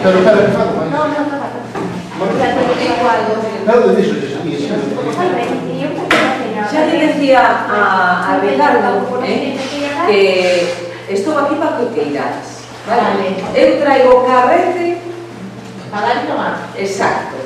Pero espera, que fago, vai. No, Nada disso, a mí, sí. Xa lle decía a Ricardo que estou aquí para que queirades. Vale. Eu traigo o carrete para dar e tomar. exacto.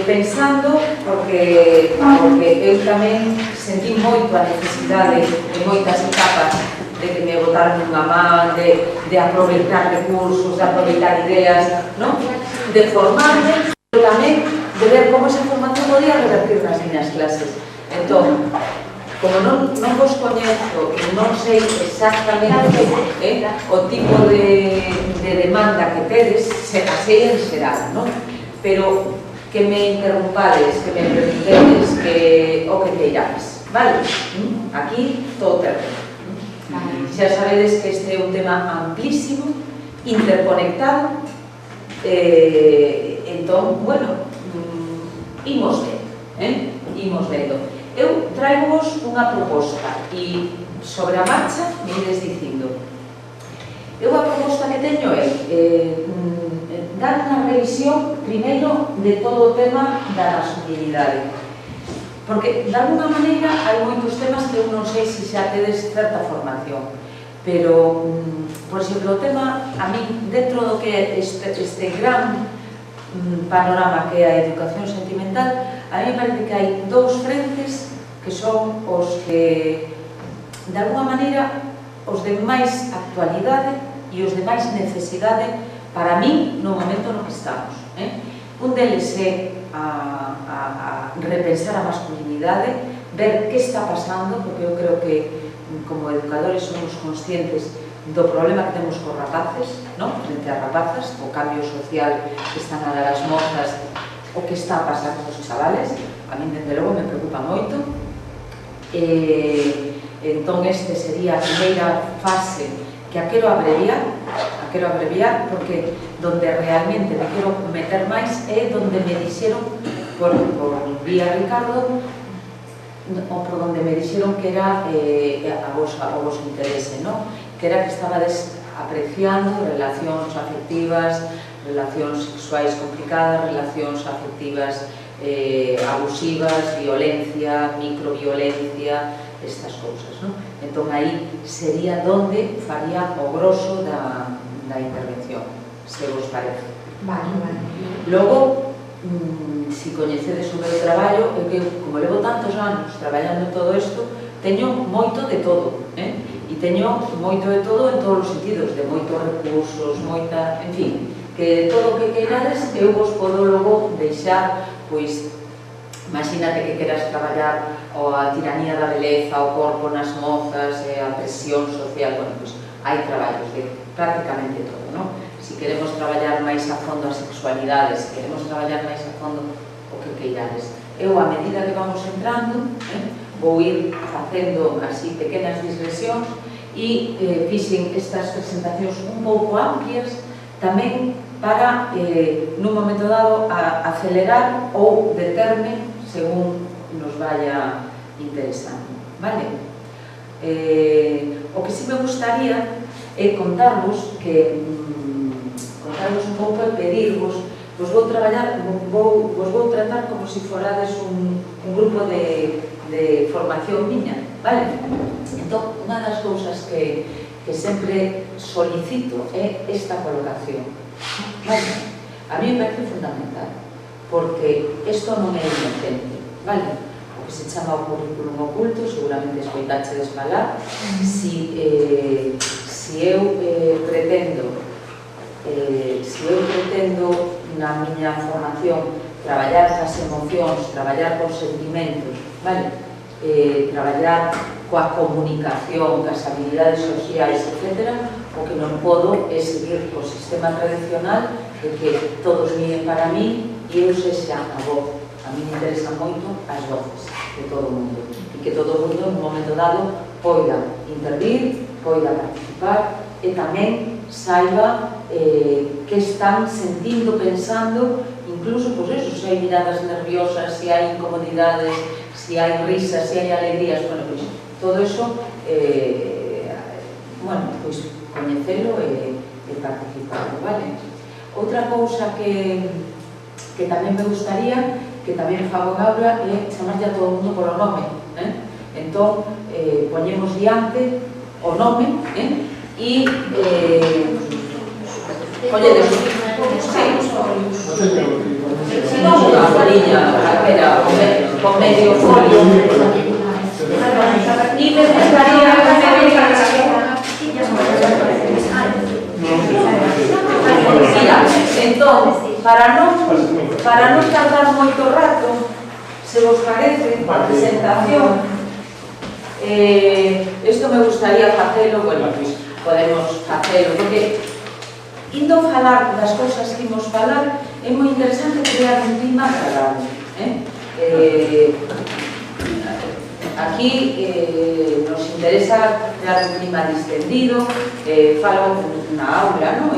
Pensando, porque eu tamén sentí moito a necesidade de moitas etapas de que me botaran unha man, de aproveitar recursos, de aproveitar ideas, ¿no? De formarme, pero tamén de ver como esa formación podía revertir nas miñas clases. Entón, como non vos coñezo e non sei exactamente o tipo de demanda que tedes, a sei en xeral, non? Pero que me interrumpades, que me preguntedes, o que queirades, vale? Aquí todo terreno. Xa sabedes que este é un tema amplísimo, interconectado, entón, bueno, imos vendo. Eu traigos unha proposta e sobre a marcha me ides dicindo. Eu a proposta que teño é dar unha revisión primeiro de todo o tema da masculinidade, porque de alguna maneira hai moitos temas que eu non sei se xa tedes certa formación, pero por exemplo o tema a mí dentro do que é este gran panorama que é a educación sentimental, a mí me parece que hai dous frentes que son os que de alguna maneira os de máis actualidade e os de máis necesidade para mí no momento no que estamos. Un deles é a repensar a masculinidade, ver que está pasando, porque eu creo que como educadores somos conscientes do problema que temos cos rapaces, frente a rapazas, o cambio social que están a dar as mozas, o que está a pasar cos chavales, a mí desde logo me preocupa moito. Entón este sería a primeira fase que a quero abreviar, porque donde realmente me quero meter máis é donde me dixeron, por vía Ricardo, ou por donde me dixeron que era a vos interese, que era que estabades apreciando relacións afectivas, relacións sexuais complicadas, relacións afectivas abusivas, violencia, microviolencia, estas cousas, entón aí sería donde faría o grosso da intervención, se vos parece. Vale. Logo, se coñecedes o meu traballo, é que como levo tantos anos traballando en todo isto, teño moito de todo, e teño moito de todo en todos os sentidos, de moitos recursos, moita, en fin, que de todo o que queirades eu vos podo logo deixar, pois, imagínate que queras traballar a tiranía da beleza, o corpo nas mozas, a presión social, bueno, pois hai traballos de prácticamente todo, non? Se queremos traballar máis a fondo a sexualidade, se queremos traballar máis a fondo o que queirades. Eu, a medida que vamos entrando, vou ir facendo así pequenas digresións e fixen estas presentacións un pouco amplias tamén para, nun momento dado, acelerar ou determe según nos vaya interesando, vale? O que si me gustaría é contarvos un pouco e pedirvos, vos vou tratar como se forades un grupo de formación miña, vale? Entón, unha das cousas que sempre solicito é esta colocación, vale? A mí me parece fundamental, porque isto non é inocente, vale? O que se chama o currículum oculto, seguramente escoitachedes falar. Si eu pretendo na miña formación traballar as emocións, traballar cos sentimentos, vale? Traballar coa comunicación, coas habilidades sociais, etc., o que non podo é seguir o sistema tradicional de que todos miren para mí e eu sexa a voz. A mí me interesan moito as voces de todo o mundo e que todo o mundo, nun momento dado, poida intervir, poida participar e tamén saiba que están sentindo, pensando, incluso, pois eso, se hai miradas nerviosas, se hai incomodidades, se hai risas, se hai alegrías, bueno, pois todo eso, bueno, pois coñecelo e participar, vale? outra cousa que tamén me gustaría, que tamén fago en aula, é chamarlle a todo o mundo polo nome. Entón, poñemos diante o nome e colledes non unha foliña calquera con medio folio e me gustaría entón, para non tardar moito rato, se vos parece, a presentación, isto me gustaría facelo, bueno, podemos facelo, porque indo falar das cousas que imos falar, é moi interesante crear un clima agradable. Aquí nos interesa crear un clima distendido, falo na aula, non?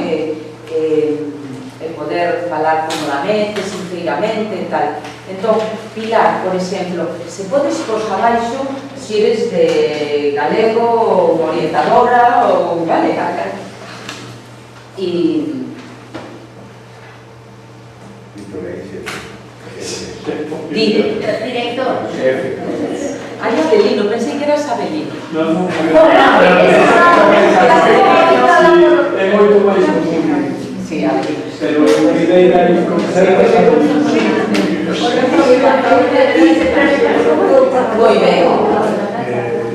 Poder falar cómodamente, sinceramente e tal. Entón, Pilar, por exemplo, se podes pos abaixo se eres de galego ou orientadora ou galega. E... Director. Ai, Abelino, pensei que eras Abelino. Non, é moito máis común. Sí, Abelino. Pero Videira e conservas a moi ben.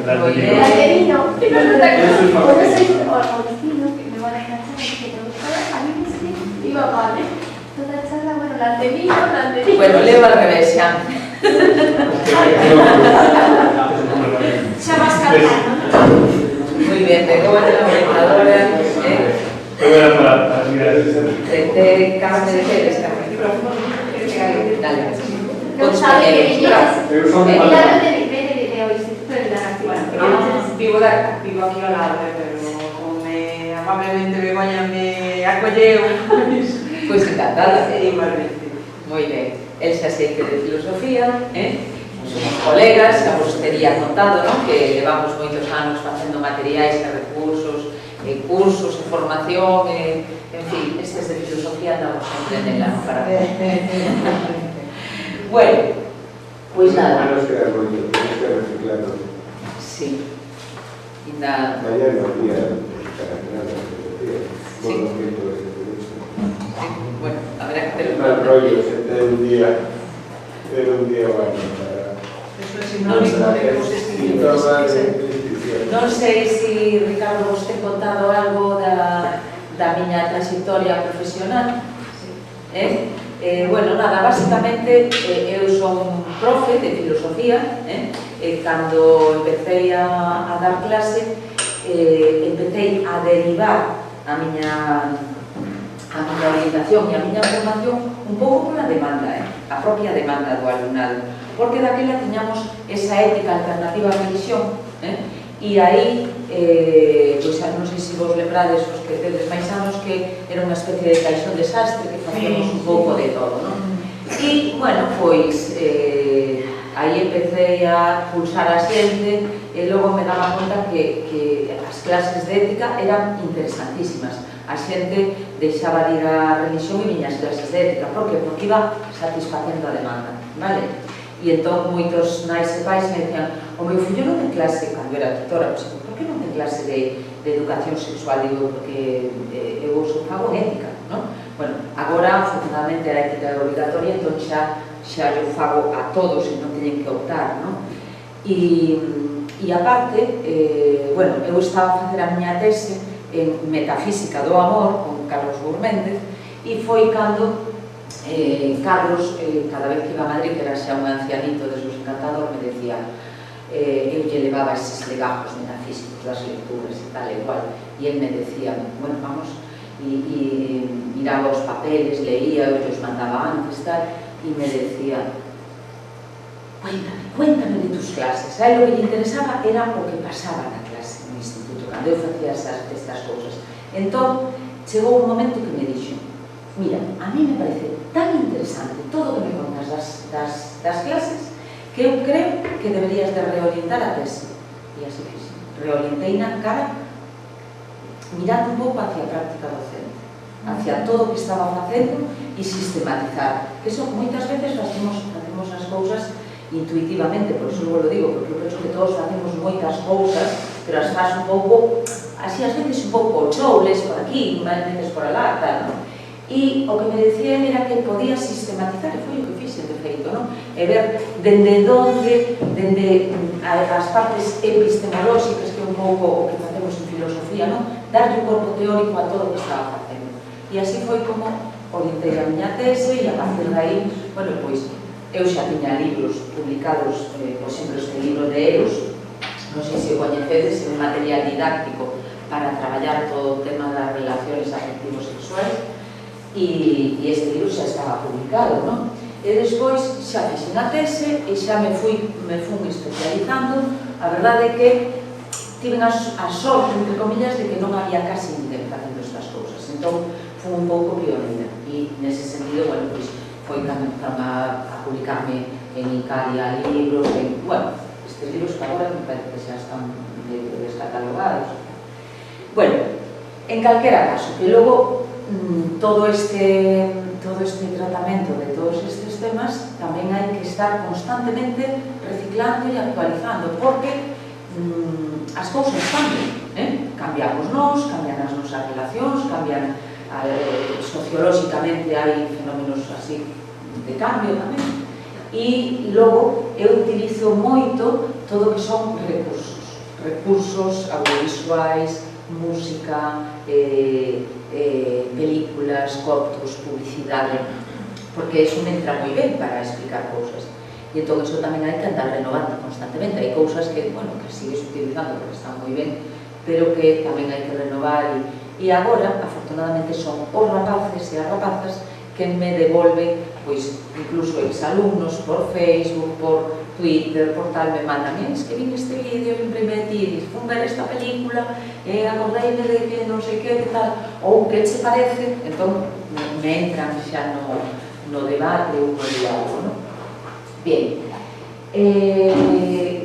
Laterino. Vos sois o vecino que me van a enganchar que te gustaba. A mí me dice, iba mal, toda charla, bueno, laterino. Bueno, leo al revés, xa. Xa vas cantando. Moi ben, tengo a orientadora. Pero para mirar De Carmen de Pérez, Carmen. Dale. Non sabe que viñeras. Eu son de Claro, de Instituto de Narrativa. Vivo aquí ao lado, pero como amablemente Begoña me acolleu, Pois encantada. igualmente. Moi ben. Elsa sei que de filosofía, somos colegas, a vos tería contado, non? Que levamos moitos anos facendo materiais e recursos, cursos e formación, en fin, estes de filosofía andamos sempre nela, non? Para bueno, pois nada. Menos que moito, temos que reciclarlo. Sí. Ainda... Mañana no día internacional da filosofía. Sí. Bueno, habrá que ter Un rollo, se ten un día o año para... Eso é sinónimo de que vos escribimos. Non sei se Ricardo vos ten contado algo da miña trayectoria profesional. Bueno, nada, basicamente eu son profe de filosofía, cando empecé a dar clase, empecé a derivar a miña orientación e a miña formación un pouco pola demanda, a propia demanda do alumnado, porque daquela tiñamos esa ética alternativa á religión, e aí, pois non sei se vos lembrades os que tedes máis anos, que era unha especie de caixón desastre que facíamos un pouco de todo, non? E, bueno, pois aí empecé a pulsar a xente e logo me daba conta que as clases de ética eran interesantísimas. A xente deixaba de ir a religión e viña as clases de ética. Por que? Porque iba satisfacendo a demanda, vale? E entón moitos nais e pais me decían: o meu fillo non ten clase, cando era tutora, por que non ten clase de educación sexual? Digo, porque eu uso fago en ética, non? Bueno, agora, afortunadamente, a ética é obligatoria, entón xa eu fago a todos e non teñen que optar, non? E aparte, bueno, eu estaba a facer a miña tese en Metafísica do Amor con Carlos Gurméndez e foi cando Carlos, cada vez que iba a Madrid, que era xa un ancianito de sus encantador, me decía, eu lle levaba eses legajos metafísicos das lecturas e tal e igual, e él me decía, bueno, vamos, e miraba os papeles, leía, eu os mandaba antes, tal, e me decía, cuéntame de tus clases. A él lo que lle interesaba era o que pasaba na clase no instituto, cando eu facía estas cousas. Entón, chegou un momento que me dixo, mira, a mí me parece tan interesante todo o que me contas das clases que eu creo que deberías de reorientar a tese. E así fixe. Reorientei na cara mirando un pouco hacia a práctica docente. hacia todo o que estaba facendo e sistematizar. Que eso moitas veces facemos as cousas intuitivamente, por iso vos lo digo, porque eu penso que todos facemos moitas cousas, pero as faz un pouco, así as veces un pouco choules por aquí, máis veces por alá, tal, non? E o que me decían era que podía sistematizar, e foi o que fixe de feito, non? E ver dende onde, dende as partes epistemolóxicas, que é un pouco o que facemos en filosofía, non? Darlle un corpo teórico a todo o que estaba facendo. E así foi como orientei a miña tese, e a partir de aí, bueno, pois, eu xa tiña libros publicados, por exemplo, este libro de Eros, non sei se o coñecedes, é un material didáctico para traballar todo o tema das relaciones afectivo-sexuais, e este libro xa estaba publicado, non? E despois xa fixen a tese e xa me fun especializando. A verdade é que tiven a sorte, entre comillas, de que non había casi ninguén facendo estas cousas, entón fui un pouco pioneira e nese sentido, bueno, pois foi cando a publicarme en Icaria libros, bueno, estes libros que agora me parece que xa están descatalogados. Bueno, en calquera caso, que logo todo este tratamento de todos estes temas tamén hai que estar constantemente reciclando e actualizando, porque as cousas cambian, cambiamos nós, cambian as nosas relacións, cambian sociolóxicamente, hai fenómenos así de cambio tamén, e logo eu utilizo moito todo o que son recursos audiovisuais, música, películas, cortos, publicidade, porque eso me entra moi ben para explicar cousas. E entón, eso tamén hai que andar renovando constantemente. Hai cousas que, bueno, que sigues utilizando porque están moi ben, pero que tamén hai que renovar. E agora, afortunadamente, son os rapaces e as rapazas que me devolven, pois, incluso exalumnos por Facebook, por Twitter, por tal, me mandan, es que vin este vídeo, vin primer ti, fun ver esta película, acordeime de que non sei que, tal, ou que che parece, entón, me entran xa no debate ou no diálogo, non? Bien,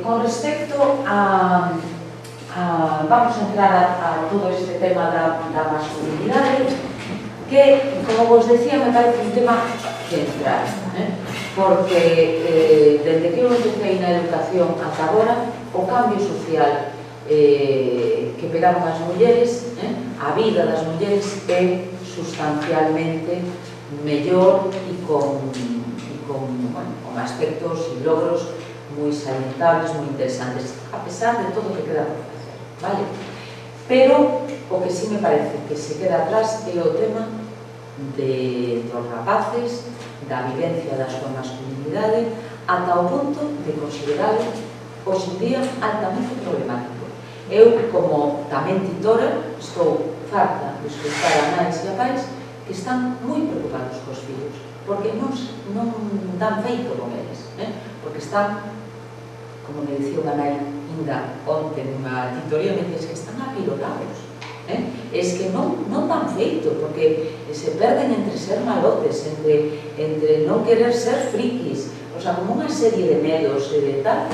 con respecto a vamos a entrar a todo este tema da masculinidade, que, como vos decía, me parece un tema central, porque desde que eu empecé na educación ata agora, o cambio social que pegaron as mulleres, a vida das mulleres é sustancialmente mellor e con aspectos e logros moi salientables, moi interesantes, a pesar de todo o que queda por facer, vale? Pero o que sí me parece que se queda atrás é o tema dos rapaces, da vivencia da súa masculinidade, ata o punto de considerarlo hoxe en día altamente problemático. Eu, como tamén titora, estou farta de escutar a nais e a pais que están moi preocupados cos fillos, porque non dan feito con eles, porque están, como me dicía unha nai ainda onte nunha titoría, me dices que están apilotados, es que non dan feito, porque se perden entre ser malotes, entre non querer ser frikis, o sea, como unha serie de medos e de tal,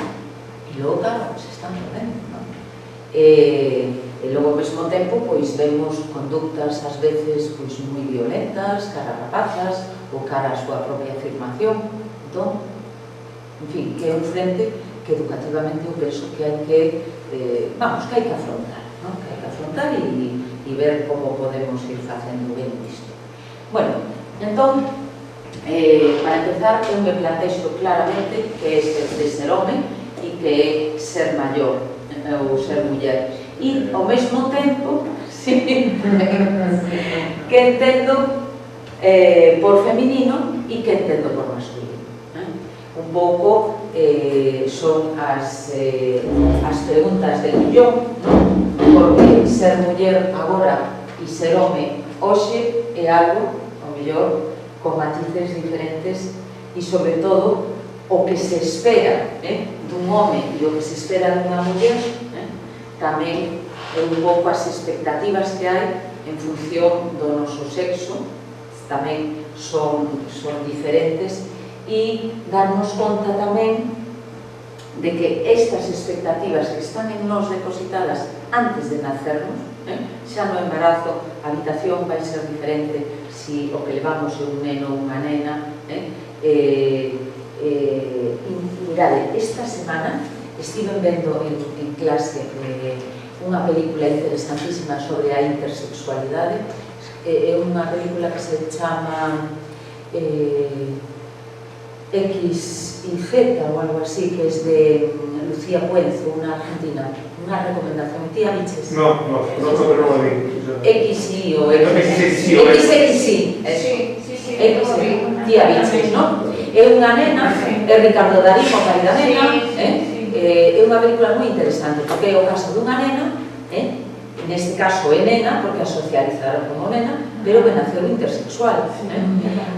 e logo, claro, se están perdendo, non? E logo, ao mesmo tempo, pois vemos conductas ás veces moi violentas, cara a rapazas ou cara a súa propia afirmación. Entón, en fin, que é un frente que educativamente eu penso que hai que afrontar, non? Que hai que afrontar e ver como podemos ir facendo ben isto. Bueno, entón, para empezar, eu me plantexo claramente que é ser home e que é ser maior ou ser muller. E, ao mesmo tempo, que entendo por feminino e que entendo por masculino. Un pouco son as preguntas del millón, porque ser muller agora e ser home hoxe é algo, ao mellor, con matices diferentes e, sobre todo, o que se espera dun home e o que se espera dunha muller tamén é un pouco as expectativas que hai en función do noso sexo, tamén son diferentes, e darnos conta tamén de que estas expectativas que están en nós depositadas antes de nacernos, xa no embarazo a habitación vai ser diferente si o que levamos é un neno ou unha nena. Mirade, esta semana estive vendo en clase unha película interesantísima sobre a intersexualidade. É unha película que se chama X y Z ou algo así, que es de Lucía Puenzo, unha argentina. Unha recomendación. Tía Viches? No lo vi. XY o XXY. Tía Viches, non? É unha nena, é Ricardo Darín, o pai da nena, é unha película moi interesante, porque é o caso dunha nena, neste caso é nena, porque a socializaron como nena, pero que naceu intersexual.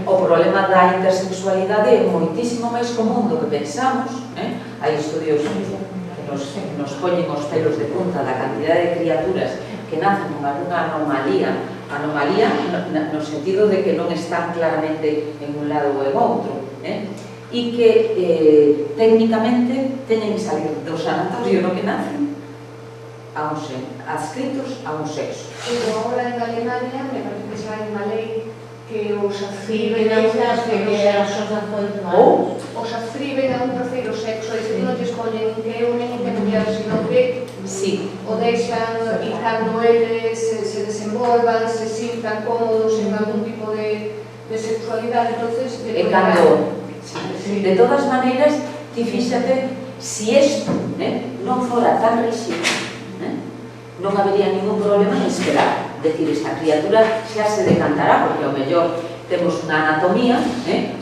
O problema da intersexualidade é moitísimo máis común do que pensamos. Hai estudios que nos poñen os pelos de punta da cantidad de criaturas que nacen con alguna anomalía no sentido de que non están claramente en un lado ou en outro, e que técnicamente teñen que salir do sanatorio no que nacen adscritos a un sexo. Pero agora en Alemania me parece que xa hai unha lei que os adscriben a un terceiro sexo, e que non te escollen que é un neno que muller, sino que o deixan, e cando eles se desenvolvan, se sintan cómodos en algún tipo de sexualidade, entonces... De todas maneiras, ti fíxate, si isto non fora tan rígido, non habería ningún problema en esperar. Decir, esta criatura xa se decantará, porque ao mellor temos unha anatomía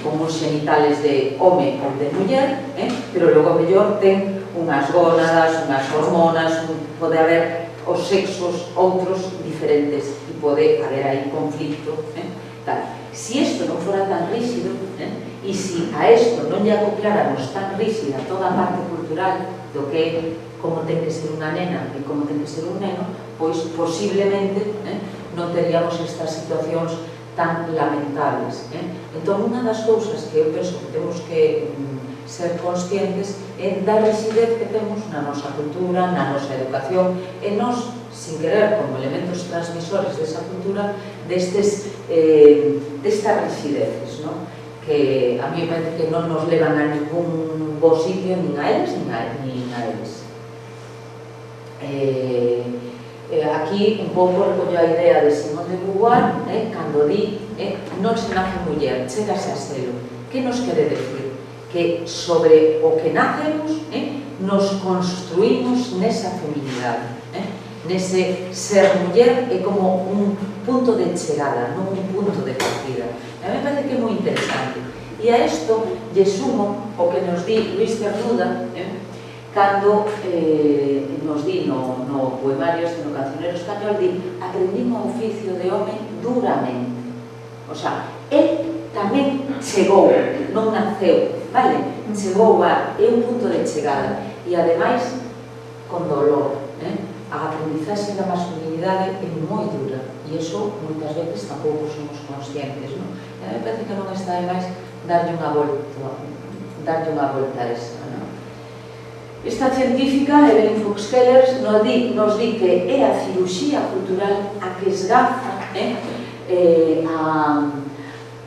con uns genitales de home ou de muller, pero logo ao mellor ten unhas gónadas, unhas hormonas, pode haber os sexos outros diferentes e pode haber aí conflicto. Si isto non fora tan rígido, e si a isto non lle acopláramos tan rígida toda a parte cultural do que é como ten que ser unha nena e como ten que ser un neno, pois posiblemente non teríamos estas situacións tan lamentables. Entón, unha das cousas que eu penso que temos que ser conscientes é da rigidez que temos na nosa cultura, na nosa educación, e nos, sin querer, como elementos transmisores desa cultura, destas rigideces, que a mí me parece que non nos levan a ningún bo sitio, nin a eles, nin a eles. Aquí un pouco recollo a idea de Simone de Beauvoir, cando di non se nace muller, chegase a selo. Que nos quere decir? Que sobre o que nacemos nos construímos nesa feminidade, nese ser muller é como un punto de chegada, non un punto de partida. A mí me parece que é moi interesante. E a isto lle sumo o que nos di Luis Cernuda, cando nos di no poemario este, no cancionero español, di: aprendín o oficio de home duramente. O sea, él tamén chegou, non naceu, vale? Chegou é un punto de chegada. E ademais, con dolor. A aprendizaxe da masculinidade é moi dura. E iso, moitas veces, tampouco somos conscientes, non? E me parece que non está de máis darlle unha volta a esa. Esta científica, Evelyn Fox-Keller, nos di que é a cirurxía cultural a que esgaza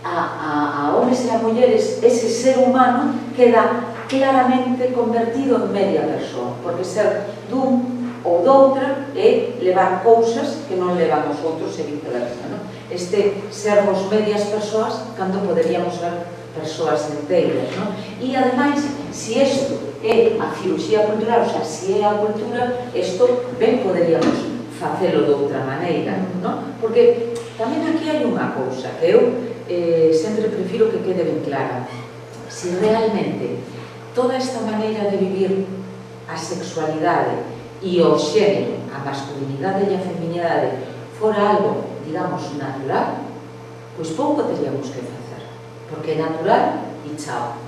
a homes e a mulleres. Ese ser humano queda claramente convertido en media persoa, porque ser dun ou doutra é levar cousas que non levan os outros e viceversa. Este sermos medias persoas cando poderíamos ser persoas enteiras. E, ademais, se isto é a cirurxía cultural, o sea, se é a cultura, isto ben poderíamos facelo de outra maneira, porque tamén aquí hai unha cousa que eu sempre prefiro que quede ben clara. Se realmente toda esta maneira de vivir a sexualidade e o xénero, a masculinidade e a feminidade, fora algo, digamos, natural, pois pouco teríamos que facer, porque é natural e chao.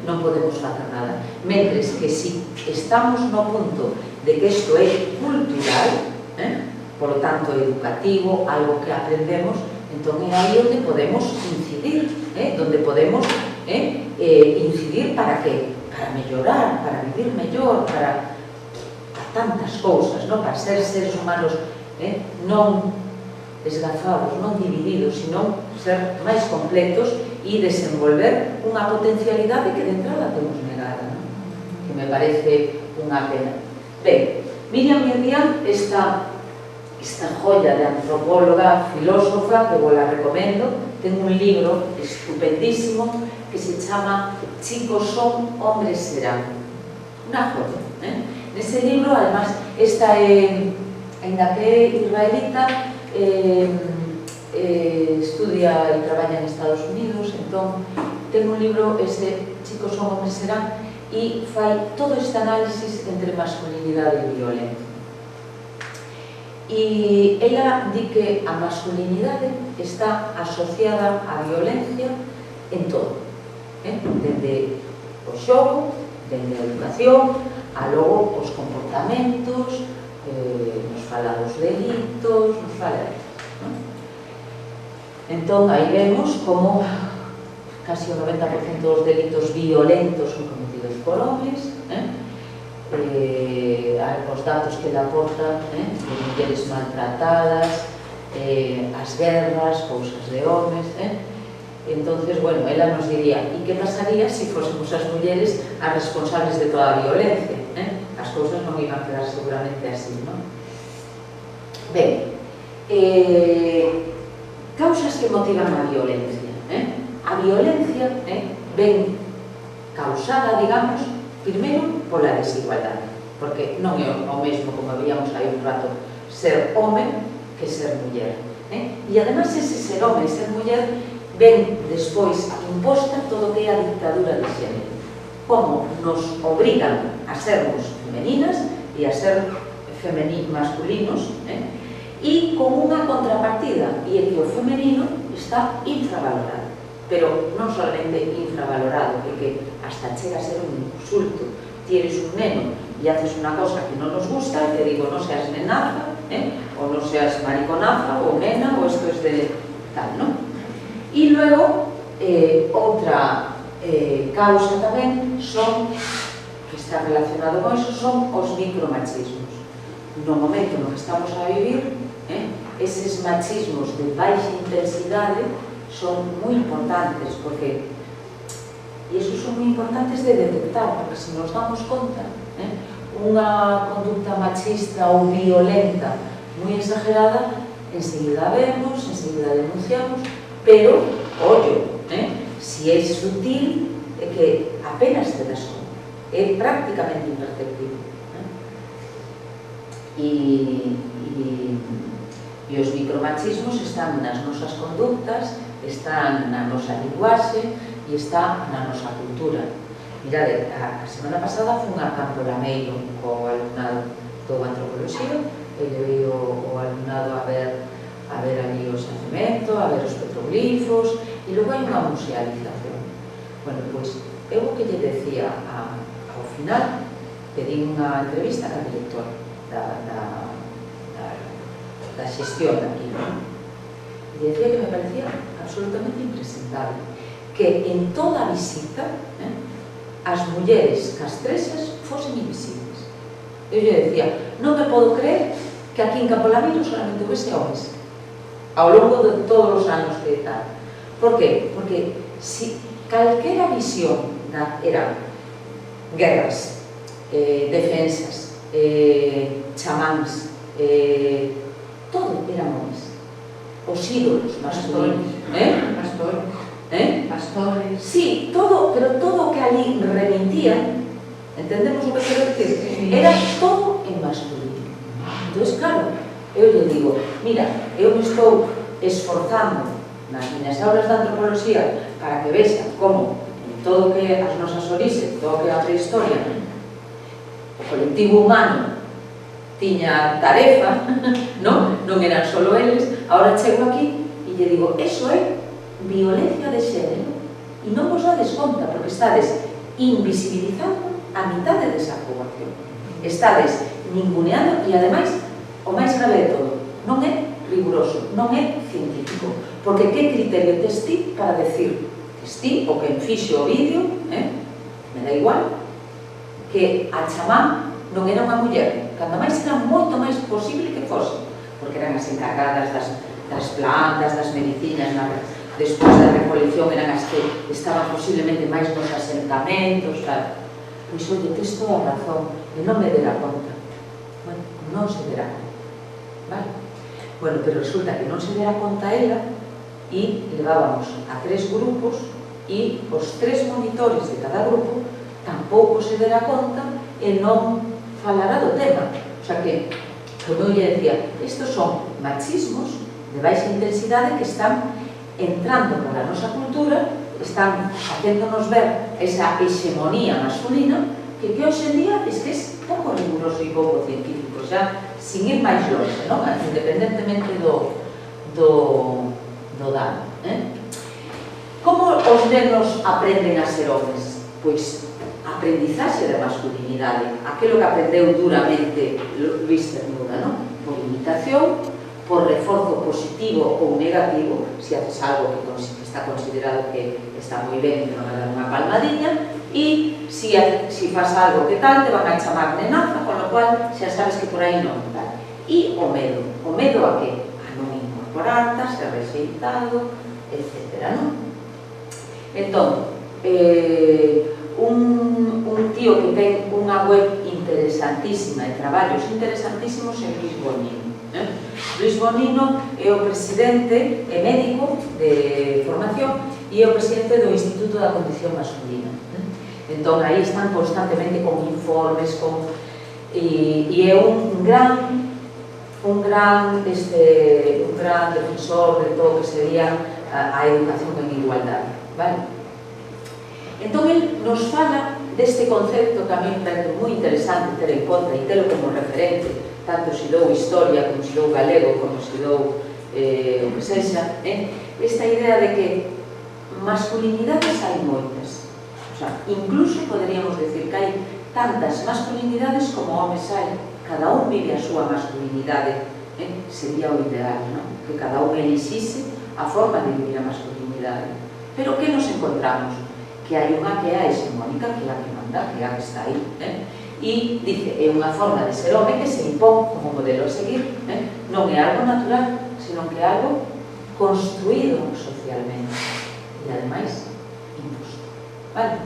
Non podemos facer nada. Mentres que si estamos no punto de que isto é cultural, por lo tanto educativo, algo que aprendemos, entón é aí onde podemos incidir, onde podemos incidir para que? Para mellorar, para vivir mellor, para tantas cousas, para ser seres humanos non desgazados, non divididos, sino ser máis completos e desenvolver unha potencialidade que de entrada temos negada, non? Que me parece unha pena. Ben, Miriam Miriam, esta joya de antropóloga, filósofa, que vos la recomendo, ten un libro estupendísimo que se chama Chicos son, hombres serán. Unha joya. Nese libro, además, esta ainda que é israelita, estudia e traballa en Estados Unidos, entón ten un libro, ese Chicos son, hombres serán, e fai todo este análisis entre masculinidade e violencia. E ela di que a masculinidade está asociada á violencia en todo, dende o xogo, dende a educación, a logo os comportamentos, nos fala dos delitos, nos fala de isto, non? Entón, aí vemos como casi o 90% dos delitos violentos son cometidos por homes, os datos que ela aporta, de mulleres maltratadas, as guerras, cousas de homes, entonces, bueno, ela nos diría, e que pasaría se fósemos as mulleres as responsables de toda a violencia? As cousas non iban a quedar seguramente así, non? Ben, causas que motivan a violencia. A violencia ven causada, digamos, primeiro pola desigualdade, porque non é o mesmo, como veíamos aí un rato, ser home que ser muller. E ademais ese ser home e ser muller ven despois imposta todo o que é a dictadura de xénero, como nos obrigan a sermos femeninas e a ser masculinos, e con unha contrapartida, e é que o femenino está infravalorado, pero non solamente infravalorado, porque hasta chega a ser un insulto. Ti eres un neno e haces unha cosa que non nos gusta, e te digo, non seas nenaza, ou non seas mariconaza, ou nena, ou isto es de tal, non? E logo, outra causa tamén son, que está relacionado con eso, son os micromachismos. No momento no que estamos a vivir, eses machismos de baixa intensidade son moi importantes, porque e esos son moi importantes de detectar, porque se nos damos conta, unha conducta machista ou violenta moi exagerada, enseguida vemos, enseguida denunciamos, pero, ollo, si é sutil, é que apenas te das conta, é prácticamente imperceptible. E os micromachismos están nas nosas conductas, están na nosa linguaxe e está na nosa cultura. Mirade, a semana pasada fui a Campo Lameiro co alumnado do Antropoloxía, ele veio o alumnado a ver ali o xacemento, a ver os petroglifos, e logo hai unha musealización. Bueno, pois, eu o que lle decía ao final, pedí unha entrevista ca directora da xestión daqui, e decía que me parecía absolutamente impresentable que en toda a visita as mulleres castresas fosen invisibles. Eu lle decía, non me podo creer que aquí en Campo Lameiro solamente houvese homes ao longo de todos os anos que tal. Por que? Porque si calquera visión era guerras, defensas, chamáns, todo eran homes. Os ídolos masculinos. Pastores. Sí, todo, pero todo o que ali remintían, entendemos o que quero dicir? Era todo en masculino. Entón, claro, eu lle digo, mira, eu me estou esforzando nas miñas aulas de antropoloxía para que vexa como en todo o que as nosas orixes, todo o que é a prehistoria, o colectivo humano tiña tarefa, non eran solo eles, agora chego aquí e lle digo, eso é violencia de xénero, e non vos dades conta, porque estades invisibilizando a mitade desa poboación, estades ninguneando, e ademais, o máis grave de todo, non é riguroso, non é científico, porque que criterio tes ti para decir, tes ti, o que fixo o vídeo, me dá igual, que a chamán non era unha muller, cando máis era moito máis posible que fose, porque eran as encargadas das plantas, das medicinas, despois da recolección eran as que estaban posiblemente máis nos asentamentos, claro. Pois, oye, tes toda a razón, e non me dera conta. Bueno, non se dera conta, vale? Bueno, pero resulta que non se dera conta ela e levábamos a 3 grupos e os 3 monitores de cada grupo tampouco se dera conta e non falara do tema. O sea que, como eu lle decía, estos son machismos de baixa intensidade que están entrando para a nosa cultura, están facéndonos ver esa hegemonía masculina que hoxe en día es que é pouco riguroso e pouco científico, xa sin ir máis longe, non? Independentemente do dano. Como os nenos aprenden a ser homes? Pois aprendizaxe da masculinidade, aquilo que aprendeu duramente Luis Cernuda, non? Por imitación, por reforzo positivo ou negativo, se haces algo que está considerado que está moi ben, te van a dar unha palmadinha, e se faz algo que tal, te van a chamar nenaza, con lo cual xa sabes que por aí non tal. E o medo a que? A non incorporarte, a ser rexeitado, etc. non? Entón, un tío que ten unha web interesantísima e traballos interesantísimos é Luis Bonino. Luis Bonino é o presidente, é médico de formación e é o presidente do Instituto da Condición Masculina. Entón, aí están constantemente con informes, e é un gran defensor de todo o que sería a educación en igualdade, vale? Entón, el nos fala deste concepto que a mí me parece moi interesante ter en conta e telo como referente, tanto se dou historia, como se dou galego, como se dou o que sexa, esta idea de que masculinidades hai moitas. O sea, incluso poderíamos decir que hai tantas masculinidades como homes hai. Cada un vive a súa masculinidade, sería o ideal, non? Que cada un elixise a forma de vivir a masculinidade. Pero que nos encontramos? Que hai unha que é a hegemónica, que é a que manda, que é a que está aí, e dice, é unha forma de ser home que se impón como modelo a seguir, non é algo natural, senón que é algo construído socialmente e ademais imposto, vale?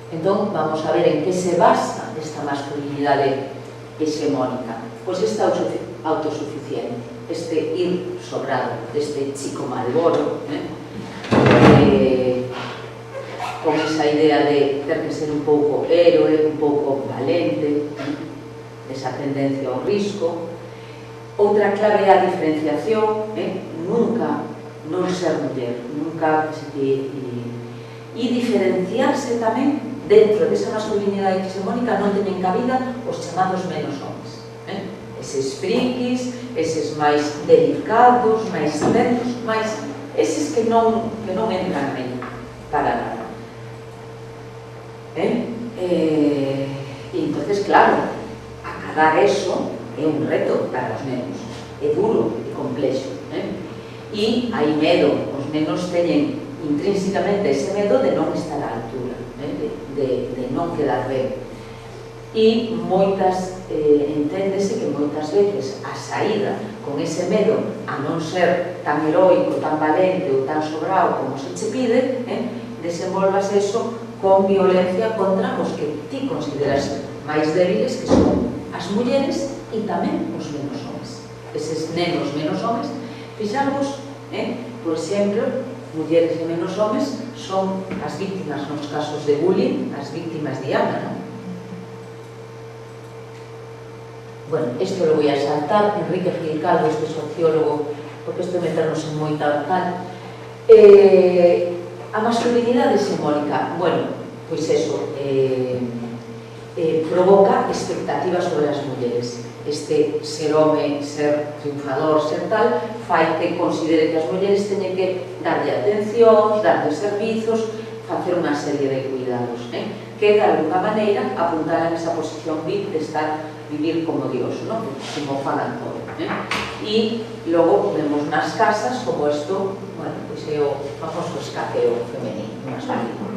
Entón, vamos a ver en que se basa esta masculinidade hegemónica. Pois esta autosuficiente, este ir sobrado, este chico malboro, con esa idea de ter que ser un pouco héroe, un pouco valente, esa tendencia ao risco. Outra clave é a diferenciación, nunca non ser muller, nunca e diferenciarse tamén dentro desa masculinidade hegemónica. Non teñen cabida os chamados menos homes, eses frikis, eses máis delicados, máis tensos, máis eses que non entran aí para nada. E entonces, claro, acadar eso é un reto para os nenos, é duro e complexo, e hai medo, os nenos teñen intrínsecamente ese medo de non estar á altura, de non quedar ben, e moitas, enténdese que moitas veces a saída con ese medo a non ser tan heroico, tan valente ou tan sobrado como se che pide, desenvolvas eso con violencia contra os que ti consideras máis débiles, que son as mulleres e tamén os menos homes. Eses nenos menos homes, fixamos, por exemplo, mulleres e menos homes son as víctimas nos casos de bullying, as víctimas de Ana, non? Bueno, isto lo voy a saltar. Enrique Gil Calvo, este sociólogo, porque isto meternos en moita tal. A masculinidade hegemónica, bueno, pois eso, provoca expectativas sobre as mulleres. Este ser home, ser triunfador, ser tal, fai que considere que as mulleres teñen que darlle atención, darlle servizos, facer unha serie de cuidados, que de alguna maneira apuntaran esa posición VIP de vivir como Dios, como falan todo. E logo vemos nas casas como isto, bueno, pois é o famoso escaqueo femenino, masculino.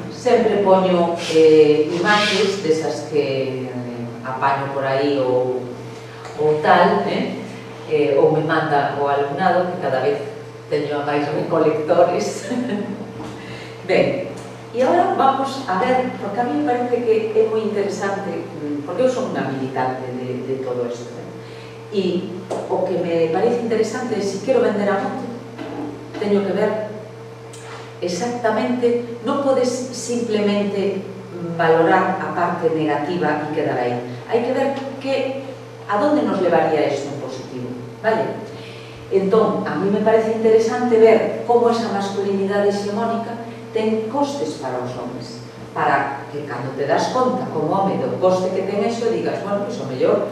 Sempre poño imaxes desas que a apaño por aí ou tal, ou me manda o alumnado, que cada vez teño a máis recolectores. Ben, e agora vamos a ver, porque a mí me parece que é moi interesante, porque eu son unha militante de todo isto, e o que me parece interesante é, se quero vender a moto, teño que ver exactamente, non podes simplemente valorar a parte negativa e quedar aí. Hai que ver a donde nos levaría isto en positivo, vale? Entón, a mí me parece interesante ver como esa masculinidade hexemónica ten costes para os homens, para que cando te das conta como home do coste que ten eso, digas, bueno, pois o mellor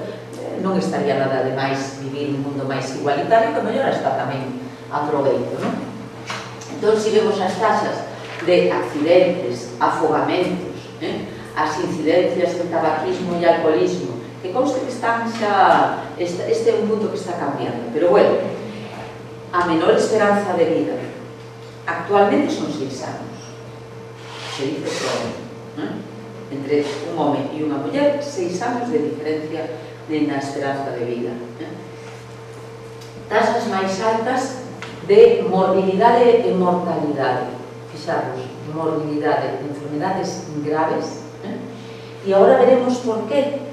non estaría nada de máis vivir un mundo máis igualitario, que o mellor está tamén a proveito, non? Entón, se vemos as taxas de accidentes, afogamentos, as incidencias en tabaquismo e alcoholismo, que conste que están xa... Este é un mundo que está cambiando, pero bueno, a menor esperanza de vida actualmente son 6 anos, se dice pronto, entre un home e unha muller, 6 anos de diferencia na esperanza de vida. Tasas máis altas de morbilidade e mortalidade, fixaros, morbilidade, enfermedades graves, e agora veremos por qué.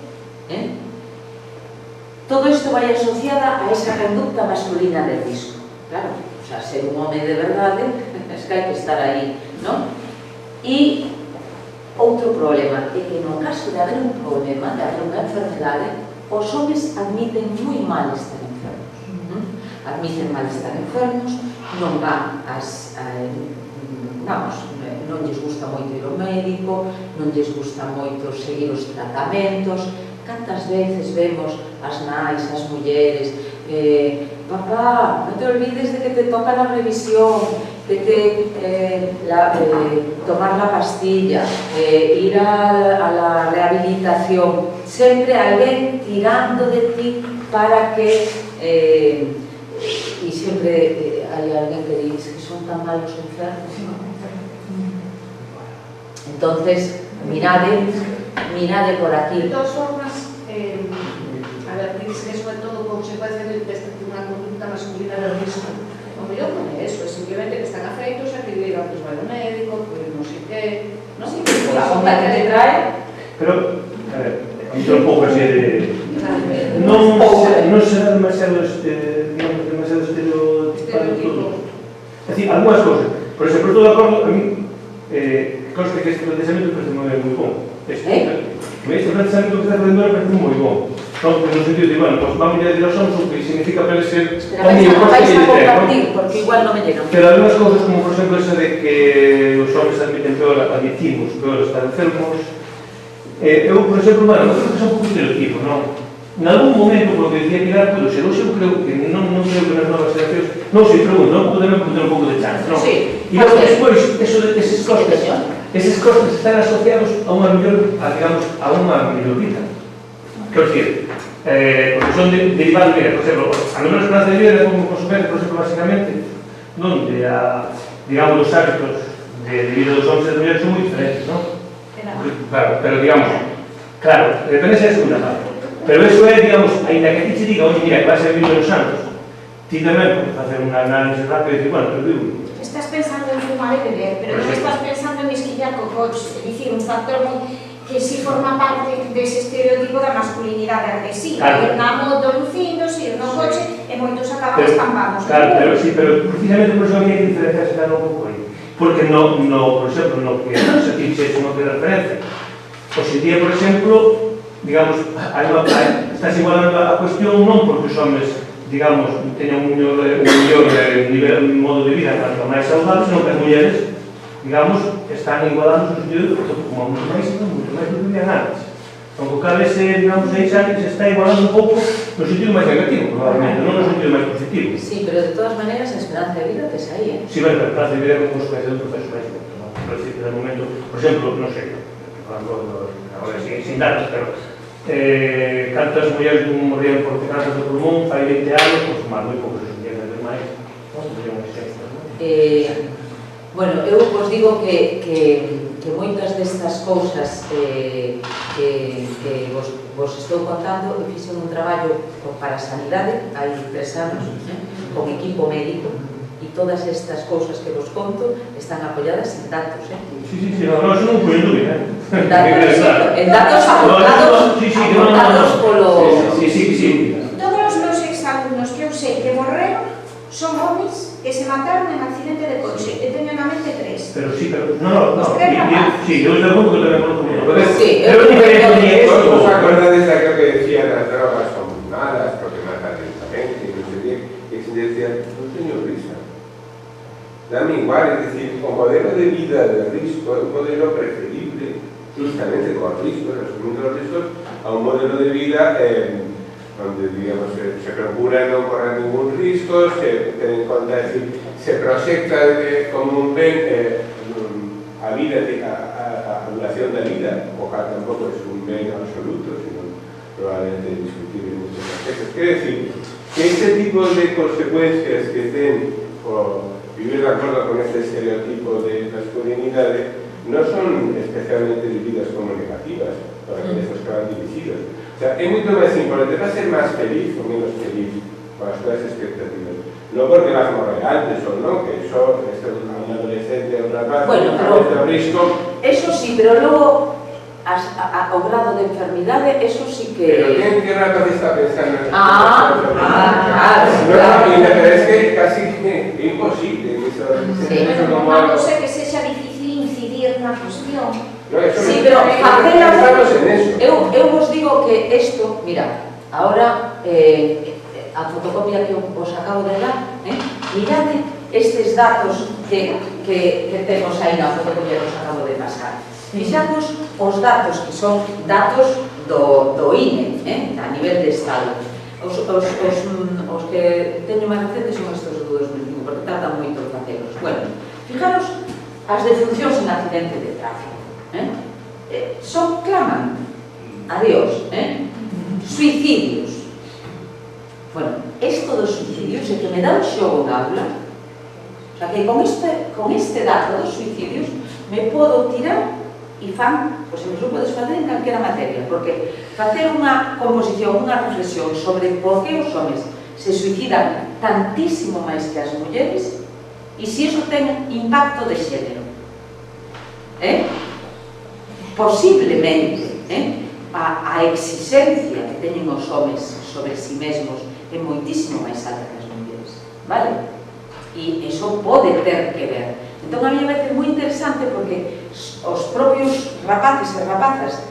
Todo isto vai asociada a esa conducta masculina de risco. Claro, o sea, ser un home de verdade, es que hai que estar aí, non? E outro problema é que no caso de haber un problema, de haber unha enfermedade, os homes admiten moi mal estar enfermos. Admiten mal estar enfermos, non van non lles gusta moito ir ao médico, non lles gusta moito seguir os tratamentos. Cantas veces vemos as nais, as mulleres, papá, non te olvides de que te toca la revisión, de que tomar la pastilla, ir a la rehabilitación, sempre alguén tirando de ti para que, e sempre hai alguén que dice que son tan malos enfermos. Entonces, mirade por aquí. De todas formas, a ver, dices que eso é todo consecuencia de unha conducta masculina de risco. O mellor non é eso, é simplemente que están afeitos a que digan que vai ao médico, que non sei que... Non sei que... La bomba que te trae... Pero, a ver, un pouco así de... Non será demasiado estereotipado todo. É dicir, algunhas cousas. Por exemplo, estou de acordo, a mí, conste que este planteamento parece moi bom. Este planteamento que está facendo ahora parece moi bom. No sentido de, bueno, pues vamos a decir aos homens o que significa para eles ser vais a compartir, porque igual non me llegan. Pero algunas cousas, como por exemplo esa de que os homens admiten peor, admitimos peor estar enfermos, eu, por exemplo, bueno, creo que son un pouco estereotipo, non? En algún momento, por lo que decía Pilar, pero hoxe eu creo que non creo que nas novas xeracións, non sei, pregunto, non podemos ter un pouco de chance, non? Sí. E logo despois, eses costes están asociados a unha mellor, digamos, a unha mellor vida. Quero dicir, porque son derivados, mira, por exemplo, a menor esperanza de vida como consecuencia, por exemplo, basicamente, donde, digamos, os hábitos de vida dos homens e das mulleres son moi diferentes, non? Claro, pero digamos, claro, depende se é a segunda parte. Pero eso é, digamos, ainda que ti che diga, oye, mira, que vas a vivir menos anos, ti tamén podes facer unha análisis rápida e dicir, bueno, pero digo... Estás pensando en fumar e beber, pero non estás pensando en esquillar co coche, é dicir, un factor que si forma parte dese estereotipo da masculinidade agresiva, ir na moto lucindo, ir no coche, e moitos acaban estampados. Claro, pero precisamente por eso había que diferenciarse un pouco aí. Porque, por exemplo, no que se fixe unha referencia, hoxe día, por exemplo, digamos, estás igualando a cuestión non porque os homens, digamos, teñan un mellor modo de vida tanto máis saudable, senón que as mulleres, digamos, están igualando no sentido como moito máis do que vivían antes. Con o cal ese, digamos, 6 anos se está igualando un pouco no sentido máis negativo, probablemente, non no sentido máis positivo. Sí, pero de todas maneras a esperanza de vida tes aí, eh? Sí, bueno, a esperanza de vida como consecuencia de un proceso máis lento, non? Por decir, de momento, por exemplo, non sei, agora sin datos, pero cantas mulleres morrían por cáncer do pulmón fai 20 anos, pois máis moi poucos se llegan a ver máis, non sería un exemplo, non? Bueno, eu vos digo que moitas destas cousas que vos estou contando, que fixen un traballo para a sanidade hai 3 anos, con equipo médico, e todas estas cousas que vos conto están apoiadas en datos, Sí, no, eso non foi en dúbida. en datos aportados polo... Sí. Todos os meus exalumnos que eu sei que morreron son homes que se mataron en accidente de coche. E teño na mente 3. Pero no. Sí, eu estou con que tamén conozco mucho. Sí, Pero ni que eso. ¿Vos acordáis de aquello que decía las drogas son malas porque matan lentamente y no sé qué? Y se decía, no tengo risa. Dame igual, es decir, un modelo de vida de riesgo es un modelo preferible, justamente con riesgos, asumiendo los riesgos, a un modelo de vida donde, digamos, se procura no correr ningún riesgo, se ten en cuenta, es decir, se proyecta como un bien a vida, a duración da vida, o que tampouco é un ben absoluto, sino probablemente discutible en muchos aspectos. Quiero decir, que este tipo de consecuencias que ten por vivir de acordo con este estereotipo de masculinidade no son especialmente vividas como negativas para aquellos que van dirigidos. O sea, é moito máis importante, va a ser máis feliz ou menos feliz con as túas expectativas. No porque vas morrer antes ou non, que iso é un adolescente ou rapaz, Bueno, pero risco. Eso sí, pero logo ao grado de enfermidade, eso sí que... Pero que rapaz está pensando en claro. No, pero es que casi é imposible que iso Pero unha cousa que sexa difícil incidir na cuestión. No, eso Sí, no, pero estamos en eso. eu vos digo que isto, mira, ahora a fotocopia que vos acabo de dar, mirade estes datos que temos aí na fotocopia que vos acabo de pasar. Fixamos os datos que son datos do INE, a nivel de Estado. Os que teño máis recentes son estes do 2005, porque tardan moito en facelos. Bueno, fijaros as defuncións en accidente de tráfico. Son, claman a Dios, suicidios. Bueno, esto dos suicidios é que me dá un xogo na aula. O sea, que con este dato dos suicidios me podo tirar e fan, pois se me podes facer en calquera materia, porque facer unha composición, unha reflexión sobre por que os homes se suicidan tantísimo máis que as mulleres e se iso ten impacto de xénero. Posiblemente, a exigencia que teñen os homes sobre si mesmos é moitísimo máis alta que as mulleres, vale? E iso pode ter que ver. Entón, a mí me parece moi interesante porque os propios rapaces e rapazas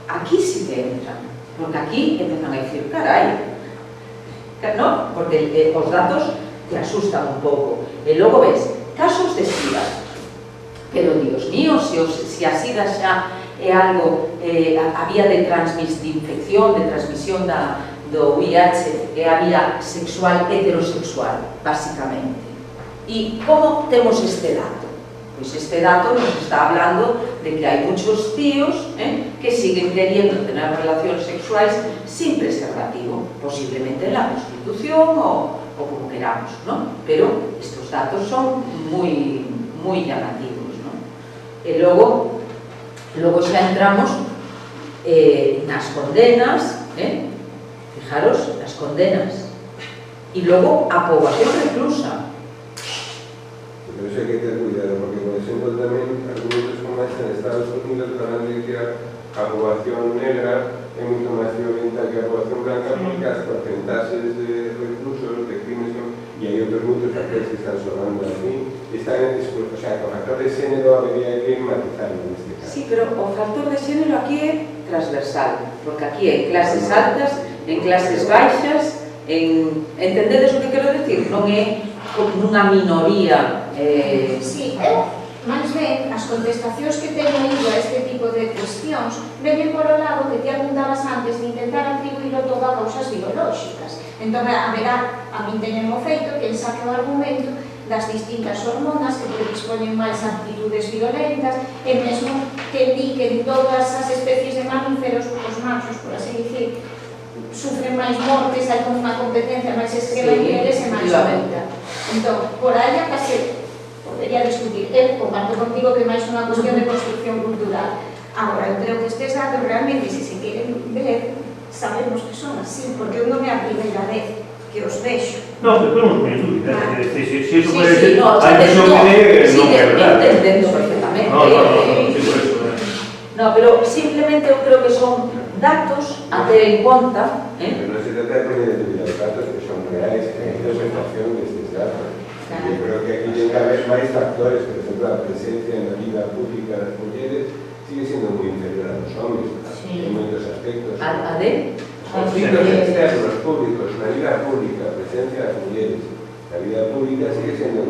aquí sí que entran, porque aquí empezan a dicir, carai, non? Porque os datos te asustan un pouco. E logo ves casos de SIDA, pero, Dios mío, se a SIDA xa é algo, a vía de infección, de transmisión do VIH, é a vía sexual heterosexual, basicamente. E como temos este dato? Pois este dato nos está hablando de que hai muchos tíos que siguen queriendo tener relacións sexuais sin preservativo, posiblemente en la prostitución ou como queramos, ¿no? Pero estos datos son moi llamativos, ¿no? E logo xa entramos nas condenas, fijaros, nas condenas, e logo a poboación reclusa. Pero eso hay que tener cuidado, porque por ejemplo también argumentos como este en Estados Unidos hablan de que a población negra es mucho más violenta que la población blanca porque las porcentajes de reclusos, de crímenes, y hay otros muchos factores que están sonando así, o sea, con factor de género habría que matizarlo en este caso. Sí, pero o factor de género aquí é transversal, porque aquí é clases altas, en clases baixas, entendedes o que quero decir? Non é nunha minoría. Sí, máis ben, as contestacións que teño ido a este tipo de cuestións veñen por o lado que te apuntabas antes de intentar atribuirlo todo a causas biolóxicas. Entón, a min teñen o feito que saque o argumento das distintas hormonas que predispoñen máis actitudes violentas e mesmo que di que en todas as especies de mamíferos os machos, por así dicir, sufren máis mortes, hai como unha competencia máis extrema en eles e máis alta. Entón, por aí case podería discutir. Eu comparto contigo que máis unha cuestión de construcción cultural. Agora, eu creo que estes datos realmente, se se queren ver, sabemos que son así, porque eu non é a primeira vez que os vexo. No, pero podemos poner dúbida. Si eso puede Sí, ser, no, hay que no sí, es verdad. te entiendo perfectamente. No, sí, por eso. No, pero simplemente eu creo que son datos a ter en conta, Pero no se trata de poner en dúvida los datos que son reales, que hay interpretación de estos datos. Yo creo que aquí hay cada vez más factores, por ejemplo, la presencia en la vida pública de las mujeres sigue siendo muy inferior a los hombres, en muchos aspectos. a de Conflictos externos, públicos, la vida pública, presencia de las mujeres, la vida pública sigue siendo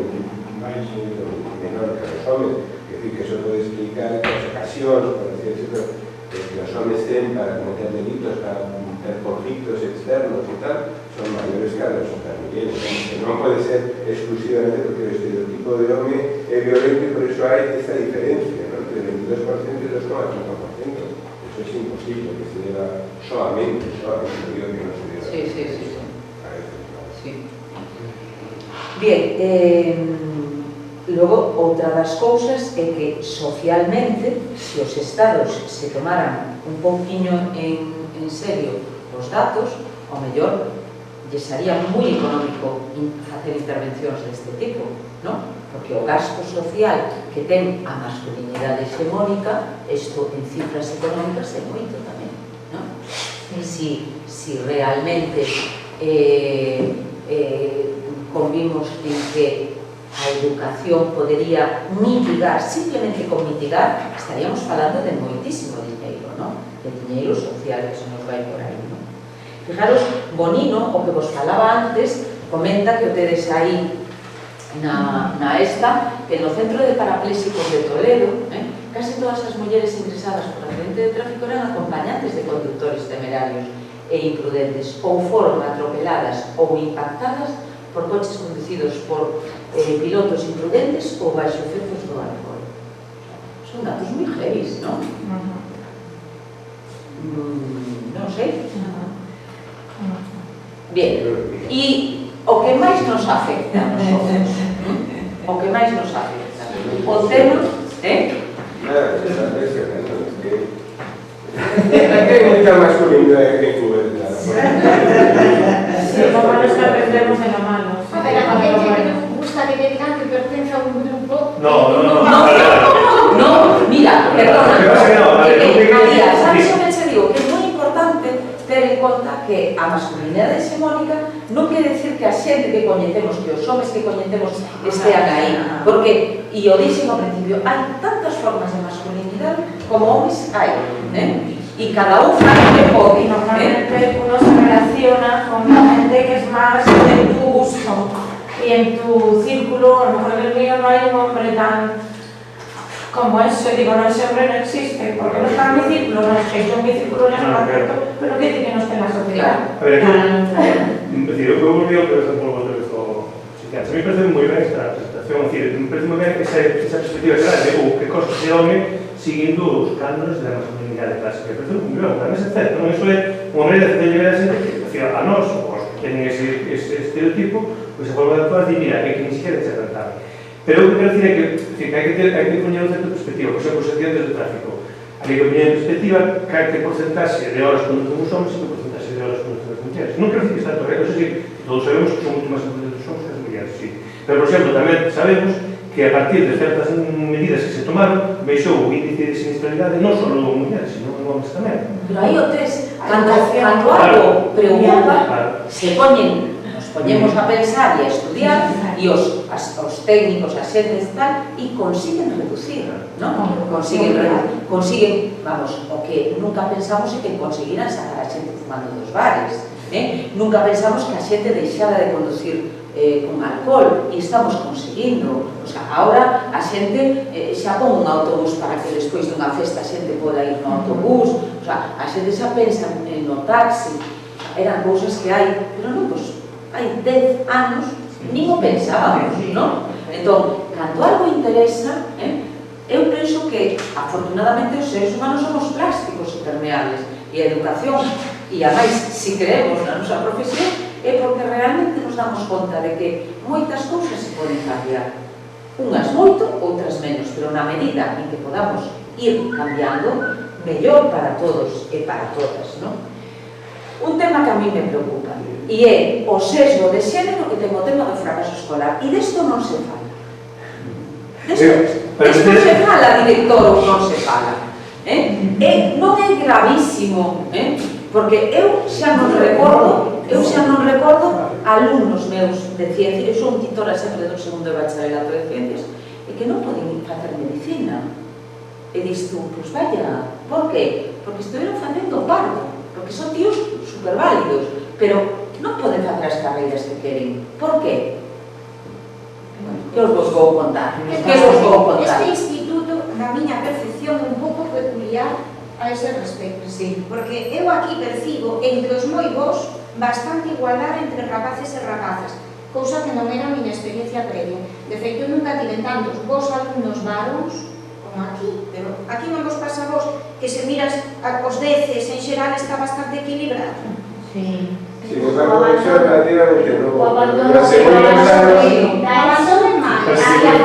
menor que los hombres. Es decir, que eso puede explicar que las ocasiones, por así decirlo, que los hombres estén para cometer delitos, para cometer conflictos externos y tal, son mayores que las mujeres. Que no puede ser exclusivamente porque el estereotipo de hombre es violento y por eso hay esta diferencia, ¿no? Entre el 22% y el 2,5%. Eso es imposible que se diera solamente, digo que no se diera. Sí. Parece, ¿no? Sí. Bien, logo, outra das cousas é que socialmente, se os estados se tomaran un pouquiño en serio os datos, ao mellor lle sería moi económico facer intervencións deste tipo, non? Porque o gasto social que ten a masculinidade hegemónica, isto en cifras económicas é moito tamén, non? Si realmente convimos en que a educación podería mitigar, simplemente con mitigar, estaríamos falando de moitísimo dinheiro, non? De dinheiro social que se nos vai por aí, non? Fijaros, Bonino, o que vos falaba antes, comenta que o tedes aí na esta, que no Centro de Paraplésicos de Toledo, casi todas as mulleres ingresadas por accidente de tráfico eran acompañantes de conductores temerarios e imprudentes, ou foron atropeladas ou impactadas por coches conducidos por pilotos imprudentes ou baixo efectos do alcohol. Son datos moi heavies, non? Non sei. Bien, e o que máis nos afecta a nosotros, o que máis nos afecta, o tema, Nada, esa es que aquí hay mucha masculinidad que cubre. Sí, lo malo es que aprendemos de lo malo. A ver, a gente que non gusta que me digan que pertence a un grupo... No, mira, perdona, María, sabes o que che digo? Que é moi importante ter en conta que a masculinidade hegemónica non quere decir que a xente que coñecemos, que os homes que coñecemos estean aí, porque, e o dixen ao principio, hai tantas formas de masculinidade como homes hai, e cada un fai o que pode. Y normalmente uno se relaciona con la gente que es más de tu gusto. Y en tu círculo, a lo mejor en el mío no hay un hombre tan como ese. Digo, no, ese hombre no existe, porque no está en mi círculo, no existe en mi círculo, ya no acepto, pero no quiere decir que no esté en la sociedad. A ver, eu volví ao que volver a mí me parece moi ben esta presentación, me parece moi ben esa perspectiva geral de que cosas de home seguindo os cánones da masculinidade clásica. Me parece moi ben, tamén é certo, non? Iso é unha maneira de llevar a xente a nós, os que teñen ese estereotipo, pois a forma de actuar de, mira, é que ni siquiera se rentable. Pero o que quero dicir é que hai que poñer un certo perspectiva, por exemplo, os accidentes do tráfico. Hai que poñer en perspectiva que porcentaxe de horas conducen os homens e que porcentaxe de horas conducen as mulleres. Non quero dicir que está todo correcto, eso sí, todos sabemos que son moito máis importantes os homens que as mulleres, sí. Pero, por exemplo, tamén sabemos que a partir de certas medidas que se tomaron, baixou o índice de sinistralidade non só en mulleres, sino en homens tamén. Pero aí o tes, cando algo preocupa, se poñen, nos poñemos a pensar e a estudiar, e os técnicos, as xentes tal, e consiguen reducir, non? Consiguen, vamos, o que nunca pensamos é que conseguiran sacar a xente fumando dos bares, nunca pensamos que a xente deixara de conducir con alcohol, e estamos conseguindo. O sea, ahora a xente xa pon un autobús para que despois dunha festa a xente poda ir no autobús, o sea, a xente xa pensa no taxi, eran cousas que hai, pero non, pois, hai 10 anos, nin o pensábamos, non? Entón, cando algo interesa, eu penso que, afortunadamente, os seres humanos somos plásticos e permeables, e a educación, e a máis, se creemos na nosa profesión, é porque realmente nos damos conta de que moitas cousas se poden cambiar. Unhas moito, outras menos, pero na medida en que podamos ir cambiando mellor para todos e para todas, non? Un tema que a mí me preocupa e é o sesgo de xénero que ten o tema do fracaso escolar, e desto non se fala. Desto se fala, director, ou non se fala. Non é gravísimo, porque eu xa non recordo alumnos meus de ciencias, eu son titora sempre do segundo de bacharelato de ciencias, e que non poden facer medicina. E dis tú, pois vaya, por qué? Porque estuveron facendo pardo, porque son tíos superválidos, pero non poden facer as carreiras que queren. Por qué? Que os vos vou contar? Este instituto, na miña percepción, é un pouco peculiar a ese respecto. Sí. Porque eu aquí percibo entre os moi bons bastante igualdade entre rapaces e rapazas, cousa que non era a miña experiencia previa. De feito, nunca tiven tantos bons alumnos varons como aquí, pero aquí non vos pasa vos que se miras os deces en xeral está bastante equilibrado. Sí. Si nos damos eso relativamente no. O abandono La segunda escolar, mensaje. Abandono é mal. A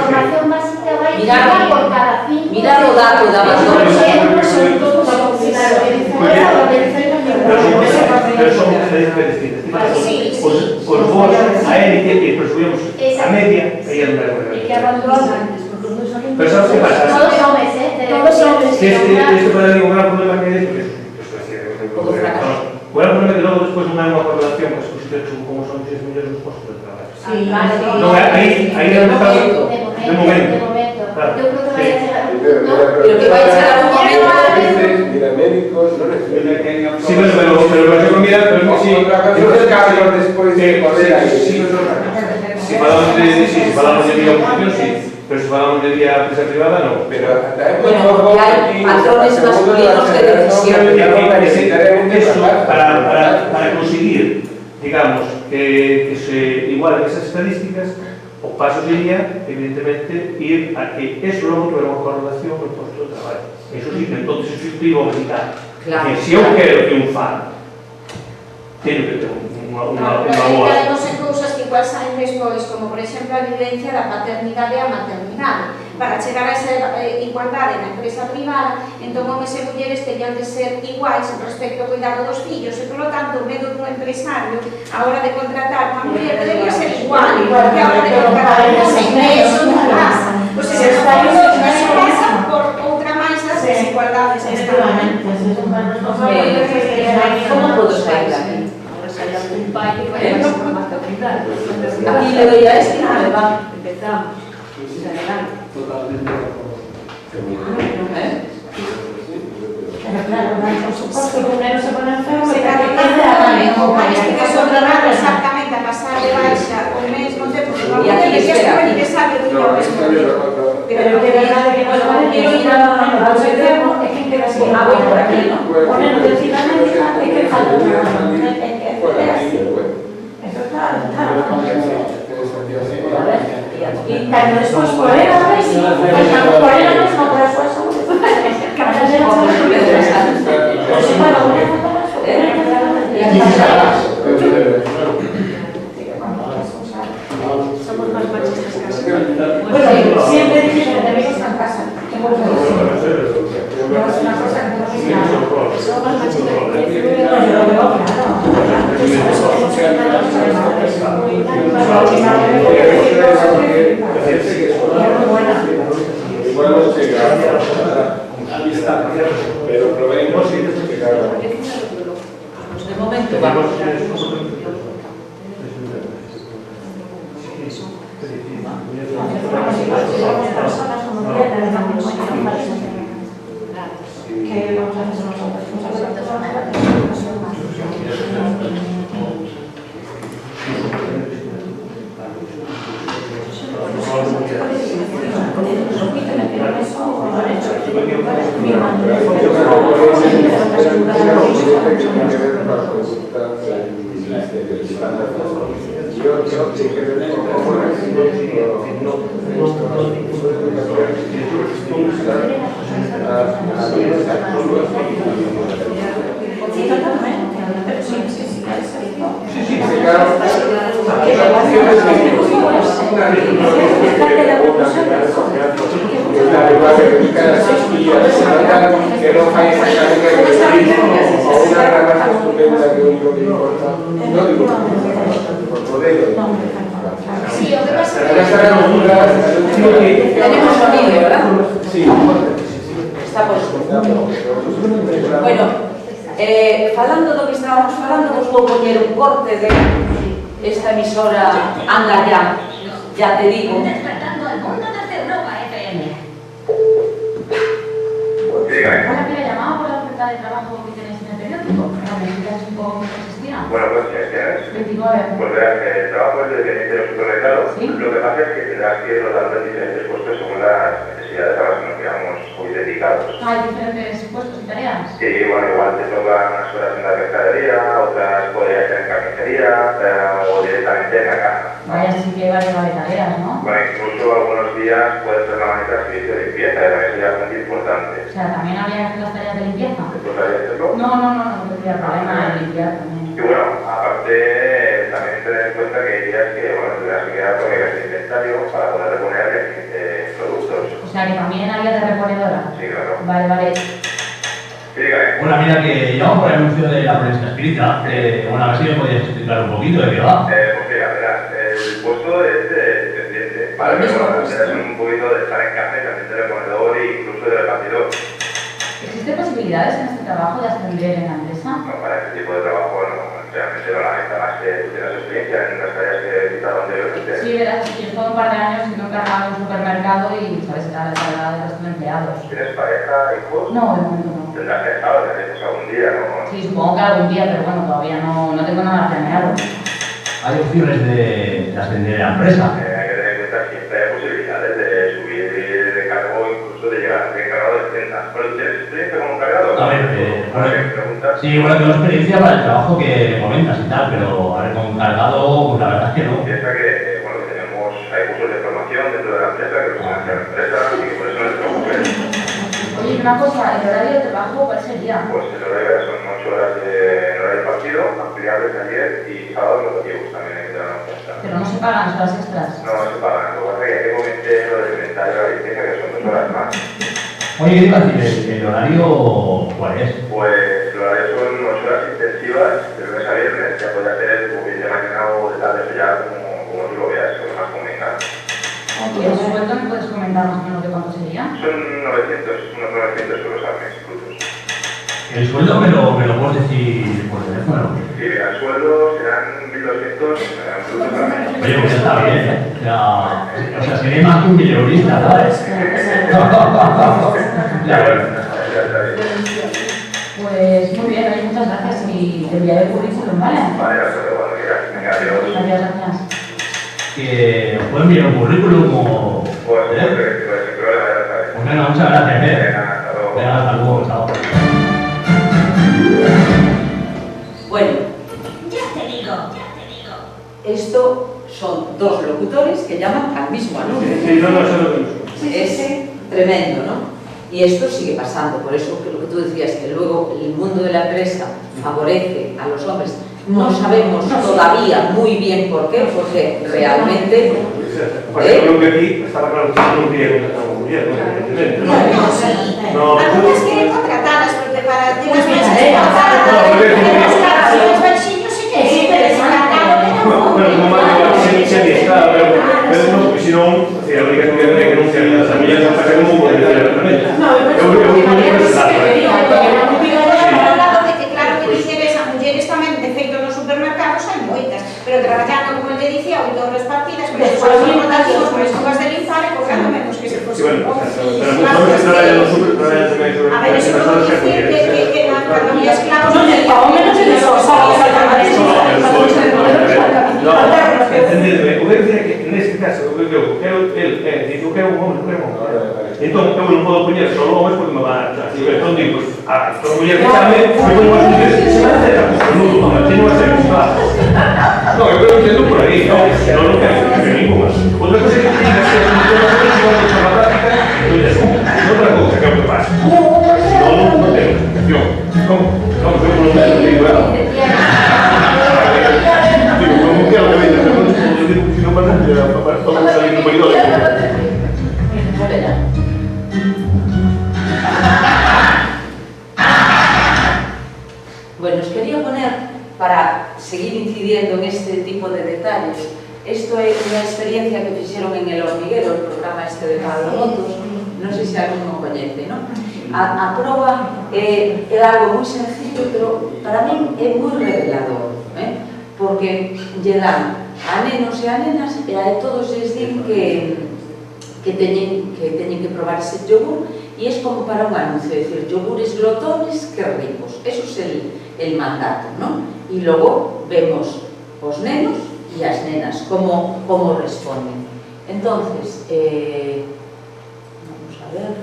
formación básica vai Mirad, por cada 5. mirad o dato de abandono. Pero son estadísticas distintas. Os vos, a élite, que presumimos a media, aí é un número. E que abandonan. Pero sabes que pasa? Todos homes, todos homes. Que este puede haber un gran problema que é, o gran problema que logo despois non hai unha correlación con as posicións como son os mellores nos postos de traballo. Sí, vale. Non, aí é un estado de momento. Yo creo que vai a chegar un Pero que vai chegar un momento. Mira, médicos, no necesitan. Sí, pero se combina, pero sí. Entonces, cambios después de poder ahí. Si falamos de vía oposición, sí. Pero si falamos de vía empresa privada, no. Pero hasta es Bueno, porque hay patrones masculinos de decisión. Eso, para conseguir, digamos, que se igualen esas estadísticas, o paso sería, evidentemente, ir a que eso luego tuviera unha correlación con el puesto de traballo. Eso sí, que entonces eso implica aumentar. Claro. Que si eu quero triunfar, teño que ter unha boa... Pero en cousas que igual saen despois, como por exemplo a vivencia da paternidade e a maternidade. Para chegar a esa igualdade na empresa privada, entón homes e mulleres terían de ser iguais respecto ao cuidado dos fillos e, polo tanto, o medo dun empresario a hora de contratar unha muller debería ser igual que a hora de contratar unha muller. Eso non pasa. O sea, se pasa por outra máis das desigualdades que están. Como podo sair aquí? un pai que vai a ser maternidade. Aquí le doy a este y no le va. Empezamos. Totalmente de acuerdo. Pero claro, por supuesto que primero se pone enfermo Se y para que cada quede a la como mejor. este que son donados exactamente a pasar de baixa o mesmo tempo que Y aquí espera. que sabe que No, está bien, Pero que verdad que no se puede quiero ir a los enfermos, es que queda así. Ah, voy por aquí, ¿no? Ponerlo de encima médica y que falta eso claro, y cuando después colega, ¿ves? Cuando colega no es otra cosa. Somos más machistas que así. Bueno, siempre dije que debemos estar en casa. Que muy feliz. No es una cosa que no se llama. Somos más machistas que así. No, yo lo veo igual no se graba a distancia, pero probemos que graba. Pues de momento vamos. ¿Qué vamos a hacer nosotros? Sí, totalmente. Pero sí, sí, va a dedicar a 6 días, que no falla exactamente o una rama estupenda que único que importa. No digo por poder. Sí, o que pasa Pero ya estarán acostumbradas a lo que Tenemos sonido, ¿verdad? sí. Está puesto. Bueno, falando do que estábamos falando, vos vou poñer un corte de esta emisora Anda ya te digo. Despertando al mundo desde Europa FM. Dígame. Hola, que le llamaba por la oferta de trabajo que tenéis en el periódico. Para que me expliques un poco qué consistía. Bueno, pues tienes. 29. Pues verás que el trabajo es de dependiente de los supermercados. Sí. Lo que pasa es que tendrás que ir rodando en diferentes puestos según las necesidades a las que nos quedamos hoy dedicados. Hay diferentes puestos y tareas. Sí, bueno, igual te tocan unas horas en la pescadería, otras podrías ser en carnicería o directamente en la casa. Vaya, sí que hay varias tareas, ¿no? Bueno, incluso algunos días puedes hacer la manita de servicio de limpieza, que también sería bastante importante. O sea, también habría que hacer las tareas de limpieza. ¿Te gustaría hacerlo? No tendría problema en limpiar también. Y bueno, aparte también tener en cuenta que hay días que, bueno, tendrás que quedar con el inventario para poder reponer productos. O sea, que también había de reponedora. Sí, claro. Vale. Sí, dígame. Hola, mira, que llamo por el anuncio de la prensa espírita. Bueno, a ver si me podías explicar un poquito de qué va. Pues mira, verás, el puesto es dependiente. Vale, pero bueno, tienes un poquito de estar en casa y también de reponedor e incluso de repartidor. ¿Existen posibilidades en este trabajo de ascender en la empresa? No, para este tipo de trabajo no, realmente no la neta más que tú tienes experiencia en las tareas que he citado anteriormente. Sí, verás, yo he estado un par de años siendo encargado de un supermercado y, ¿sabes?, era la encargada de los empleados. ¿Tienes pareja, hijos? No, de momento no. Tendrás pensado, tendrás hijos algún día, ¿no? Sí, supongo que algún día, pero bueno, todavía no tengo nada planeado. ¿Hay opciones de ascender en la empresa? Hay que tener en cuenta que siempre hay posibilidades de subir de cargo, incluso de llegar a ser encargado de tiendas. ¿Pero tienes experiencia como encargado? A ver, preguntas. sí, bueno, tengo experiencia para el trabajo que comentas y tal, pero a ver, como encargado, pues la verdad es que no. Piensa que, bueno, que hay cursos de formación dentro de la empresa, que los financia la empresa, y que por eso no te preocupes. Oye, una cosa, ¿el horario de trabajo cuál sería? Pues el horario son 8 horas de horario partido, ampliables ayer y sábados rotativos también hay que tener en cuenta. Pero no se pagan las horas extras. No se pagan, lo que pasa es que ya te comenté lo del inventario de la limpieza, que son 2 horas más. Oye, ¿qué te iba a decir? ¿El horario cuál es? Pues el horario son 8 horas intensivas, de lunes a viernes, ya puede hacer como bien de mañana o de tarde, eso ya como tú lo veas, lo más convenga. ¿Y el sueldo me puedes comentar más o menos de cuánto sería? Son unos 900 euros al mes, brutos. ¿El sueldo me lo puedes decir por teléfono? Sí, mira, el sueldo serán 1.200 brutos al mes. Oye, pues está bien, ¿eh? O sea, sería más que un mileurista, ¿sabes? Ya, bueno, ya está bien. Pues muy bien, oye, muchas gracias y te enviaré el currículum, ¿vale? Vale, hasta luego, cuando quieras. Venga, adiós. Gracias. Que pueden enviar un currículum o... Pues, sin problema, ya sabes. Pues venga, muchas gracias, ¿eh? Venga, hasta luego. Venga, hasta luego, chao. Bueno, Ya te digo. esto son dos locutores que llaman al mismo anuncio. Sí, no, eso es lo que Es tremendo, ¿no? Y esto sigue pasando, por eso que lo que tú decías, que luego el mundo de la empresa favorece a los hombres. No sabemos todavía muy bien por qué, porque realmente... Yo creo que aquí estaba claro que no quería una mujer, evidentemente. No, Algunas quieren contratarlas porque para ti Pues las mira, los bolsillos sí que es interesante. pero como se está, pero no, porque si no, la única que tiene que denunciar las amigas no sacan un poco de realmente. Hablado de que claro que lles interesan mulleres tamén, de feito nos supermercados hai moitas, pero traballando como ele dicía, ou dobres partidas, pero despois os rotativos, pois as de limpar e cobrando menos que se Sí, fose bueno, un pero muchos hombres trabajan en los super, trabajan también sobre A ver, eso non quer dicir que cando había esclavos No, el pago menos en eso, o sea, los alcanzares. No, entendedme, o que decía que neste caso, o que eu quero un hombre, entón eu non podo poñer só homens porque me van a echar. Entón digo, pues, a toda muller que chame, eu pongo as mulleres que se van a hacer, no, non vai ser que se va. No, eu creo que entiendo por aí, no, non quero que ninguna. Outra cosa que digas que as mulleres que van a echar na práctica, outra cousa que é o que pasa. Non tengo explicación. Como? Non, eu non digo ela. Digo, como que ela me dice, eu digo que si non van a salir no marido de seguir incidiendo en este tipo de detalles. Isto é unha experiencia que fixeron en El Hormiguero, o programa este de Pablo Motos, non sei se algún o coñece, non? A proba é algo moi sencillo, pero para min é moi revelador, porque lle dan a nenos e a nenas e a todos les din que teñen que probar ese yogur e é como para un anuncio, é dicir, yogures glotones que ricos, eso é el mandato, non? E logo vemos os nenos e as nenas como responden. Entonces, vamos a ver.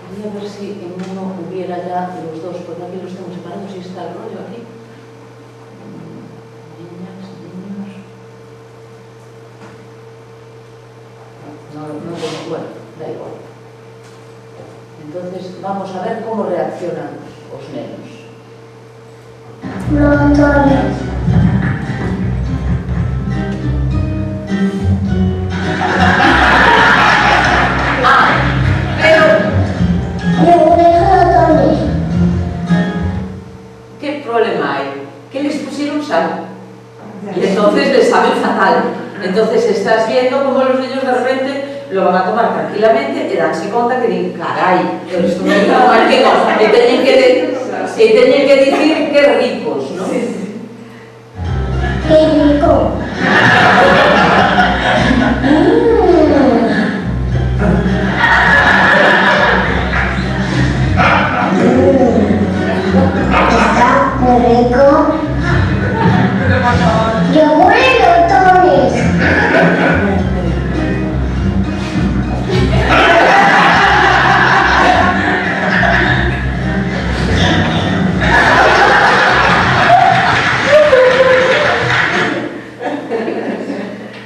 Voy a ver si en uno hubiera ya los dos, porque aquí los tengo separados y está el rollo aquí. Niñas, niños. No, bueno, da igual. Entonces, vamos a ver cómo reaccionan los nenos. Glotones. ¿Qué problema hay? Que les pusieron sal y entonces les sabe fatal. Entonces estás viendo cómo los niños de repente lo van a tomar tranquilamente y danse cuenta que digan, caray, pero esto no es normal que no, y teñen que decir que ricos, ¿no? ¡Qué rico! Está muy rico. Yogur y glotones.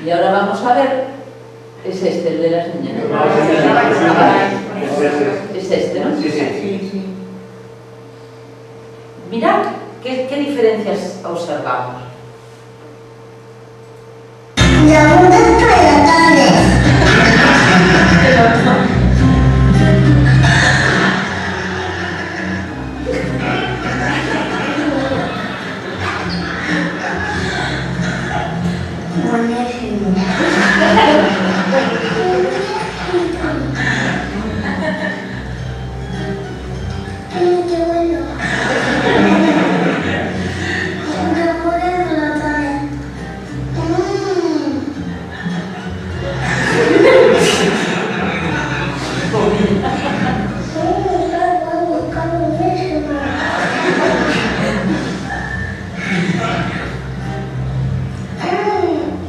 Y ahora vamos a ver, es este, el de las niñas. Es este, ¿no? Sí. Mirad qué diferencias observamos. Yogur y glotones. Buenísimo. Qué bueno. Yogur y glotones.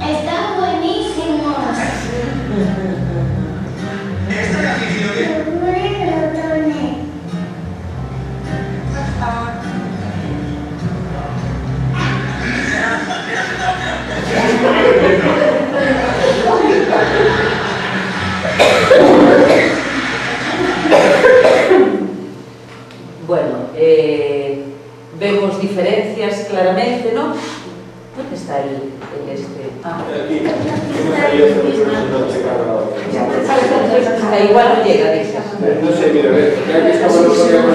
Están buenísimos. Yogur y glotones. Bueno, vemos diferencias claramente, ¿no? ¿Dónde está el este? Ah. Aquí, no sabía eso, pero no checaba la otra. Igual no llega, dices. No sé, mira, a ver, ya que estamos no podemos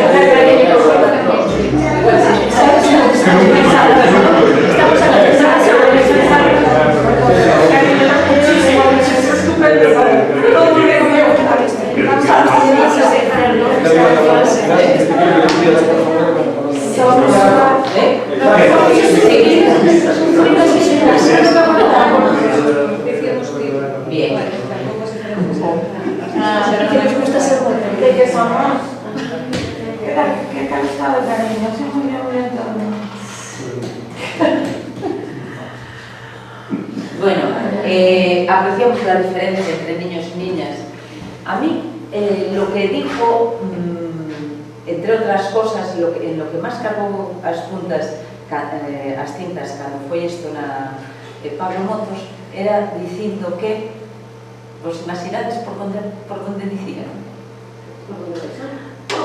Bien. ¿Qué les gusta ser de qué somos? ¿Qué tal estado, cariño? Sí, muy bien todo. Bueno, apreciamos la diferencia entre niños y niñas. A mí, lo que dijo, entre otras cosas, en lo que más cargou as cintas cando foi isto na Pablo Motos, era dicindo que vos imaginades por onde dicían?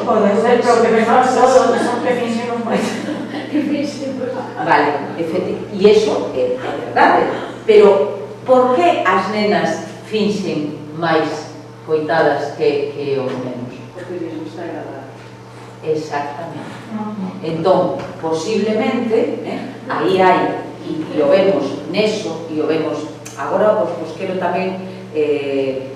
Pode ser, pero que pensamos todos, son que fixemos máis. Vale, e iso é verdade, pero por que as nenas finxen máis coitadas que os nenos? Porque lles gusta agradar. Exactamente. Entón, posiblemente, aí hai, e o vemos neso, e o vemos agora, pois quero tamén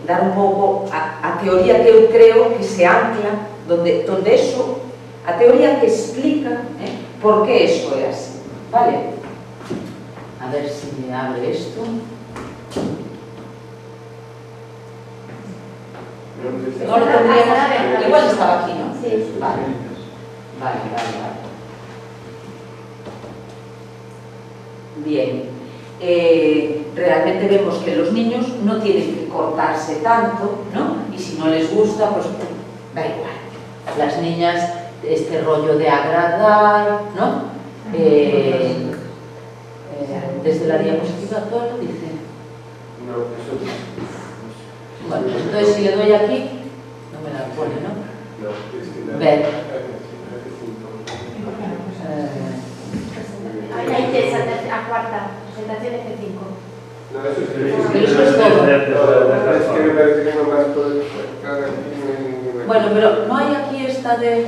dar un pouco a teoría que eu creo que se ancla donde eso, a teoría que explica por que eso é así, vale? A ver se me abre isto. No lo tendríamos, igual estaba aquí, ¿no? Sí. Vale. Bien. Realmente vemos que los niños no tienen que cortarse tanto, ¿no? Y si no les gusta, pues da igual. Las niñas, este rollo de agradar, ¿no? Desde la diapositiva todo lo dice. No, eso Bueno, entonces si le doy aquí, no me la pone, ¿no? no, es que Ver. Ahí te a cuarta, presentación F5. No, eso es Pero eso es todo. Es que me parece que no más puede Bueno, pero no hay aquí esta de...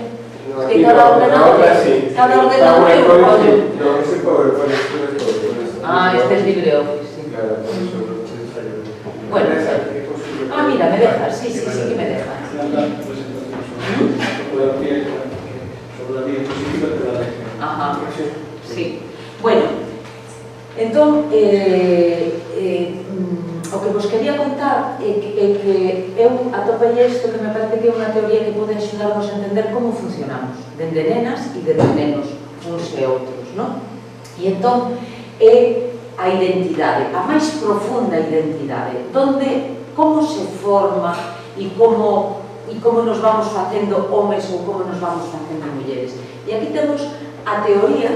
No, que aquí cada no, ordenador, ahora sí. cada ordenador tiene un rollo. No, ese PowerPoint no es PowerPoint. Ah, este es LibreOffice, sí. Claro, por eso no es necesario. Bueno, mira, me deja, sí que me deja. Sobre la diapositiva te la dejo. Ajá, sí. Bueno, entón, o que vos quería contar é que eu atopei isto que me parece que é unha teoría que pode axudarnos a entender como funcionamos, dende nenas e dende nenos, uns e outros, non? E entón, é a identidade, a máis profunda identidade, donde, como se forma e como nos vamos facendo homes ou como nos vamos facendo mulleres. E aquí temos a teoría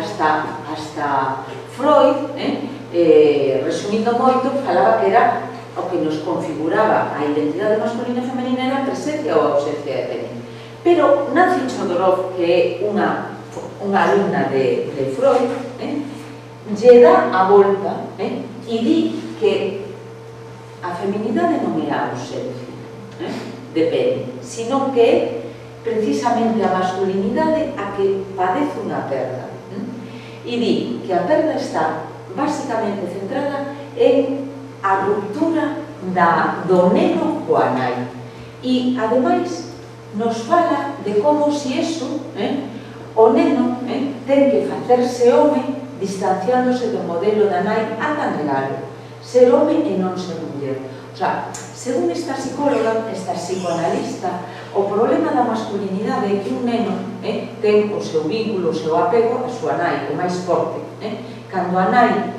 hasta Freud, resumindo moito, falaba que era o que nos configuraba a identidade masculina e femenina era a presencia ou a ausencia de género. Pero Nancy Chodorov, que é unha alumna de Freud, lle dá a volta e di que a feminidade non é a ausencia, depende, sino que é precisamente a masculinidade a que padece unha perda. E di que a perda está basicamente centrada en a ruptura do neno coa nai. E, ademais, nos fala de como se iso, o neno ten que facerse home distanciándose do modelo da nai ata negalo, ser home e non ser muller. O sea, según esta psicóloga, esta psicoanalista, o problema da masculinidade é que un neno ten o seu vínculo, o seu apego a súa nai, o máis forte. Cando a nai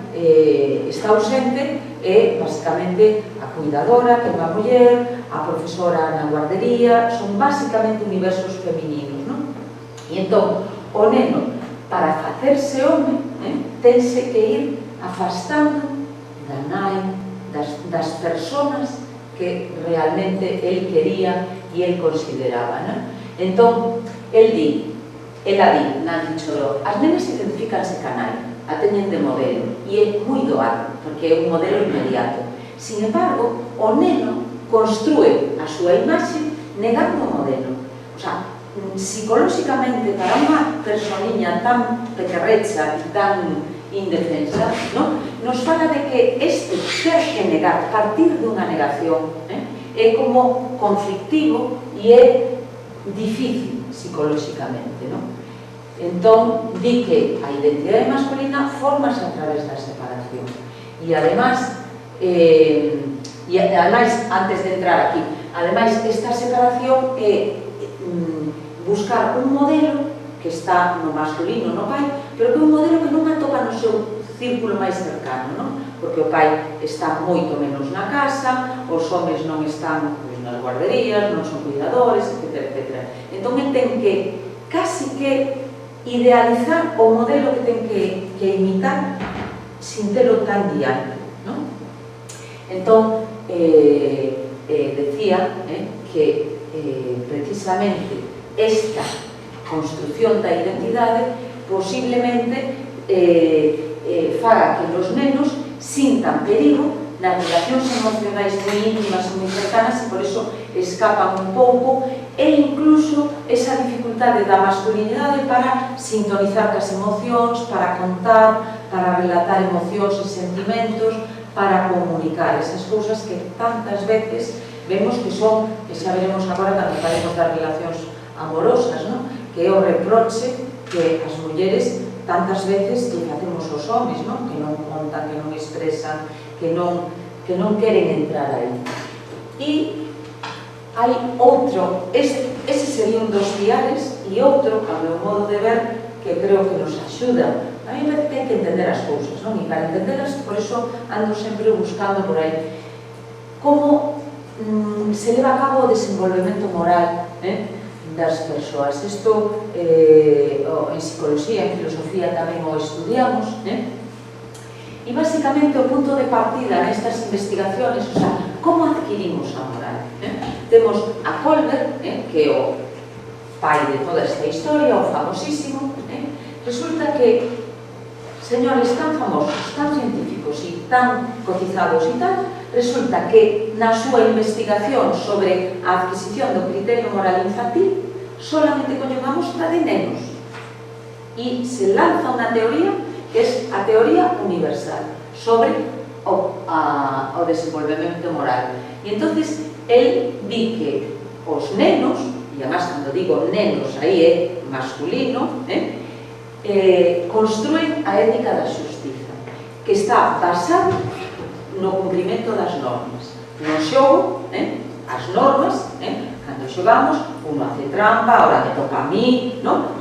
está ausente, é basicamente a cuidadora, que é unha muller, a profesora na guardería, son basicamente universos femininos, non? E entón, o neno, para facerse home, tense que ir afastando da nai, das personas que realmente el quería e el consideraba, non? Entón, ela di, Nancy Chodorov, as nenas identificanse ca nai, a teñen de modelo, e é moi doado, porque é un modelo inmediato. Sin embargo, o neno construe a súa imaxe negando o modelo. O sea, psicolóxicamente, para unha personiña tan pequerrecha e tan indefensa, nos fala de que este ter que negar, partir dunha negación, é como conflictivo e é difícil psicolóxicamente, non? Entón, di que a identidade masculina formase a través da separación. E ademais, antes de entrar aquí, ademais, esta separación é buscar un modelo que está no masculino, no pai, pero que é un modelo que non atopa no seu círculo máis cercano, non? Porque o pai está moito menos na casa, os homes non están nas guarderías, non son cuidadores, etc. Entón, ele ten que, casi que, idealizar o modelo que ten que imitar sin telo tan diante, non? Entón, decía que precisamente esta construción da identidade posiblemente faga que os nenos sintan perigo nas relacións emocionais moi íntimas e moi cercanas e por iso escapan un pouco e incluso esa dificultade da masculinidade para sintonizar cas emocións, para contar, para relatar emocións e sentimentos, para comunicar esas cousas que tantas veces vemos que son, que xa veremos agora cando falemos das relacións amorosas, non? Que é o reproche que as mulleres tantas veces que facemos os homes, non? Que non contan, que non expresan, que non queren entrar aí. E hai outro, ese sería un dos piares, e outro, a meu modo de ver, que creo que nos axuda. A mí me ten que entender as cousas, non? E para entenderlas, por eso ando sempre buscando por aí como se leva a cabo o desenvolvemento moral das persoas. Isto en psicología, en filosofía tamén o estudiamos, e basicamente o punto de partida nestas investigaciones, o sea, como adquirimos a moral. Temos a Kohlberg, que é o pai de toda esta historia, o famosísimo. Resulta que señores tan famosos, tan científicos e tan cotizados e tal, resulta que na súa investigación sobre a adquisición do criterio moral infantil solamente coñen a mostra de nenos e se lanza unha teoría que é a teoría universal sobre o desenvolvemento moral. E entonces el di que os nenos, e además cando digo nenos aí é masculino, construen a ética da xustiza, que está basada no cumprimento das normas. No xogo, as normas, cando xogamos, uno hace trampa, ahora me toca a mí, non?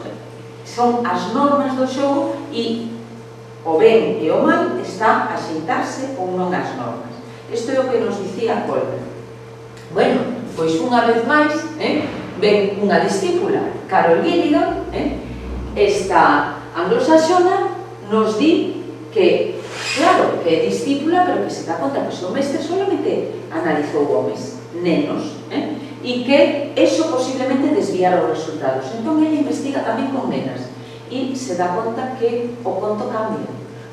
Son as normas do xogo e o ben e o mal está a xeitarse ou non as normas. Isto é o que nos dicía Kohlberg. Bueno, pois unha vez máis, ven unha discípula, Carol Gilligan, esta anglosaxona, nos di que, claro, que é discípula, pero que se dá conta que o seu mestre solamente analizou homes, nenos, e que eso posiblemente desviara os resultados. Entón, ela investiga tamén con nenas e se dá conta que o conto cambia,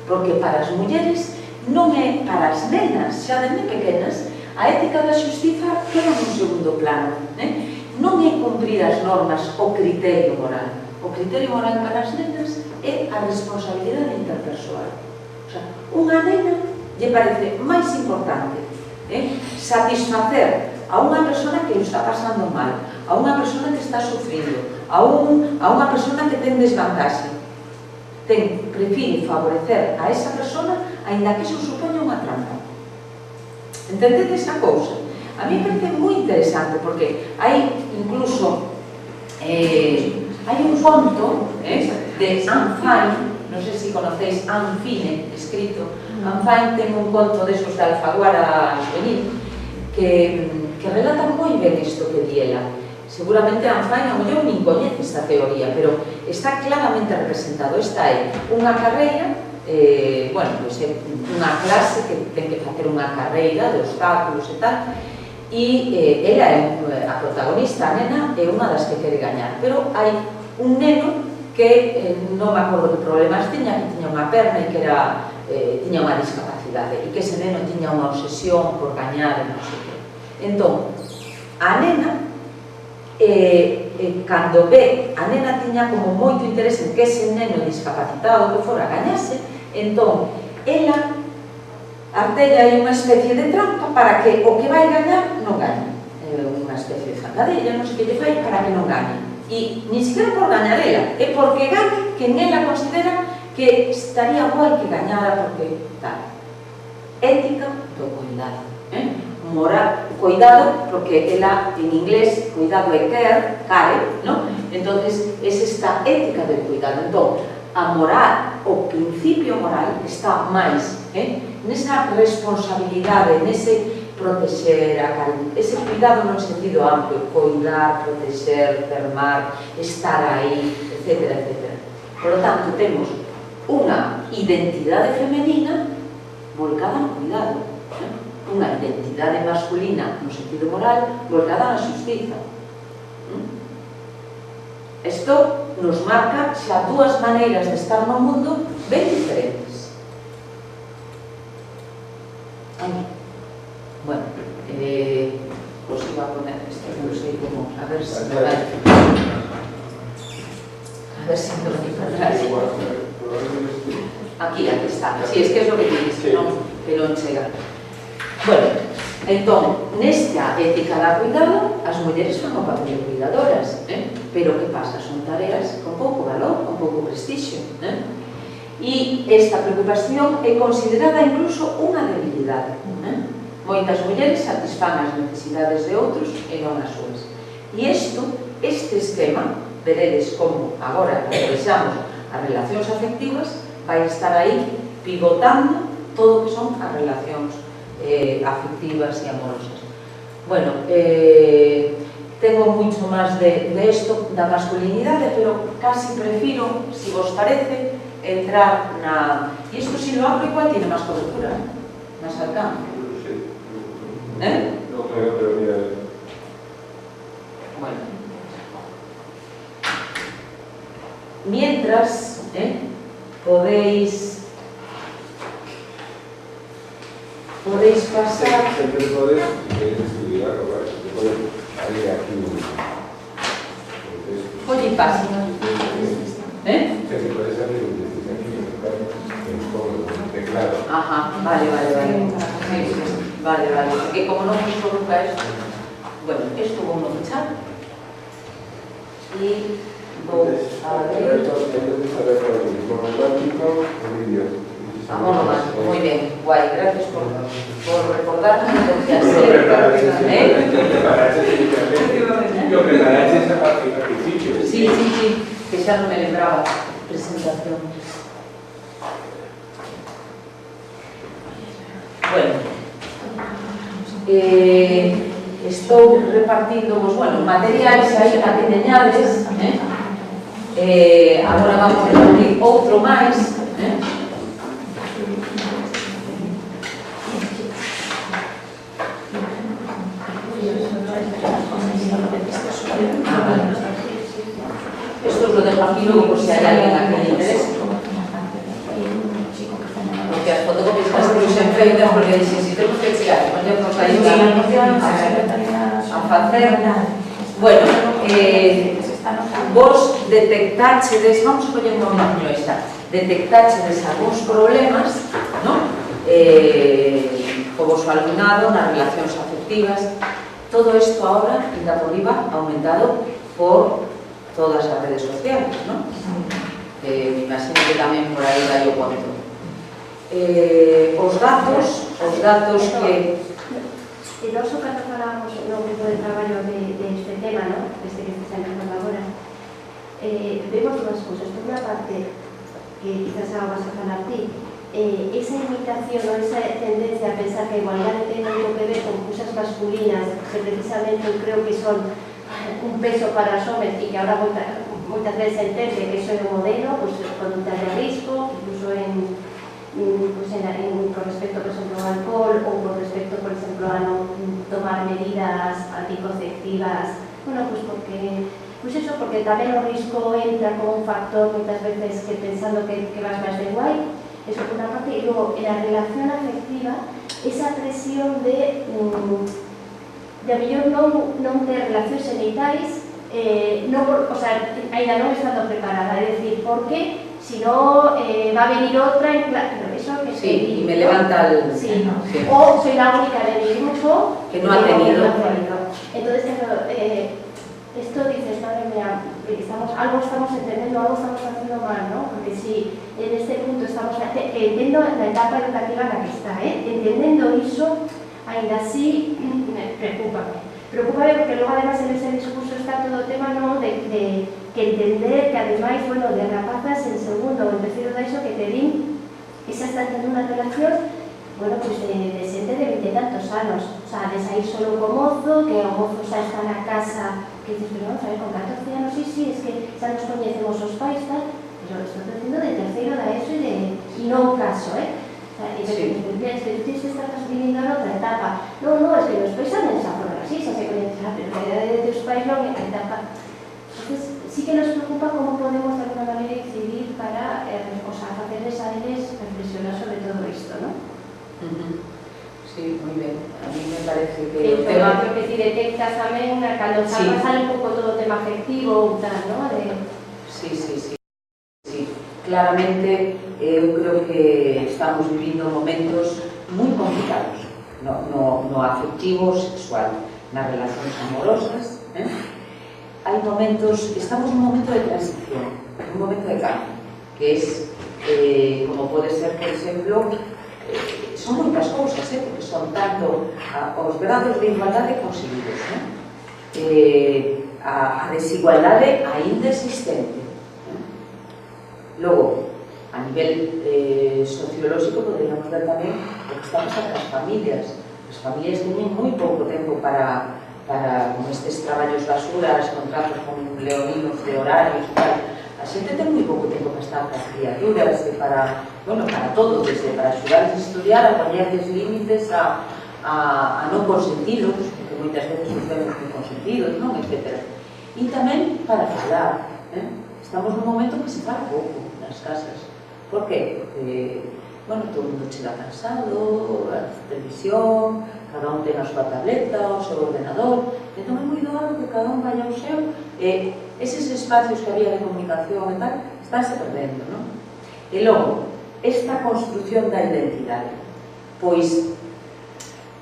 porque para as mulleres non é, para as nenas, xa de pequenas, a ética da xustiza queda nun segundo plano. Non é cumprir as normas o criterio moral. O criterio moral para as nenas é a responsabilidade interpersoal. O sea, unha nena lle parece máis importante satisfacer a unha persona que o está pasando mal, a unha persona que está sufrindo, a unha persona que ten desvantaxe. Prefire favorecer a esa persona aínda que iso supoña unha trampa. Entendedes esa cousa? A mí me parece moi interesante porque hai incluso hai un conto de Anne Fine, non sei se conocéis Anne Fine, escrito. Anne Fine ten un conto desos de Alfaguara juvenil que relata moi ben isto que di ela. Seguramente Anne Fine a mellor nin coñece esta teoría, pero está claramente representado. Esta é unha carreira, bueno, pois é unha clase que ten que facer unha carreira de obstáculos e tal, e ela é a protagonista, a nena, é unha das que quere gañar, pero hai un neno que non me acordo que problemas tiña, que tiña unha perna e que tiña unha discapacidade, e que ese neno tiña unha obsesión por gañar e non sei que. Entón, a nena, cando ve, a nena tiña como moito interés en que ese neno discapacitado que fora gañase, entón, ela artella aí unha especie de trampa para que o que vai gañar non gañe. Unha especie de zancadilla, non sei que lle fai para que non gañe. E ni siquiera por gañar ela, é porque gañe que nela considera que estaría guai que gañara porque tal. Ética do cuidado. Moral, cuidado, porque ela en inglés, cuidado é care, non? Entonces, é esta ética do cuidado. Entón, a moral, o principio moral está máis nesa responsabilidade, nese proteger, ese cuidado no sentido amplio, cuidar, proteger, termar, estar aí, etc. Por lo tanto, temos unha identidade femenina volcada no cuidado, unha identidade masculina no sentido moral volcada na xustiza. Isto nos marca xa dúas maneiras de estar no mundo ben diferentes. Bueno, os iba a poner isto. non sei como, a ver se me vai. A ver se me vai para atrás. Aquí está. Si, es que es lo que dices, que non chega. Bueno, entón, nesta ética da cuidado, as mulleres fan o papel de cuidadoras, pero que pasa? Son tareas con pouco valor, con pouco prestixio, e esta preocupación é considerada incluso unha debilidade. Moitas mulleres satisfán as necesidades de outros e non as súas. E este esquema, veredes como agora revisamos as relacións afectivas, vai estar aí pivotando todo o que son as relacións afectivas e amorosas. Bueno, tengo mucho máis de isto da masculinidade, pero casi prefiro, si vos parece, entrar na... E isto si lo abro igual tiene máis cobertura, máis alcance. No creo, pero mira... Bueno. Mientras, podéis pasar... Siempre podés, si quieres escribir algo, te puedes abrir aquí un texto. Oye, pasa. Si puedes abrir un texto aquí, un teclado. Ajá, vale. Vale, porque como non uso nunca esto, bueno, esto vou a echar e vou a ver... Amor romántico, moi ben, guai, gracias por recordarme lo que hacer. Lo preparaste esa parte al principio. Sí, que xa non me lembraba presentación. Bueno, estou repartindo materiais aí a que teñades, agora vamos a repartir outro máis, esto os lo dejo aquí luego por si hay alguien a quien le interese. Porque as fotocopias as incluxen feitas porque dixen, si temos que chegar, poñemos aí a facer. Bueno, vos detectáchedes, vamos a poñer un nombre esta, detectáchedes algúns problemas, non? Co vosso alumnado nas relacións afectivas. Todo isto ahora, ainda por riba, aumentado por todas as redes sociales, non? Me imagino que tamén por aí dai o conto. Os datos que... E nós o cando falamos no grupo de traballo deste tema, deste que está empezando agora, vemos dúas cousas. Por unha parte, que quizás agora vas a falar ti, esa imitación ou esa tendencia a pensar que a igualdade ten algo que ver con cousas masculinas que precisamente eu creo que son un peso para os homes e que ahora moitas veces entende que iso é un modelo, conducta de risco, incluso con respecto, por exemplo, ao alcohol ou con respecto, por exemplo, a non tomar medidas anticonceptivas. Bueno, porque tamén o risco entra como un factor moitas veces que pensando que vas máis de guai. Eso por una parte, y luego en la relación afectiva, esa presión de a mellor non ter relacións genitais, ainda non estando preparada, é dicir, porque si no va a venir otra, eso que sí, y me levanta el... Sí. O soy la única de mi grupo que no ha tenido. Entonces, esto dices, madre mía, algo estamos entendiendo, algo estamos haciendo mal, ¿no? Porque si en este punto estamos entiendo la etapa educativa en la que está, entendiendo eso, ainda así me preocupa. Preocúpame porque luego además en ese discurso está todo el tema, ¿no? de que entender que además, bueno, de rapazas en segundo o en tercero de eso que te din, esa está teniendo una relación, bueno, pues de xente de 20 e tantos anos, o sea, de sair solo co mozo, que o mozo xa está na casa, que dices, pero vamos a ver, con 14 anos, sí, es que xa nos coñecemos os pais, tal, pero estou dicindo de terceiro da ESO e non caso, O sea, y sí. Tienes que estar viviendo en otra etapa. No, es que los pais saben esa forma, sí, se conocen, pero la idea de tus pais no en la etapa. Entonces, sí que nos preocupa cómo podemos de alguna manera incidir para hacerles a ellos reflexionar sobre todo esto, ¿no? Sí, moi ben. A mí me parece que... O tema que ti detectas tamén, cando Sí. sale un pouco todo o tema afectivo, tal, ¿no? Sí. Claramente, eu creo que estamos vivindo momentos moi complicados no afectivo sexual, nas relacións amorosas. Hai momentos, estamos nun momento de transición, un momento de cambio, que es, como pode ser, por exemplo, son moitas cousas, porque son tanto os grados de igualdade conseguidos, a desigualdade aínda existente. Logo, a nivel sociolóxico, poderíamos ver tamén o que está pasando as familias. As familias teñen moi pouco tempo para con estes traballos basuras, contratos con leoninos de horarios e tal. A xente ten moi pouco tempo para estar para as criaturas e para todo, desde para axudarles a estudiar, a poñerles límites, a non consentidos, porque moitas veces os vemos moi consentidos, non, etc. E tamén para falar. Estamos nun momento que se fala pouco nas casas. Por qué? Porque, todo o mundo chega cansado, a televisión, cada un ten a súa tableta, o seu ordenador, entón é moi doado que cada un vaya ao seu, e eses espacios que había de comunicación e tal, estánse perdendo, non? E logo, esta construcción da identidade, pois,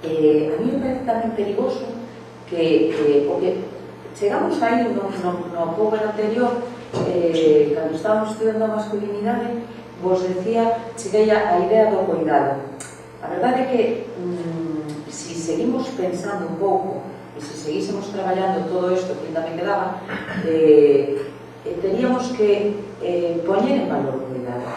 a mí me parece tamén perigoso porque chegamos aí no cover anterior, cando estábamos estudando a masculinidade, vos decía, cheguei a idea do cuidado. A verdade é que se seguimos pensando un pouco e se seguísemos traballando todo isto que ainda me quedaba, teríamos que poñer en valor o cuidado.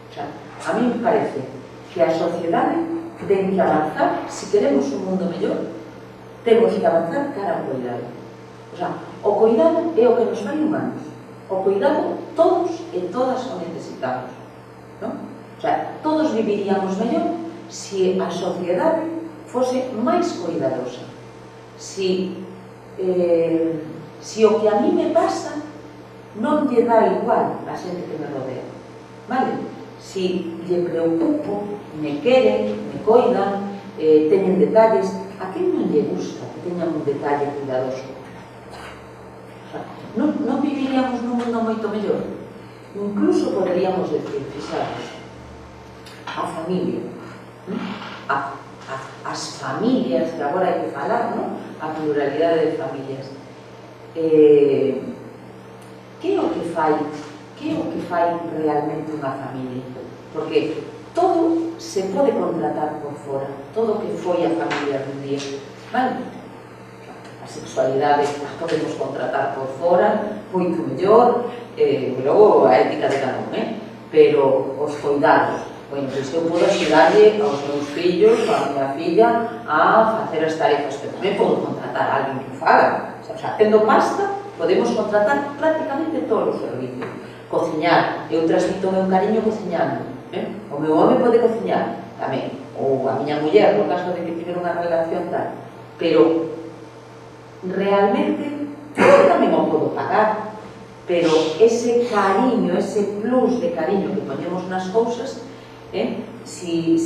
O sea, a mí me parece que a sociedade ten que avanzar, se queremos un mundo mellor, temos que avanzar cara ao cuidado. O sea, o cuidado é o que nos fai humanos. O cuidado todos e todas o necesitamos, non? O sea, todos viviríamos mellor se a sociedade fose máis cuidadosa. Se o que a mí me pasa non lle dá igual a xente que me rodea, vale? Se lle preocupo, me queren, me coidan, teñen detalles, a quen non lle gusta que teñan un detalle cuidadoso? Non viviríamos nun mundo moito mellor. Incluso poderíamos decir, fixaros, a familia, as familias, que agora hai que falar, a pluralidade de familias. Que é o que fai realmente unha familia? Porque todo se pode contratar por fora, todo o que foi a familia dun día, vale? A sexualidade podemos contratar por fora, moito mellor, e logo a ética de cada un, pero os cuidados, pois eu podo axudarlle aos meus fillos, a miña filla, a facer as tarefas, pero tamén podo contratar a alguén que faga. O sea, tendo pasta, podemos contratar prácticamente todos os servicios. Cociñar, eu transmito o meu cariño cociñando, o meu home pode cociñar tamén, ou a miña muller, no caso de que tiver unha relación tal, pero realmente eu tamén o podo pagar, pero ese cariño, ese plus de cariño que poñemos nas cousas, si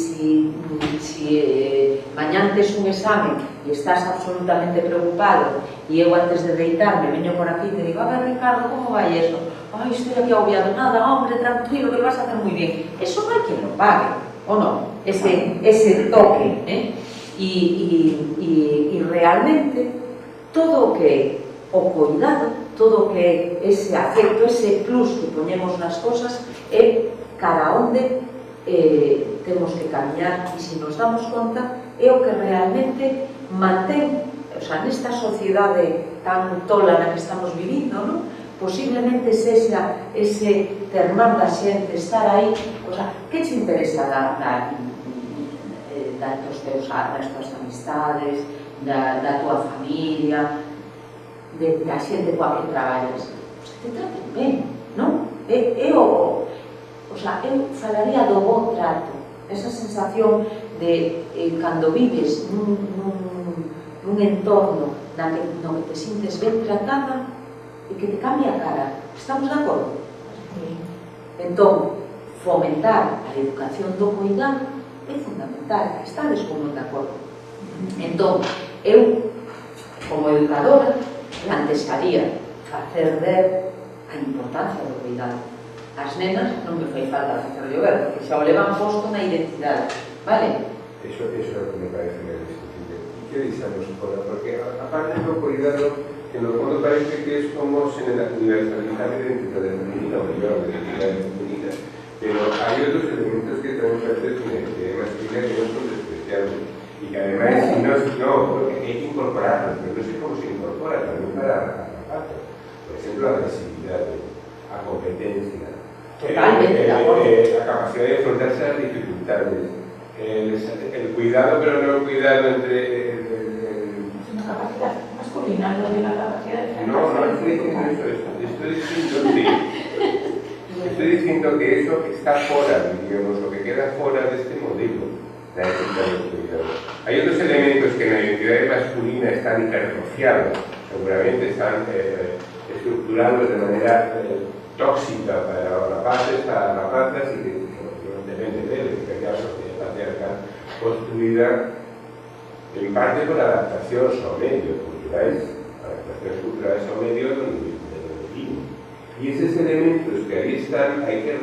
mañán tes un exame e estás absolutamente preocupado e eu antes de deitarme veño por aquí e te digo, a ver Ricardo, como vai eso? Ai, estou aquí agobiado, nada, hombre, tranquilo, que lo vas a hacer moi bien. Eso non hai quen lo pague, ou non? Ese toque, e realmente todo o que o cuidado, todo o que ese afecto, ese plus que poñemos nas cosas é cara onde temos que camiñar, e se nos damos conta é o que realmente mantén, o sea, nesta sociedade tan tola na que estamos vivindo, non? Posiblemente sexa ese termar da xente, estar aí, o sea, que te interesa dos teus das tuas amistades, da tua familia, da xente coa que traballas? Te traten ben, non? O sea, eu falaría do bo trato, esa sensación de cando vives nun entorno no que te sintes ben tratada e que te cambia a cara. Estamos de acordo? Entón, fomentar a educación do cuidado é fundamental, estades como de acordo. Entón, eu, como educadora, plantearía facer ver a importancia do cuidado. As nenas non me fai falta facerlo ver, porque xa o levan posto na identidade, vale? Eso é o que me parece moi discutible. E que deixamos fora? Porque aparte do cuidado, que no fondo parece que es como universalizar la identidad femenina o la identidad femenina, pero hay otros elementos que también parecen una identidad masculina que no son despreciables y que además porque hay que incorporarlos, pero no sé cómo se incorpora también para rapaces. Por ejemplo, la agresividad, la competencia, la capacidad de enfrentarse a las dificultades, el cuidado, pero no el cuidado entre una capacidad masculina, no de la capacidad de... No estoy diciendo estoy diciendo que eso está fuera, digamos, lo que queda fuera de este modelo, la identidad del cuidado. Hay otros elementos que en la identidad masculina están hipertrofiados, seguramente están estructurados de manera tóxica para los rapaces, para las rapazas, y que no deben de ver, porque ya la sociedad patriarcal construida en parte por adaptacións ao medio culturais, adaptacións culturais ao medio donde vivimos. Y esos elementos que ahí están hay que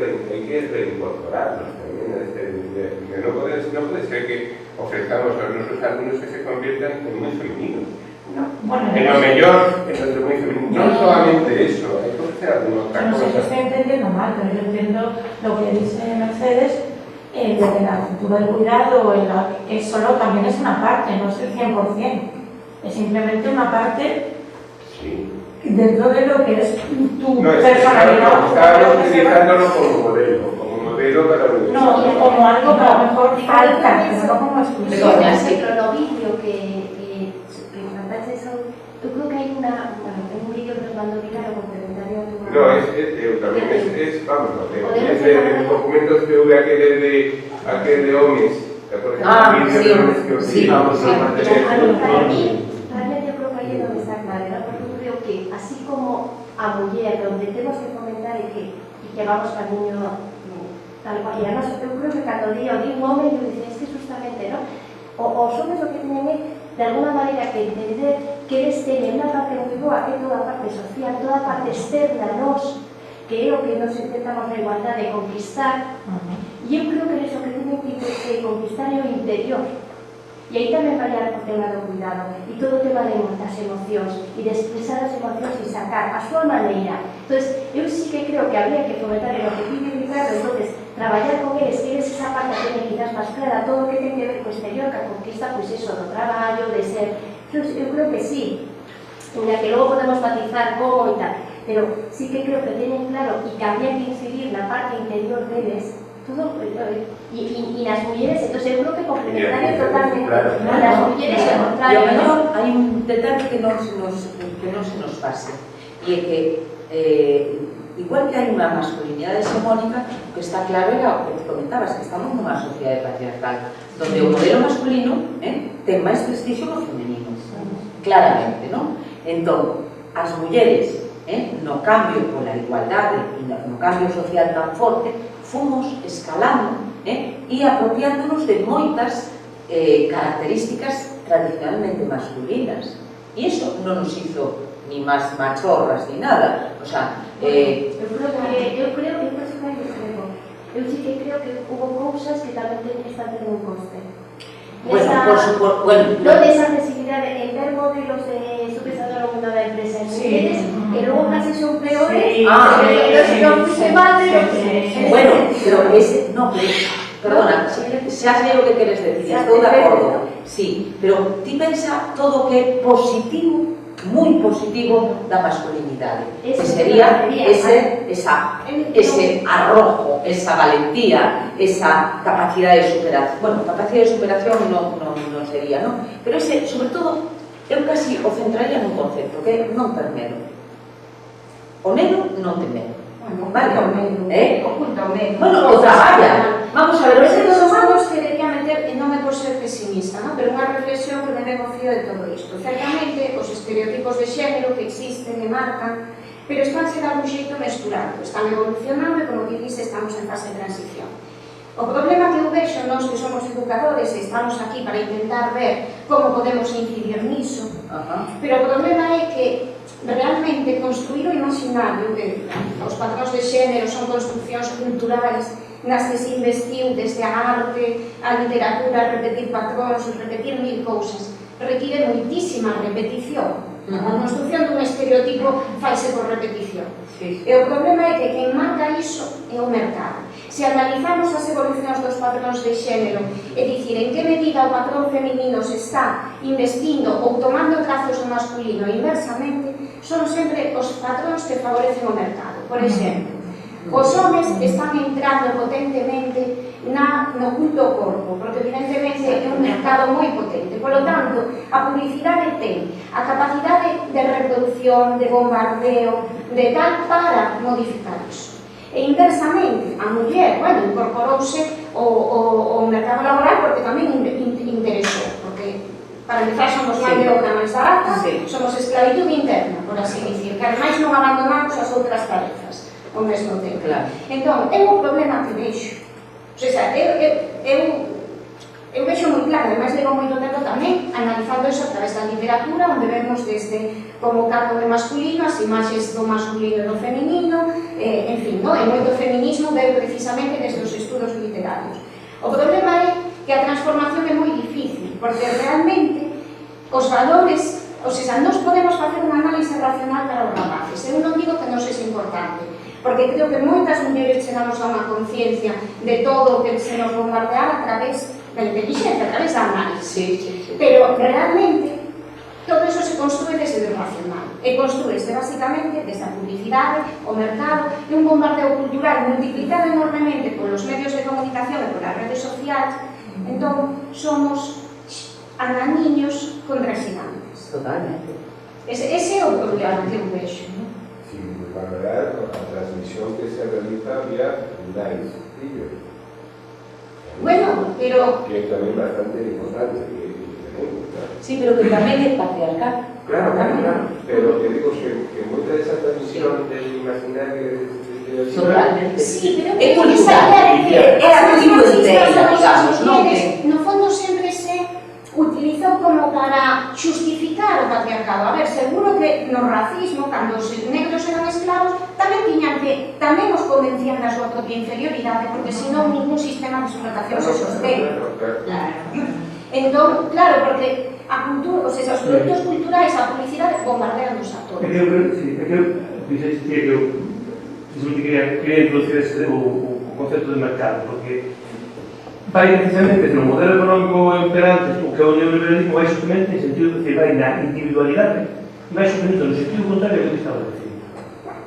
reincorporarlos también a esta identidad. No puede ser que ofrezcamos a nuestros alumnos que se conviertan en muy femeninos. En lo mejor, en lo muy femenino. No solamente eso, hay que ofrecer alguna otra cosa. No sé si estoy entendiendo mal, pero yo entiendo lo que dice Mercedes, de la cultura del cuidado, que solo también es una parte, no es el 100%. Es simplemente una parte dentro de lo que es tu personalidad. Estábamos utilizándolo como modelo para la no, como algo que a lo mejor falta, pero no como exclusión. Pero lo vídeo que planteaste eso, yo creo que hay un vídeo que nos mandó Pilar complementario a tu... No, vamos, es el documento CV aquel de OMS. Sí. Para mí, realmente creo que ahí es donde está claro, ¿no? Porque yo creo que así como a mujer, donde tenemos que comentar y que vamos al niño tal cual, y además yo creo que cuando digo un hombre, yo decía, es que justamente, ¿no? O somos lo que tienen de alguna manera que entender que eles teñen unha parte moi boa, que é toda a parte social, toda a parte externa nos, que é o que nos intentamos na igualdade de conquistar, e eu creo que eso que teñen que conquistar é o interior. E aí tamén vai o tema do cuidado, e todo o tema de das emocións, e de expresar as emocións e sacar a súa maneira. Entón, eu sí que creo que habría que fomentar el objetivo Ricardo, entonces, traballar con eles, que eles esa parte teñen quizás máis clara, todo o que ten que ver co exterior, que a conquista, pois eso, do traballo, de ser... Eu creo que sí, en la que logo podemos matizar como e tal, pero sí que creo que teñen claro e que habría que incidir na parte interior deles, todo, y las mujeres, entonces yo creo que complementario totalmente, las mujeres al contrario, ¿no? Hay un detalle que no se nos pase, y es que igual que hai unha masculinidade hegemónica, que está claro era o que te comentabas, que estamos nunha sociedade patriarcal, donde o modelo masculino ten máis prestigio que o femenino, claramente, non? Entón, as mulleres, no cambio pola igualdade e no cambio social tan forte, fomos escalando e apropiándonos de moitas características tradicionalmente masculinas. E iso non nos hizo ni máis machorras ni nada. O sea, eu sí que creo que hubo cousas que tamén están tendo un coste. Bueno, por supuesto, bueno. No de esa accesibilidade en ver modelos de subpensador ao mundo da empresa en mujeres, que logo casi son peores, pero se non fuse madre... Bueno, pero ese... No, pero... Perdona, xa sei o que queres decir, estou de acordo. Sí, pero ti pensa todo o que é positivo, moi positivo da masculinidade. Que sería ese arrojo, esa valentía, esa capacidade de superación. Bueno, capacidade de superación non sería, non? Pero ese, sobre todo, eu casi o centraría nun concepto, que é non ter medo. O medo non ten medo. Vale, oculta o medo. Bueno, o traballa. Vamos a ver, ese dos anos querería meter, e non me por ser pesimista, ¿no? Pero unha reflexión que me ven ao fío de todo isto. Certamente, os estereotipos de xénero que existen e marcan, pero estánse de algún xeito mesturando, están evolucionando e, como ti dices, estamos en fase de transición. O problema que eu vexo no nós que somos educadores estamos aquí para intentar ver como podemos incidir niso, pero o problema é que realmente construir o imaginario que os patróns de xénero son construccións culturais nas que se investiu desde a arte, a literatura, a repetir patróns, repetir mil cousas, require moitísima repetición. A construcción dun estereotipo faise por repetición. E o problema é que quen marca iso é o mercado. Se analizamos as evolucións dos patróns de xénero, é dicir, en que medida o patrón feminino se está investindo ou tomando trazos do masculino inversamente, son sempre os patróns que favorecen o mercado. Por exemplo, os homes están entrando potentemente no culto ao corpo, porque evidentemente é un mercado moi potente. Por lo tanto, a publicidade ten a capacidade de reproducción, de bombardeo, de tal para modificar iso. E inversamente, a muller, bueno, incorporouse o mercado laboral porque tamén interesou, porque para empezar somos máis de obra máis barata, somos esclavitud interna, por así dicir, que ademais non abandonamos as outras tarefas ao mesmo tempo. Entón, é un problema que vexo. O sea, eu vexo moi claro, ademais levo moito tempo tamén analizando iso a través da literatura, onde vemos desde como o campo de masculino, as imaxes do masculino e do feminino, en fin, e moito feminismo veo precisamente desde os estudos literarios. O problema é que a transformación é moi difícil, porque realmente os valores, ou seja, nós podemos facer unha análise racional para os rapaces. Eu non digo que non sexa importante, porque creo que moitas mulleres chegamos a unha conciencia de todo o que se nos bombardear a través da inteligencia, a través da análise. Pero realmente todo iso se construe desde o racional e construese basicamente desde a publicidade, o mercado e un bombardeo cultural multiplicado enormemente polos medios de comunicación e polas redes sociais. Entón, somos ananiños contra gigantes. Totalmente. Ese é o problema que eu vexo. Sin valorar a transmisión que se realiza vía live. Bueno, pero... Que é tamén bastante importante. Sí, pero que tamén é patriarcal. Claro, pero que digo que moita desa transmisión del imaginario totalmente. Sí, pero é cultural. É a cultura inteira, digamos, non? No fondo sempre se utilizou como para xustificar o patriarcado. A ver, seguro que no racismo, cando os negros eran esclavos, tamén tiñan que, tamén os convencían da súa propia inferioridade, porque senón ningún sistema de explotación se sostén. Entón, claro, porque a cultura, ou seja, os produtos culturais, a publicidade, bombardean dos actores. Quería introducir o concepto de mercado, porque vai precisamente no modelo económico imperante, o que é o neoliberalismo, vai justamente en sentido de que vai na individualidade, e vai justamente no sentido contrario do que estaba dicindo.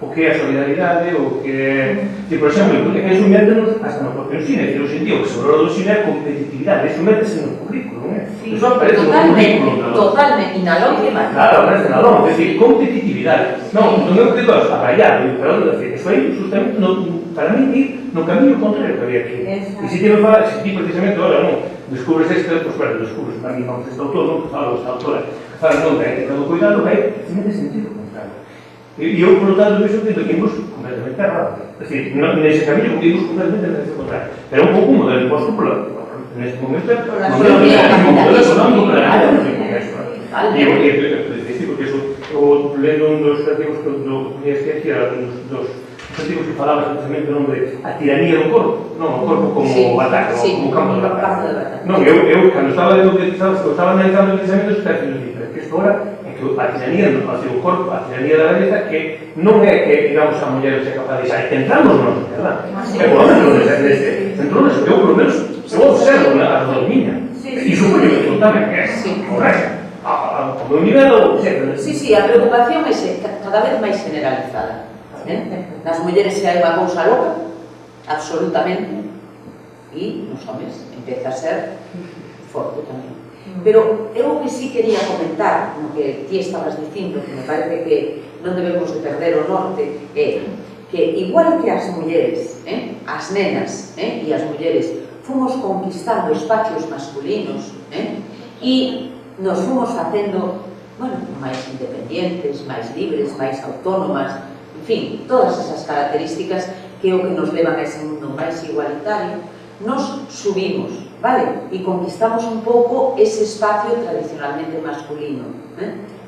O que é a solidaridade, o que é... Por exemplo, é que iso métenos hasta no propio cine, que o sentido que se valora do cine é a competitividade, iso métese no currículo, non é? Iso aparece no currículo. Totalmente, e na lógica. Claro, aparece na lógica, é dicir, competitividade. Non é un criterio abraiado, pero, iso aí, justamente, para mí, ir no camiño contrario que había aquí. E se ti precisamente, ahora, non, descubres este, pois, bueno, descubres, a mí, vamos, este autor, non, esta autora, que fala, non, da ética do cuidado, vai, precisamente, sentido contrario. E eu, por lo tanto, vexo que imos completamente errado. É dicir, nese camiño imos completamente en dirección contraria. Pero un pouco o modelo imposto neste momento é o modelo económico para a porque eu lendo un dos artigos do Ciencia, que era un dos artigos que falaba precisamente de a tiranía do corpo, non o corpo como batalla, como campo de batalla. Non, eu, cando estaba analizando o pensamento, estaba dicindo que isto ahora a tiranía do corpo, a tiranía da beleza, que non é que, digamos, a muller se capaz de deixar, que entramos non, verdad? É o homem entrou nese, eu, polo menos, eu observo a dominha, e supoño que totalmente é correcto. O meu nivel, Sí, a preocupación é cada vez máis generalizada. Nas mulleres se hai unha cousa loca, absolutamente, e nos homes empeza a ser forte tamén. Pero eu que sí quería comentar, no que ti estabas dicindo, que me parece que non debemos de perder o norte, é que igual que as mulleres, as nenas e as mulleres, fomos conquistando espacios masculinos e nos fomos facendo, bueno, máis independientes, máis libres, máis autónomas, en fin, todas esas características que é o que nos levan a ese mundo máis igualitario, nos subimos vale? E conquistamos un pouco ese espacio tradicionalmente masculino,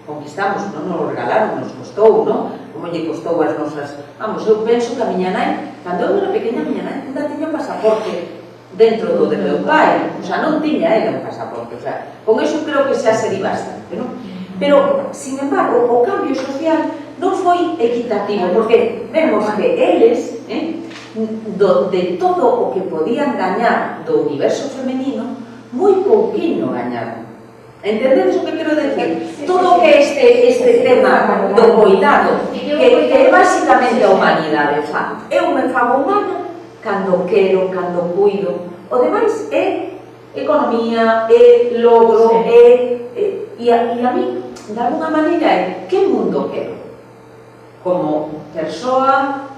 conquistamos, non nos regalaron, nos costou, non? Como lle costou as nosas... Vamos, eu penso que a miña nai, cando eu era pequena, a miña nai ainda tiña pasaporte dentro do de meu pai, o sea, non tiña ela un pasaporte, o sea, con eso creo que xa sería bastante, non? Pero, sin embargo, o cambio social non foi equitativo, porque vemos que eles, de todo o que podían gañar do universo femenino, moi pouquinho gañaron. Entendedes o que quero decir? Todo o que este tema do cuidado, que é basicamente a humanidade, o sea, eu me fago humana cando quero, cando cuido. O demais é economía, é logro, e a mí, de alguna maneira, é que mundo quero? Como persoa,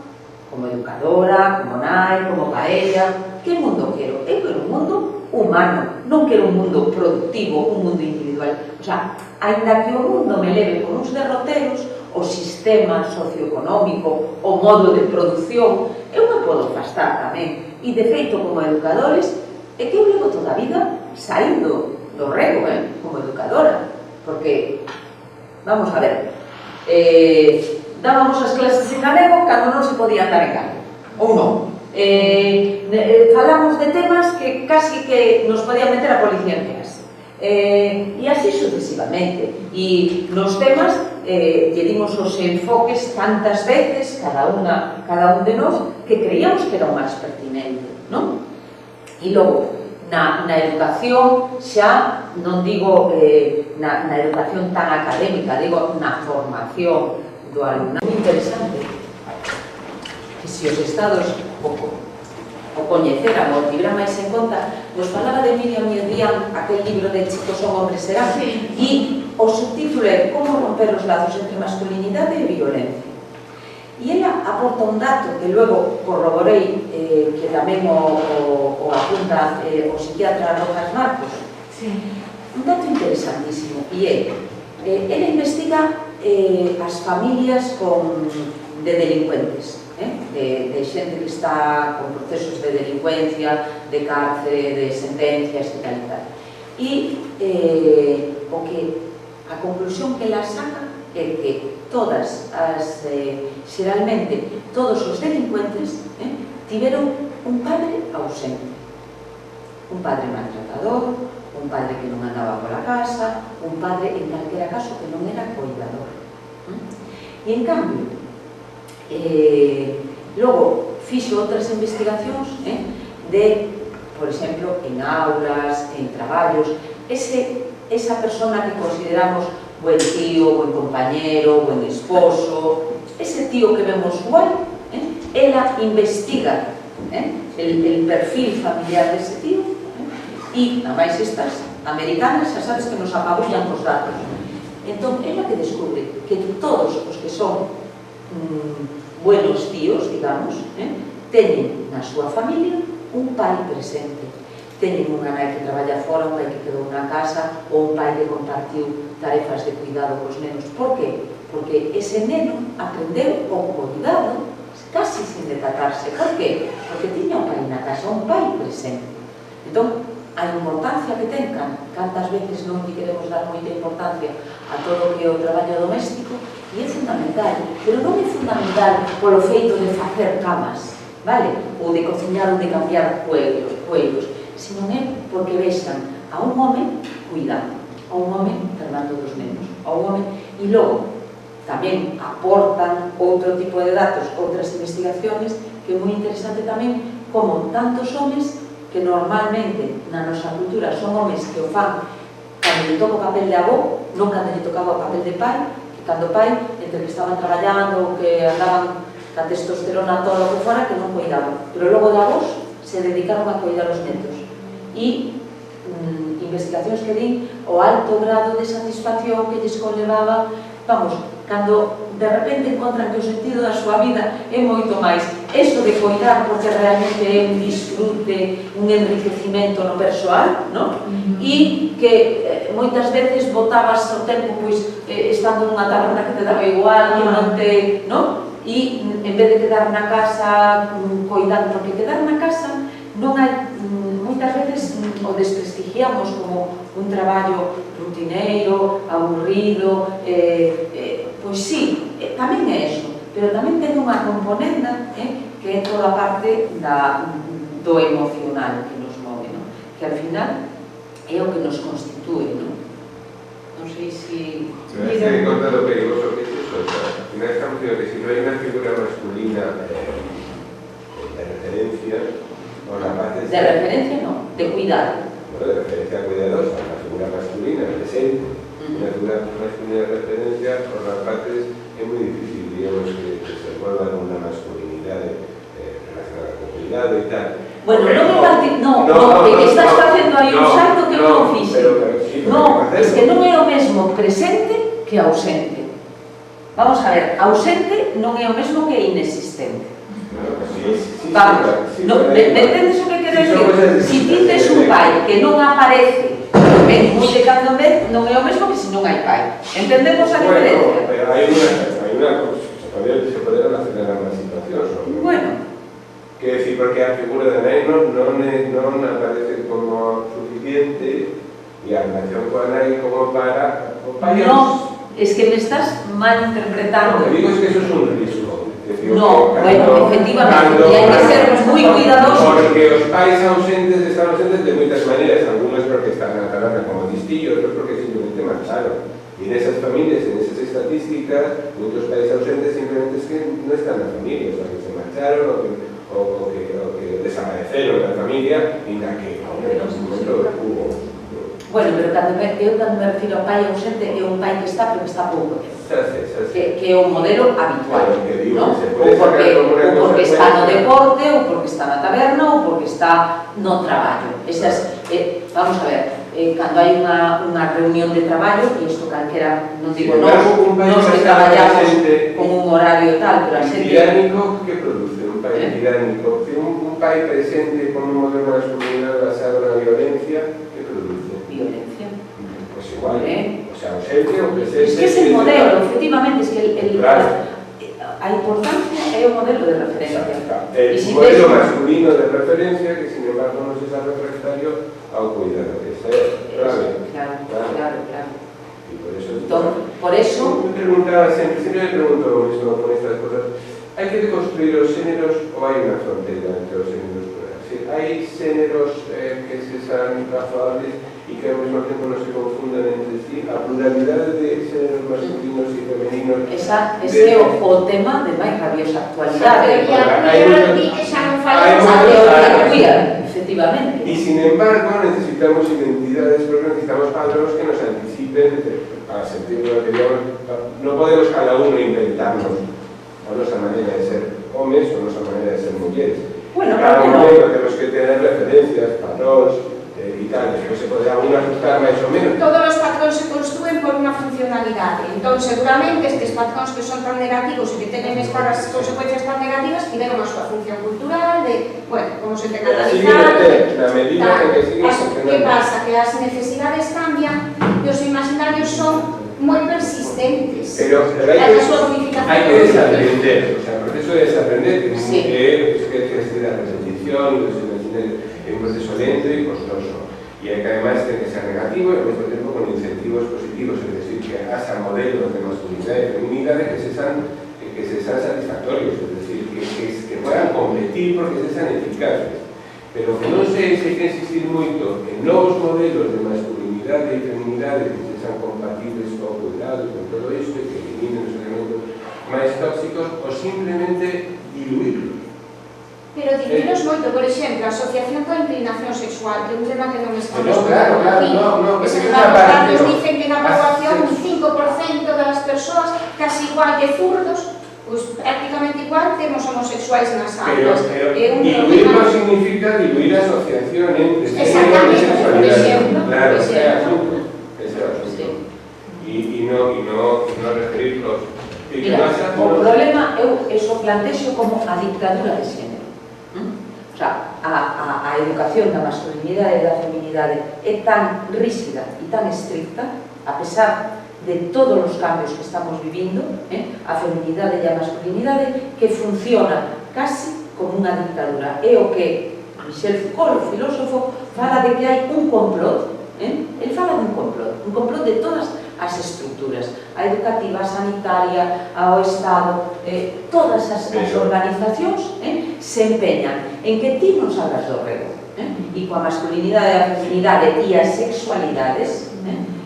como educadora, como nai, como paella, que mundo quero? Eu quero un mundo humano, non quero un mundo productivo, un mundo individual. O sea, ainda que o mundo me leve por uns derroteros, o sistema socioeconómico, o modo de produción, eu me podo afastar tamén. E, de feito, como educadores, é que eu levo toda a vida saindo do rego, como educadora. Porque, vamos a ver, dábamos as clases en galego cando non se podía andar en galego, ou non. Falamos de temas que casi que nos podía meter a policía en clase. E así sucesivamente. E nos temas lle dimos os enfoques tantas veces, cada un de nós, que creíamos que era o máis pertinente, non? E logo, na educación xa, non digo na educación tan académica, digo na formación do alumnado. Moi interesante que se os estados o coñeceran, o tiveran máis en conta, nos falaba de Miriam Dian, aquel libro de Chicos son hombres serán, e o subtítulo é Como romper os lazos entre masculinidade e violencia. E ela aporta un dato que logo corroborei, que tamén o apunta o psiquiatra Rojas Marcos. Un dato interesantísimo, e ela investiga as familias de delincuentes, de xente que está con procesos de delincuencia, de cárcere, de sentencias e tal e tal. E a conclusión que ela saca é que xeralmente, todos os delincuentes tiveron un padre ausente. Un padre maltratador, un padre que non andaba pola casa, un padre, en calquera caso, que non era cuidador. E, en cambio, logo fixo outras investigacións de, por exemplo, en aulas, en traballos, esa persona que consideramos buen tío, buen compañero, buen esposo, ese tío que vemos guai, ela investiga el perfil familiar dese tío, e, a máis estas americanas, xa sabes que nos apabullan os datos. Entón, ela que descubre que todos os que son buenos tíos, digamos, teñen na súa familia un pai presente. Teñen unha nai que traballa fora, un pai que quedou na casa, ou un pai que compartiu tarefas de cuidado cos nenos. Por qué? Porque ese neno aprendeu o cuidado casi sin decatarse. Por qué? Porque tiña un pai na casa, un pai presente. Entón, a importancia que ten, cantas veces non lle queremos dar moita importancia a todo o que é o traballo doméstico, e é fundamental, pero non é fundamental polo feito de facer camas, vale? Ou de cociñar ou de cambiar cuellos, sino é porque vexan a un home cuidando, a un home tratando dos nenos, a un home, e logo tamén aportan outro tipo de datos, outras investigaciones, que é moi interesante tamén, como tantos homes que normalmente na nosa cultura son homes que o fan cando lle toca o papel de avó, non cando lle tocaba o papel de pai, que cando pai, entre que estaban traballando ou que andaban ca testosterona todo o que fora, que non cuidaban, pero logo de avós se dedicaron a cuidar os netos. E investigacións que din o alto grado de satisfacción que lles conlevaba, vamos, cando de repente encontran que o sentido da súa vida é moito máis eso de coidar porque realmente é un disfrute, un enriquecimento no persoal, non? E que moitas veces botabas o tempo estando nunha taberna que te daba igual, que non te, non? E en vez de quedar na casa coidando, porque quedar na casa non hai, moitas moitas veces o desprestigiamos como un traballo rutineiro, aburrido, pois sí, tamén é eso, pero tamén ten unha componenda que é toda a parte do emocional que nos move, que al final é o que nos constitúe, non sei se... Me estoy contando peligroso que es eso, al final estamos diciendo que si no hay una figura masculina de referencia, o la parte... De referencia no, de cuidado. Bueno, de referencia cuidadosa, la figura masculina presente, una figura masculina de referencia, por las partes es muy difícil, digamos, que se vuelva una masculinidad relacionada con cuidado y tal. Bueno, que estás facendo aí un salto que non fixe. Non, es que non é o mesmo presente que ausente. Vamos a ver, ausente non é o mesmo que inexistente. Vamos, me entendes o que quero decir? Si ti tes un pai que non aparece, moi de cando en vez, non é o mesmo que se non hai pai. Entendemos a diferencia? Bueno, pero hai unha cosa, se pode relacionar a unha situación. Bueno. Quiero decir, porque a figura de nai non aparece como suficiente e a relación coa nai como para acompañar. No, es que me estás mal interpretando. Lo que digo es que eso es un riesgo. No, bueno, efectivamente, y hay que ser muy cuidadosos. Porque los pais ausentes están ausentes de muchas maneras, algunos porque están a Tarrasa como distillo, otros porque simplemente marcharon. Y en esas familias, en esas estadísticas, muchos pais ausentes simplemente es que no están en la familia, o sea, que se marcharon o que desaparecieron de la familia y la que en ese momento hubo. Bueno, pero cando me refiro a pai ausente é un pai que está, pero que está pouco tempo. Que é o modelo habitual, non? Ou porque está no deporte, ou porque está na taberna, ou porque está no traballo. Vamos a ver, cando hai unha reunión de traballo, e isto calquera, non digo nos que traballamos con un horario tal, pero a xente... Tiránico, que produce un pai tiránico? Un pai presente con un modelo masculino basado na violencia, que produce? Violencia. Pues igual, o sea, ausente o presente... Es que es el modelo, efectivamente, es que a importancia é o modelo de referencia. El modelo masculino de referencia, que sin embargo no se sabe refractario ao cuidado, que esa es clave. Claro. Y Por eso... Me preguntaba siempre me pregunto lo mismo con estas cosas. ¿Hay que deconstruir los géneros o hay una frontera entre los géneros? Hay géneros que se son razoables y que al mismo tiempo no se confundan entre sí. La pluralidad de géneros masculinos y femeninos... Ese é o tema de máis rabiosa actualidade. Efectivamente. Y sin embargo necesitamos identidades, porque necesitamos padrones que nos anticipen para sentir lo que digamos. No podemos cada uno inventarnos a nuestra manera de ser hombres o nuestra manera de ser mujeres. Bueno, cada uno tenemos que tener referencias, padrones y tal, después se podrá uno ajustar más o menos. Todos los patrones se construyen por una funcionalidad, entonces seguramente estos patrones que son tan negativos y que tienen estas consecuencias tan negativas tienen una función cultural, de, bueno, cómo se tenga analizado. La medida en que sigue funcionando. ¿Qué pasa? Que las necesidades cambian y los imaginarios son muy persistentes. Pero hay que desaprender, o sea, el proceso de desaprender que es la repetición y los imaginarios es un proceso lento y costoso. Y hay que además tiene que ser negativo y al mismo tiempo con incentivos positivos, es decir, que haya modelos de masculinidad y feminidad que se sean satisfactorios, es decir, que puedan competir porque se sean eficaces. Pero que no se hay que insistir mucho en nuevos modelos de masculinidad y feminidad que sean compatibles con cuidado, con todo esto, y que eliminen los elementos más tóxicos o simplemente diluirlos. Pero diluirlos moito, por exemplo, a asociación coa inclinación sexual, que é un tema que non estamos claro, que se nos dicen que na población un 5% das persoas, casi igual que zurdos, pues prácticamente igual temos homosexuais nas aulas. Pero diluir no significa diluir a asociación entre género y sexualidad. Claro, ese asunto. Y no referirlos. Mira, o problema eu eso plantexo como a dictadura de xénero. O sea, a educación da masculinidade e da feminidade é tan rígida e tan estricta, a pesar de todos os cambios que estamos vivindo, a feminidade e a masculinidade, que funciona casi como unha dictadura. É o que Michel Foucault, o filósofo, fala de que hai un complot, el fala dun complot de todas as estructuras, a educativa, a sanitaria, ao Estado, todas as organizacións se empeñan en que ti non salgas do rego, e coa masculinidade, a feminidade e as sexualidades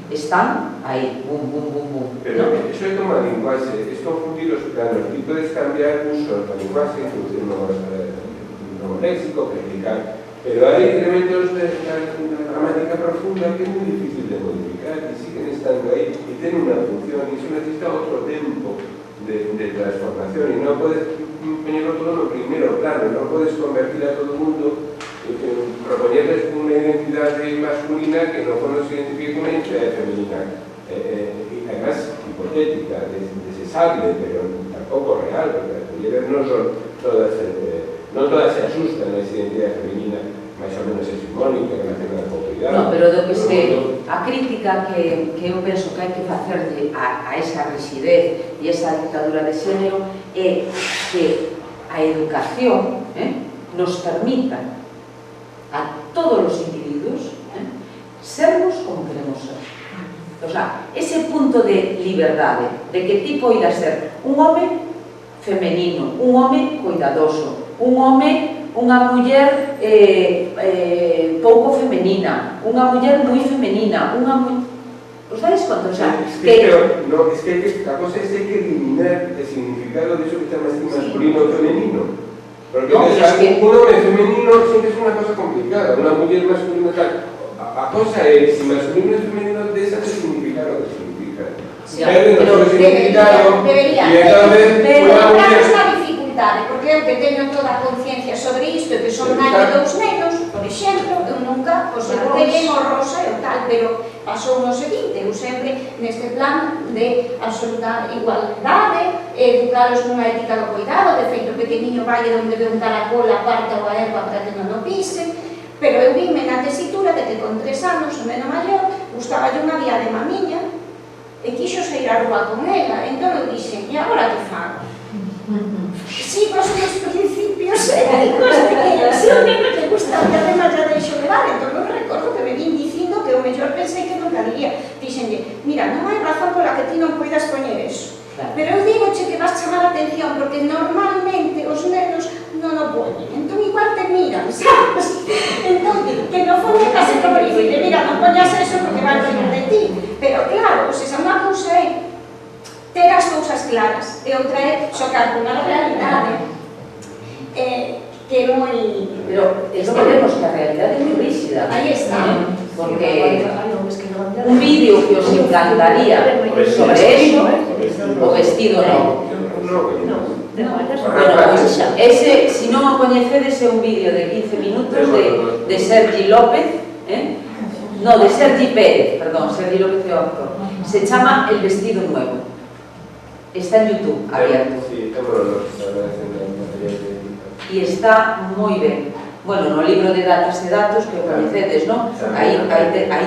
están aí, bum, bum, bum, bum. Pero eso é como a linguaxe, es confundir os planos, ti podes cambiar uso da linguaxe, introducir novos léxico, practicar, pero hai elementos de gramática profunda que é moi difícil de modificar e siguen estando aí e ten unha función e iso necesita outro tempo de transformación e non podes poñerlo todo no primeiro plano, non podes convertir a todo o mundo propoñerles unha identidade masculina que no fondo se identifique con unha identidade femenina e además hipotética, desesable, pero tampouco real, porque as mulleres non son todas se asustan a esa identidade femenina máis ou menos hegemónica relacionada con o cuidado. No, pero do que a crítica que eu penso que hai que facerlle a esa rigidez e esa dictadura de xénero é que a educación nos permita a todos os individuos sermos como queremos ser. O sea, ese punto de liberdade, de que ti poidas ser un home femenino, un home cuidadoso, un home, unha muller pouco femenina, unha muller moi femenina, unha muller... Os dais conto? O sea, no, es que a cosa es que eliminar el significado de eso que llamas masculino o femenino. Porque un hombre femenino siempre es una cosa complicada, una mujer masculina tal. A cosa es, si masculino y femenino de esa significa lo que significa. Pero debería. Pero claro, esta dificultade, porque eu que teño toda a conciencia sobre isto e que son nai de dous nenos, por exemplo, eu nunca os eduquei o rosa e o tal, pero pasou no seguinte, eu sempre neste plan de absoluta igualdade, educalos nunha ética do cuidado, de feito o pequeniño valle onde ve un caracol, aparta o erva para que non o pise, pero eu vime na tesitura de que con 3 anos, o neno maior, gustaballe unha diadema miña e quixo sair á rúa con ela, entón eu dixen, e agora que fago? Sigo os meus principios éticos de que se o neno lle gusta a diadema já deixo levar, entón eu recordo que me vin dicindo que o mellor pensei que nunca diría, dixenlle, mira, non hai razón pola que ti non poidas poñer eso. Pero eu digoche que vas chamar a atención porque normalmente os nenos non o poñen, entón igual te miran, sabes? Entón, que no fondo case como dicirle, mira, non poñas eso porque van a ir de ti. Pero claro, se xa unha cousa é ter as cousas claras e outra é xocar con unha realidade que é moi... Pero eso vemos que a realidade é moi rígida. Aí está. Porque un vídeo que os encantaría sobre eso, o vestido non. Bueno, pues ese, si non o coñecedes, é un vídeo de 15 minutos de Sergi López, no, de Sergi Pérez, perdón, Sergi López é o actor. Se chama El vestido nuevo. Está en YouTube, abierto. Sí, estamos los agradecendo el material de... E está moi ben. Bueno, no libro de datas e datos que coñecedes, non? Aí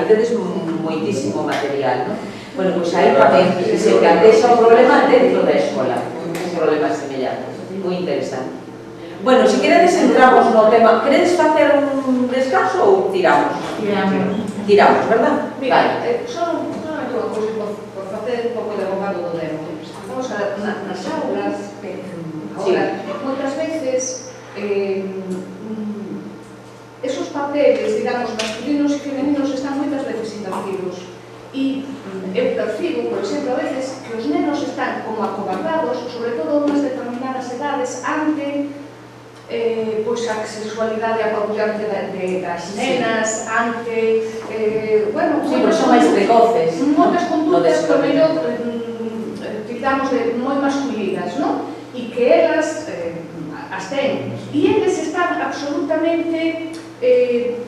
tedes moitísimo material, non? Bueno, pois aí tamén se plantexa un problema dentro da escola, un problema semellante, moi interesante. Bueno, se queredes entramos no tema, queredes facer un descanso ou tiramos? Tiramos, verdad? Mira, só unha cousa por facer un pouco de abogado do demo. Vamos nas aulas, agora, moitas veces esos papeles, digamos, masculinos e femeninos están moitas veces invertidos. E eu percibo, por exemplo, a veces que os nenos están como acobardados, sobre todo unhas determinadas edades, ante pois a sexualidade apabullante das nenas, ante, bueno, son máis precoces, moitas conductas que mellor digamos moi masculinas, non? E que elas as ten. E eles están absolutamente,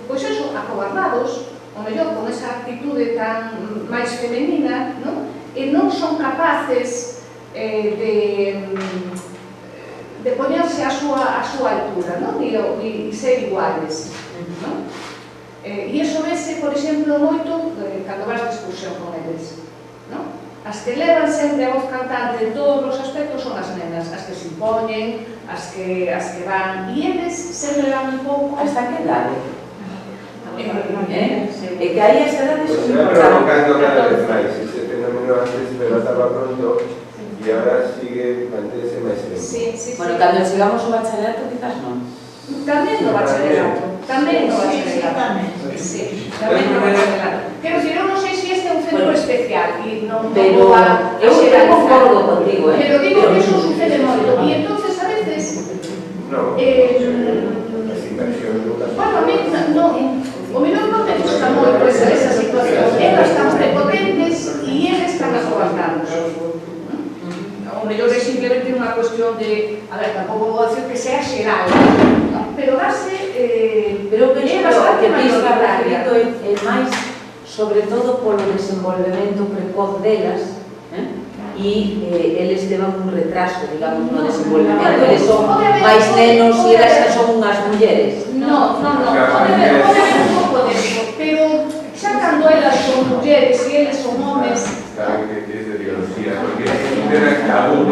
pois eso, acobardados, o mellor con esa actitude tan máis femenina, non? E non son capaces de poñerse a súa altura, non? E ser iguales, non? E iso vese, por exemplo, moito cando vas de excursión con eles, non? As que levan sempre a voz cantante en todos os aspectos son as nenas, as que se impoñen, as que van, e eles sempre van un pouco... Hasta que edade? E que aí as edades Pues son se va importantes. provocando cada vez máis ese fenómeno antes estaba pronto e agora sigue manténse máis lento. Sí. Bueno, cando chegamos ao bachillerato, quizás non. Tamén no bachillerato. Tamén no bachillerato. Sí, tamén no bachillerato. Quero dicir, eu non sei se este é un centro especial e non Pero vou a eu concordo contigo, pero digo que eso sucede moito. E entonces a veces No, as inversións nunca son. bueno, a mí no, o menor non me gusta moito esa situación. Elas están prepotentes e eles están acobardados. O mellor é simplemente unha cuestión de, a ver, tampouco vou dicir que sea xeral, pero darse, Pero eu penso é bastante que o que está maioritaria. referido é máis, sobre todo polo desenvolvemento precoz delas, e eles levan un retraso, digamos, no desenvolvemento. Eles son máis nenos e elas xa son unhas mulleres. No, pode haber un pouco deso, pero xa cando elas son mulleres e eles son homes, Saben que es de biología, porque no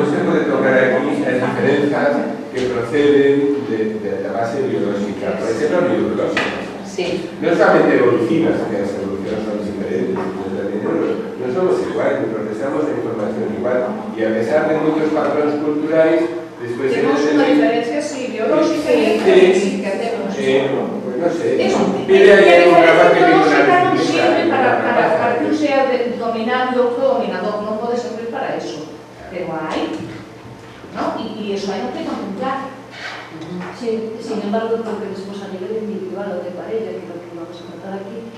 se puede tocar aquí las diferencias que proceden de la base biológica, por ejemplo, biológicas. Sí. No solamente evolutivas, que las evoluciones son diferentes, no somos iguales, ni procesamos la información igual, y a pesar de muchos patrones culturales, después tenemos unha diferencia así, biológica e física, temos. pues no sé, Eso, pide ahí una parte que no una sirve para que un sea dominante ou dominador, non pode servir para eso, pero hai, ¿no? Y eso hay que contemplar. Sí, sin embargo, creo que después a nivel individual o de pareja, que es lo que vamos a tratar aquí,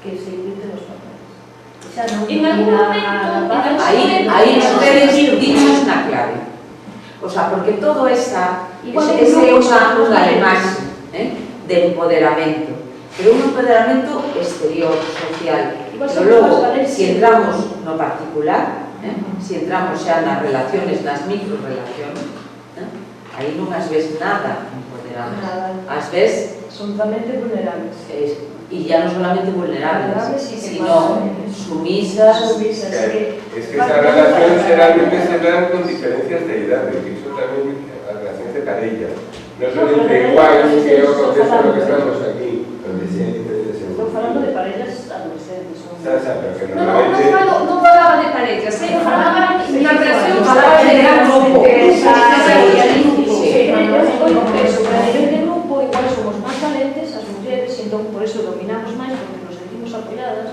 que se invierten los papeles. O sea, no En algún momento, aí ustedes dichos na clave. O sea, porque todo esa é unha imaxe de empoderamento, pero un empoderamento exterior, social. Pero logo, si entramos no particular, si entramos xa nas relaciones, nas microrelaciones, aí non as ves nada empoderadas. As ves absolutamente vulnerables. Y ya no solamente vulnerables, sino sumisas. Es que esas relaciones generalmente se dan con diferencias de edad, que eso también las relaciones de pareja. No son entre iguales que o contexto lo que estamos aquí, donde sí hay diferentes Estamos evoluciones. hablando de parejas adolescentes. No falaba de parejas, falaba de la relación, falaba de gran grupo. A nivel de grupo, igual somos más valentes, as mulleres, e entón por eso dominamos máis, porque nos sentimos apoiadas,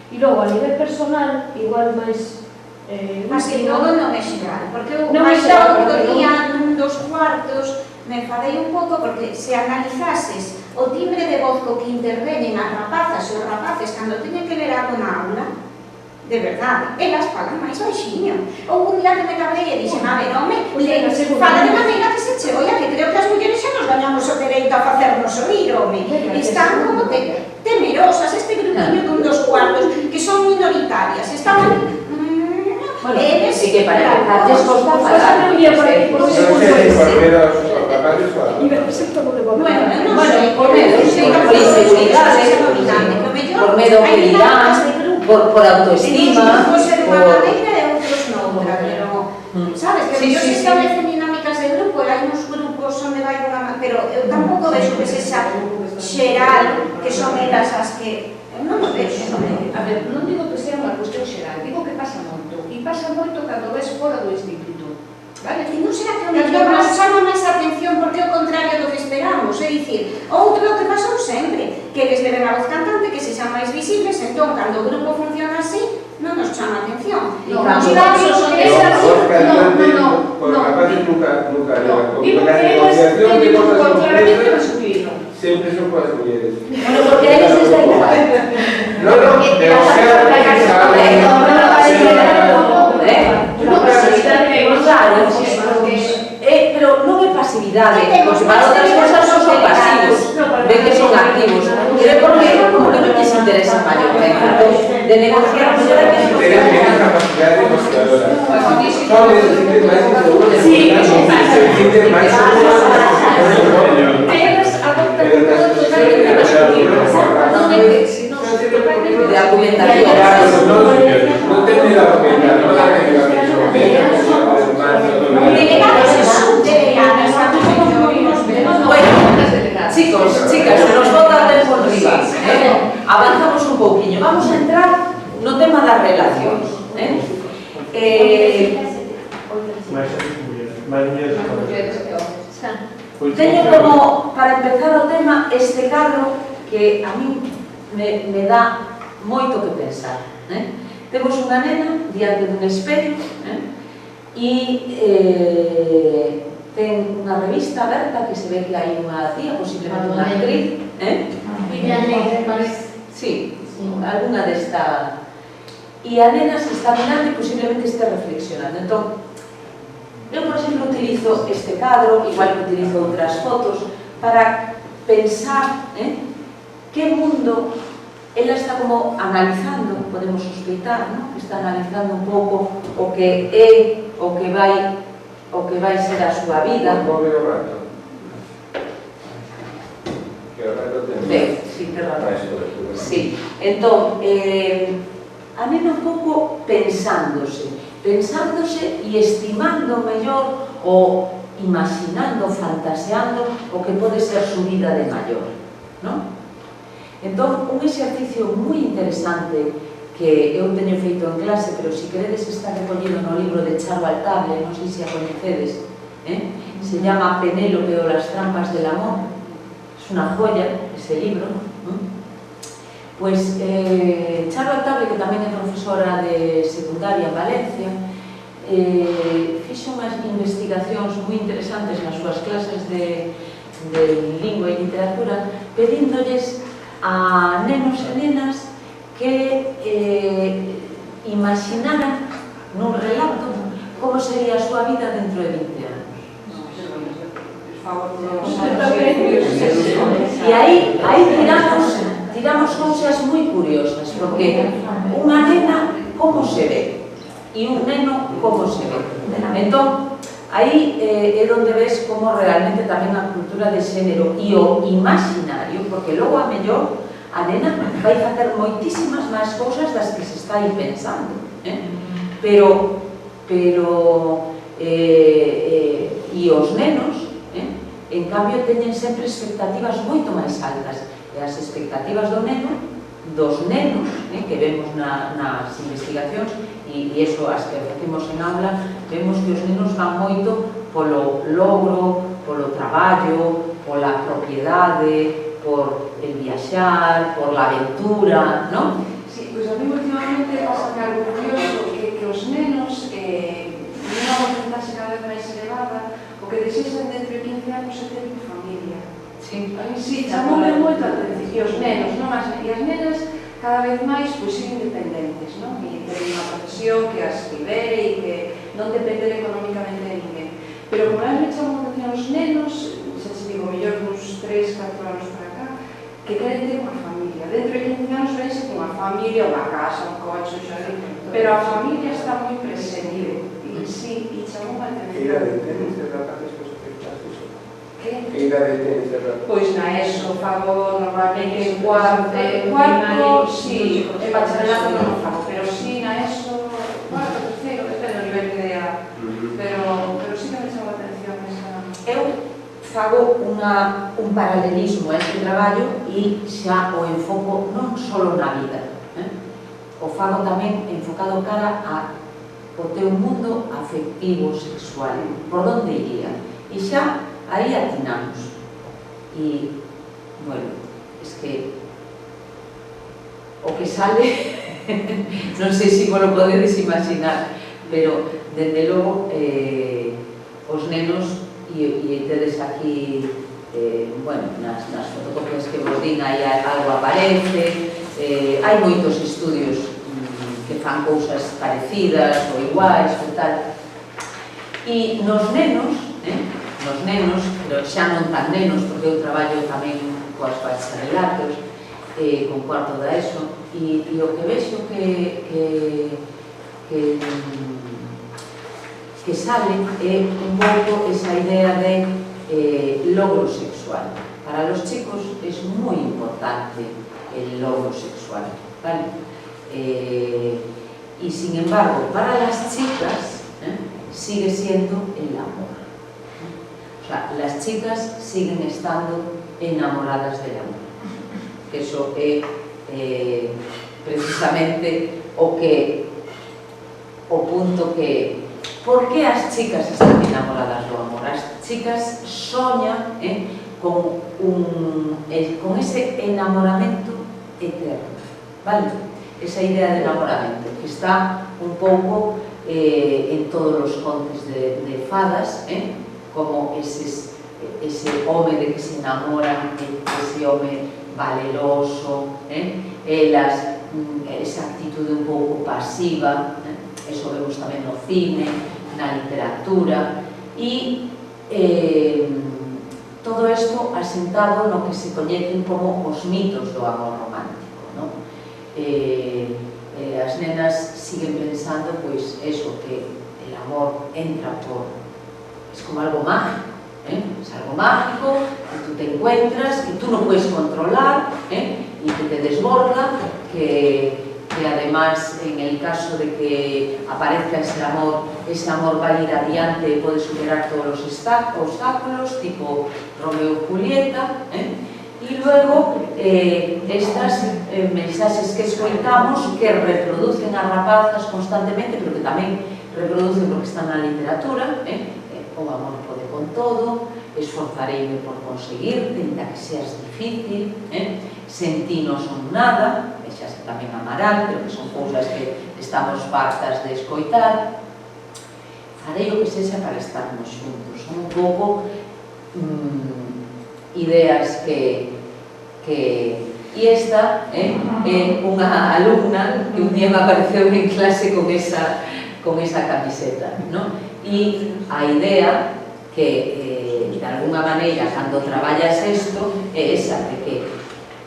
e logo a nivel personal, igual máis... Mas que todo non é xeral, porque eu non é máis xeral, outro porque día nun dos cuartos me enfadei un pouco porque se analizases o timbre de voz co que interveñen as rapazas e os rapaces cando teñen que ler algo na aula, de verdade, elas falan máis baixinho. Houve un día que me cabrei e dixen, a ver, home, fala de maneira que se che oia, que creo que as mulleres xa nos gañamos o dereito a facernos oír, home. Están como temerosas, este grupinho dun dos cuartos, que son minoritarias, están... Bueno, sí que para empezar, les costa falar. No sé si por miedo a sus papás o a... Y me presento por el Bueno, non Bueno, sei, por medo, por inseguridades, por medo que dirán, por autoestima, por ser por... unha maneira e outros noutra, pero, sabes, que yo se establecen dinámicas de grupo, e hai uns grupos onde vai unha... Pero eu tampouco vexo que se xa xeral, que son elas as que... Non o vexo, non é? A ver, non digo que sea unha cuestión xeral, digo que pasa moito. E pasa moito cando ves fora do instituto. Vale? E non será que o mellor nos chama máis a atención porque é o contrario do que esperamos, é dicir, outro que pasou sempre, que eles leven a voz cantante, que se xa máis visibles, entón, cando o grupo funciona así, non nos chama a atención. No, Os labios son esas... Por rapaces nunca Digo que eles teñen un contrariamente masculino. Siempre son con las mujeres. Bueno, porque eles está igual. No, pero pero non é pasividade, porque para outras cosas non son pasivos, ven que son activos. Pero porque como que non les interesa mayormente, de negociar con ela que non tienen capacidad negociadora. Son necesiten más inseguros. Sí, necesiten más seguros. Elas adoptan todo totalmente masculino. Non é que, sino totalmente de argumentación. No tiene la argumentación, no la Bueno, chicos, chicas, se nos bota el tiempo arriba. pouquiño, vamos a entrar no tema das relacións. Teño como, para empezar o tema, este cadro que a mí me dá moito que pensar. Temos unha nena diante dun espello e ten unha revista aberta que se ve que hai unha tía, posiblemente unha actriz. Sí, alguna desta. E a nena se está mirando e posiblemente este reflexionando. Entón, eu, por exemplo, utilizo este cadro, igual que utilizo outras fotos, para pensar que mundo ela está como analizando, podemos sospeitar, que está analizando un pouco o que é, o que vai ser a súa vida. Ben, sí, que rato. Sí, entón, a nena un pouco pensándose e estimando mellor ou imaginando, fantaseando o que pode ser a súa vida de maior, non? Entón, un exercicio moi interesante que eu teño feito en clase, pero se queredes está recollido no libro de Charo Altable, non sei se a coñecedes, se llama Penélope o las trampas del amor. Es unha joya ese libro. Pois Charo Altable, que tamén é profesora de secundaria en Valencia, fixo unhas investigacións moi interesantes nas súas clases de lingua e literatura, pedíndolles a nenos e nenas que imaginaran nun relato como sería a súa vida dentro de 20 anos. E aí tiramos cousas moi curiosas, porque unha nena como se ve e un neno como se ve. Entón, aí é onde ves como realmente tamén a cultura de xénero e o imaginario, porque logo a mellor a nena vai facer moitísimas máis cousas das que se está aí pensando, pero e os nenos, en cambio, teñen sempre expectativas moito máis altas, e as expectativas dos nenos, que vemos nas investigacións, e iso as que facemos en aula, vemos que os nenos van moito polo logro, polo traballo, pola propiedade, por el viaxar, por la aventura, non? Sí, pois a mí últimamente pasa algo curioso, que os nenos, nunha porcentaxe cada vez máis elevada, o que desexan dentro de 15 anos é ter familia. Sí. A mí sí, chamoume moito a atención, e os nenos, non? E as nenas cada vez máis pois son independentes, non? E ter unha profesión que as libere e que non depender económicamente de ninguén. Pero como me chamou a atención os nenos, xa se digo, mellor uns 3-4 anos para cá, que queren ter unha familia. Dentro de 15 anos vense con unha familia, unha casa, un coche, un xardín, pero a familia está moi presente. E sí, e chamou a atención. Que idade ten ese rapaz despois de aceptaste iso? Que? Que idade ten ese rapaz? Pois na ESO fago normalmente en cuarto, sí, en bacharelato non fago, pero sí na ESO, cuarto, terceiro, depende do nivel que dea. Pero sí que me chamou a atención esa... Eu fago un paralelismo a este traballo e xa o enfoco non só na vida, o fago tamén enfocado cara ao teu mundo afectivo, sexual, por onde iría. E xa aí atinamos. E, bueno, es que o que sale, non sei se vos lo podedes imaginar, pero, dende logo, os nenos, e tedes aquí, bueno, nas fotocopias que vos din, aí algo aparece, hai moitos estudios que fan cousas parecidas ou iguais ou tal. E nos nenos, pero xa non tan nenos, porque eu traballo tamén coas bacharelatos, con cuarto da ESO, e o que vexo que sale é un pouco esa idea de logro sexual. Para los chicos es muy importante el logro sexual, ¿vale? Y sin embargo, para las chicas sigue siendo el amor. O sea, las chicas siguen estando enamoradas del amor. Que eso é precisamente o punto que por que as chicas están enamoradas do amor? As chicas soñan con ese enamoramento eterno, vale? Esa idea de enamoramento que está un pouco en todos os contos de fadas, como ese home de que se enamoran, ese home valeroso, esa actitude un pouco pasiva, eso vemos tamén no cine, na literatura, e todo isto asentado no que se coñecen como os mitos do amor romántico, non? As nenas siguen pensando, pois, eso, que el amor entra por... es como algo mágico, es algo mágico, que tú te encuentras, que tú no puedes controlar, y que te desborda, que además, en el caso de que aparezca ese amor va a ir adiante y puede superar todos los obstáculos, tipo Romeo y Julieta, y luego estas mensajes que escoitamos que reproducen as rapazas constantemente, pero que tamén reproducen porque están na literatura, o amor pode con todo, esforzareime por conseguirte, ainda que seas difícil, sen ti non son nada, vexase tamén Amaral, pero que son cousas que estamos fartas de escoitar. Farei o que sexa para estarmos xuntos. Son un pouco ideas que... E esta é unha alumna que un día me apareceu en clase con esa camiseta, non? E a idea que, de alguna maneira, cando traballas isto, é esa de que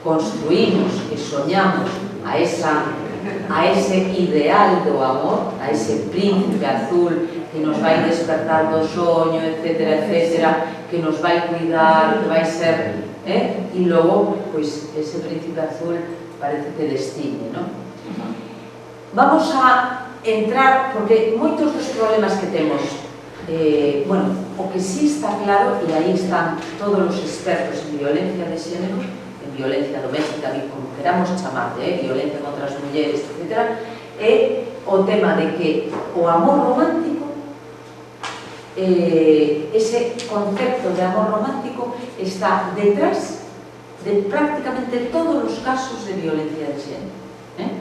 construímos e soñamos a ese ideal do amor, a ese príncipe azul que nos vai despertar do soño, etcétera, etcétera, que nos vai cuidar, que vai ser... E logo, pois, ese príncipe azul parece que destine, non? Vamos a entrar, porque moitos dos problemas que temos, bueno, o que sí está claro, e aí están todos os expertos en violencia de xénero, en violencia doméstica, como queramos chamarle, violencia contra as mulleres, etc., é o tema de que o amor romántico, ese concepto de amor romántico está detrás de prácticamente todos os casos de violencia de xénero.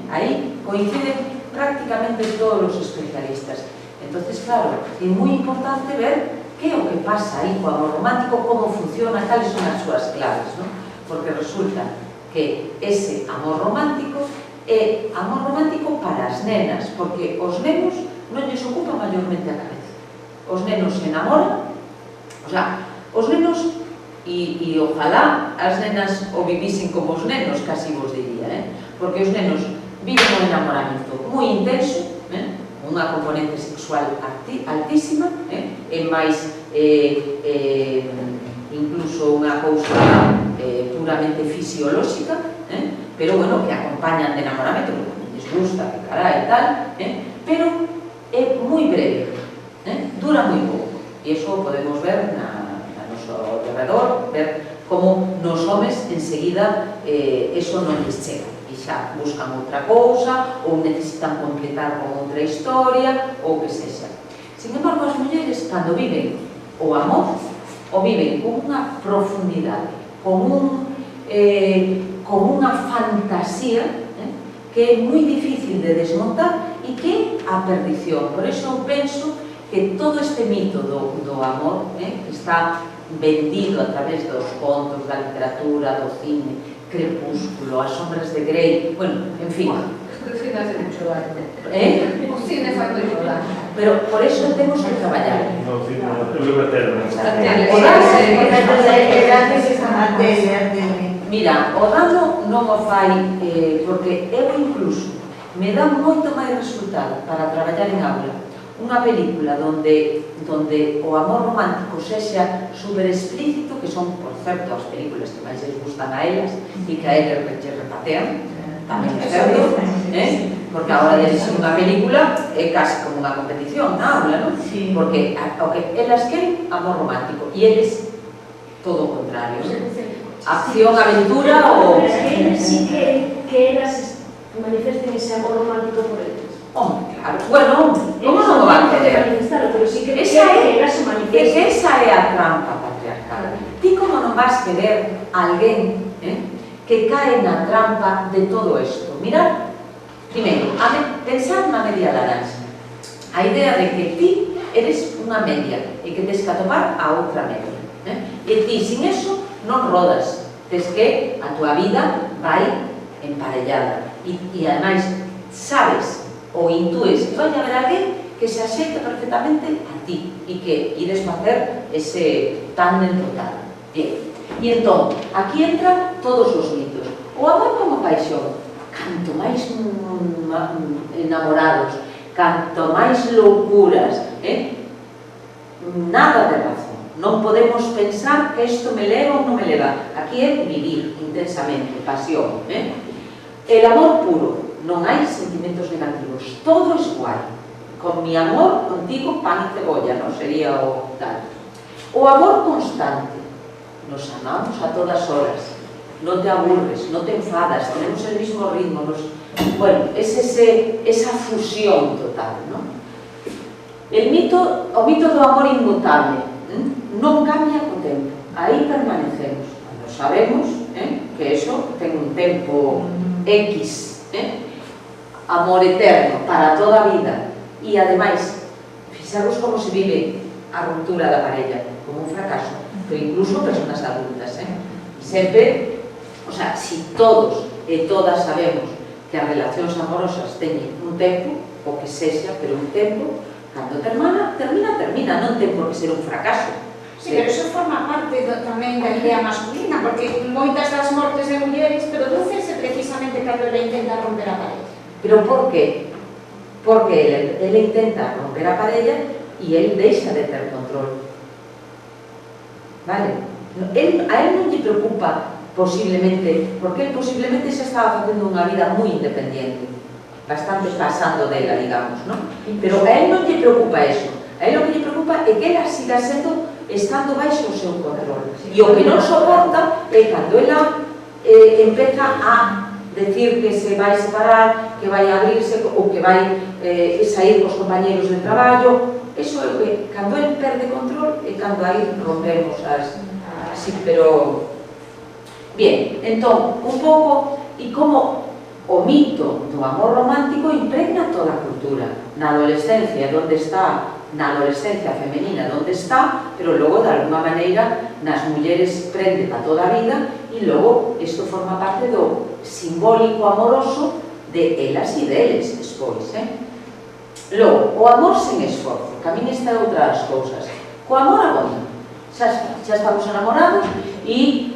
Aí coinciden prácticamente todos os especialistas. Entonces, claro, é moi importante ver que é o que pasa aí co amor romántico, como funciona, cales son as súas claves, non? Porque resulta que ese amor romántico é amor romántico para as nenas, porque os nenos non lles ocupa maiormente a cabeza. Os nenos se enamoran, o sea, os nenos, e ojalá as nenas o vivisen como os nenos, casi vos diría, porque os nenos viven un enamoramento moi intenso, unha componente sexual altísima, e máis incluso unha cousa puramente fisiolóxica, pero bueno, que acompañan de enamoramento, porque les gusta, que carai e tal, pero é moi breve, dura moi pouco, e iso podemos ver na noso alrededor, ver como nos homes enseguida eso non les chega, e xa buscan outra cousa, ou necesitan completar con outra historia, ou que sexa. Sin embargo, as mulleres, cando viven o amor, o viven con unha profundidade, con unha fantasía que é moi difícil de desmontar e que é a perdición. Por iso eu penso que todo este mito do amor, que está vendido a través dos contos, da literatura, do cine, Crepúsculo, As sombras de Grey, bueno, en fin. O cine hace mucho daño. O cine fai moito daño. Pero por eso temos que traballar. No, sí, no, eu vou ter. Mira, o dano non o fai, porque eu incluso me dá moito máis resultado para traballar en aula unha película onde o amor romántico sexa super explícito, que son, por certo, as películas que máis les gustan a elas e que a elas les repatean, tamén é certo, porque a hora de dirixir unha película é casi como unha competición na aula, non? Porque o que elas queren, amor romántico, e eles todo o contrario, acción, aventura ou... Sí que que elas manifiesten ese amor romántico por eles. Hombre, claro, bueno, como non o van a querer? Pero sí que Esa que elas se manifiesten. Esa é a trampa patriarcal. Ti como non vas querer alguén que cae na trampa de todo isto? Mirad, primeiro, pensar na media laranxa. A idea de que ti eres unha media e que tens que atopar a outra media. E ti, sin eso, non rodas. Tens que a tua vida vai emparellada. E ademais, sabes ou intues que vai haber alguén que se axeite perfectamente a ti e que ides facer ese tándem total. Bien. E entón, aquí entran todos os mitos. O amor como paixón, canto máis enamorados, canto máis loucuras, nada de razón. Non podemos pensar que isto me leva ou non me leva. Aquí é vivir intensamente, pasión. El amor puro, non hai sentimentos negativos, todo é igual. Con mi amor, contigo, pan e cebolla, non sería o tal. O amor constante, nos amamos a todas horas, non te aburres, non te enfadas, tenemos el mismo ritmo, bueno, es esa fusión total, ¿no? O mito do amor inmutable, non cambia co tempo, aí permanecemos. Cando sabemos que eso ten un tempo X, amor eterno para toda a vida, e ademais, fixaros como se vive a ruptura da parella, como un fracaso, pero incluso personas adultas, sempre, o sea, si todos e todas sabemos que as relacións amorosas teñen un tempo, o que sexa, pero un tempo, cando termina, non ten por que ser un fracaso. Sí, pero eso forma parte tamén da idea masculina, porque moitas das mortes de mulleres prodúcense precisamente cando ela intenta romper a parella. Pero por qué? Porque ele intenta romper a parella e ele deixa de ter control. Vale? A él non lle preocupa posiblemente, porque él posiblemente xa estaba facendo unha vida moi independiente, bastante pasando dela, digamos, non? Pero a él non lle preocupa eso. A él o que lle preocupa é que ela siga estando baixo o seu control. E o que non soporta é cando ela empeza a decir que se vai separar, que vai abrirse ou que vai sair cos compañeros de traballo. Eso é o que, cando ele perde control, é cando aí rompemos as... Así, pero... Bien, entón, un pouco, e como o mito do amor romántico impregna toda a cultura. Na adolescencia, onde está, na adolescencia femenina, onde está, pero logo, de alguma maneira, nas mulleres prende para toda a vida, e logo, isto forma parte do simbólico amoroso de elas e deles, despois, Logo, o amor sen esforzo, que a min esta é outra das cousas. Co amor abondo, xa estamos enamorados e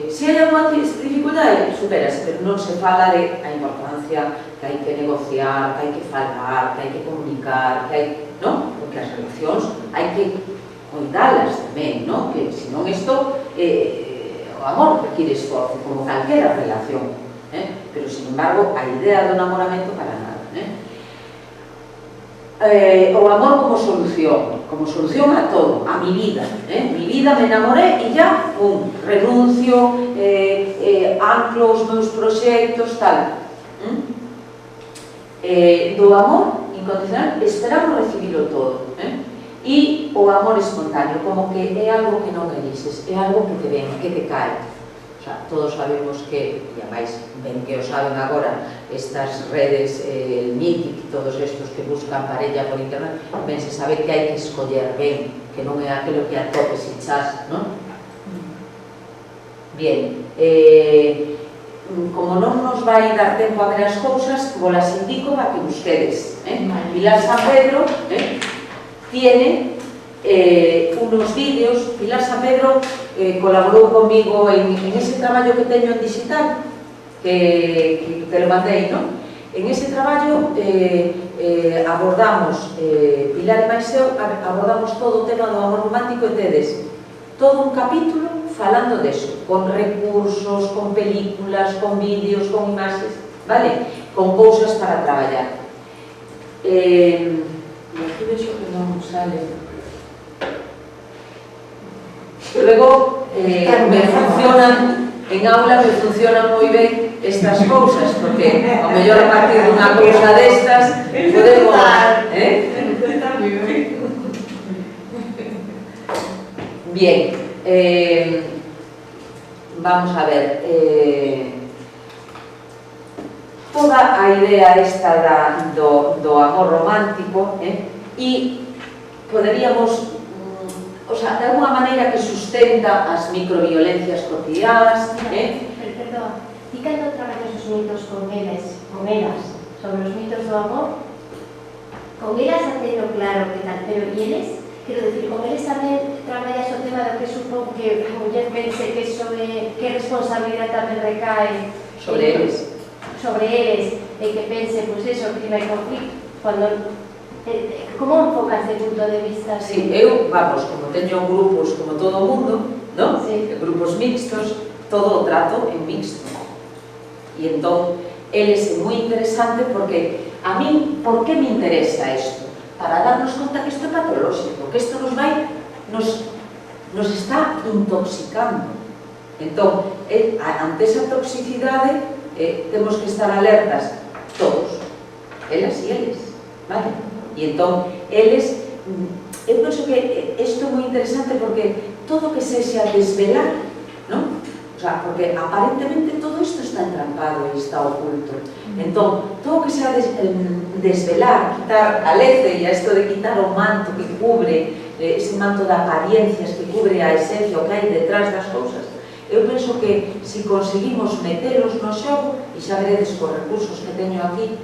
se hai alguma dificultade, superase, pero non se fala de a importancia que hai que negociar, que hai que falar, que hai que comunicar, que hai, non? Porque as relacións hai que cuidalas tamén, non? Que senón isto, o amor requiere esforzo, como calquera relación, pero, sin embargo, a idea do enamoramento para nada, o amor como solución a todo, a mi vida. Mi vida, me enamoré e ya, pum, renuncio, anclo os meus proxectos, tal. Do amor incondicional esperamos recibilo todo. E o amor espontáneo, como que é algo que non elixes, é algo que te ven, que te cae. O sea, todos sabemos que, e ademais, ben que o saben agora, estas redes, Mythic, todos estos que buscan parella por internet, ben se sabe que hai que escoller ben, que non é aquilo que atopes e chas, non? Bien, como non nos vai dar tempo a ver as cousas, vos las indico para que busquedes. Pilar San Pedro tiene unos vídeos. Pilar San Pedro colaborou conmigo en ese traballo que teño en digital, que te lo mandei, non? En ese traballo abordamos, Pilar e Maiseu, abordamos todo o tema do amor romántico e tedes todo un capítulo falando deso, con recursos, con películas, con vídeos, con imaxes, vale? Con cousas para traballar. Aquí vexo que non sale. Luego me funcionan en aula me funcionan moi ben estas cousas, porque ao mellor a partir dunha cousa destas podemos... Bien, vamos a ver, toda a idea esta do amor romántico e poderíamos, o sea, de alguna maneira que sustenta as microviolencias cotidianas. Perdón, ti cando traballas os mitos con elas, sobre os mitos do amor, con elas a teño claro que tal, pero e eles? Quero dicir, con eles tamén traballas o tema do que supón que a muller pense que que responsabilidade tamén recae sobre eles, e que pense, pois eso, que hai conflicto, cando... Como enfocas ese punto de vista? Sí, eu, vamos, como teño grupos como todo o mundo, non? Sí. Grupos mixtos, todo o trato en mixto. E entón, eles é moi interesante porque a min, por que me interesa isto? Para darnos conta que isto é patolóxico, que isto nos vai, nos está intoxicando. Entón, ante esa toxicidade, temos que estar alertas todos, elas e eles, vale? E entón, eles, eu penso que isto é moi interesante porque todo que sexa desvelar, non? O sea, porque aparentemente todo isto está entrampado e está oculto. Entón, todo que sea desvelar, quitar a leceia, isto de quitar o manto que cubre, ese manto de apariencias que cubre a esencia, o que hai detrás das cousas, eu penso que se conseguimos metelos no xogo, e xa veredes cos recursos que teño aquí,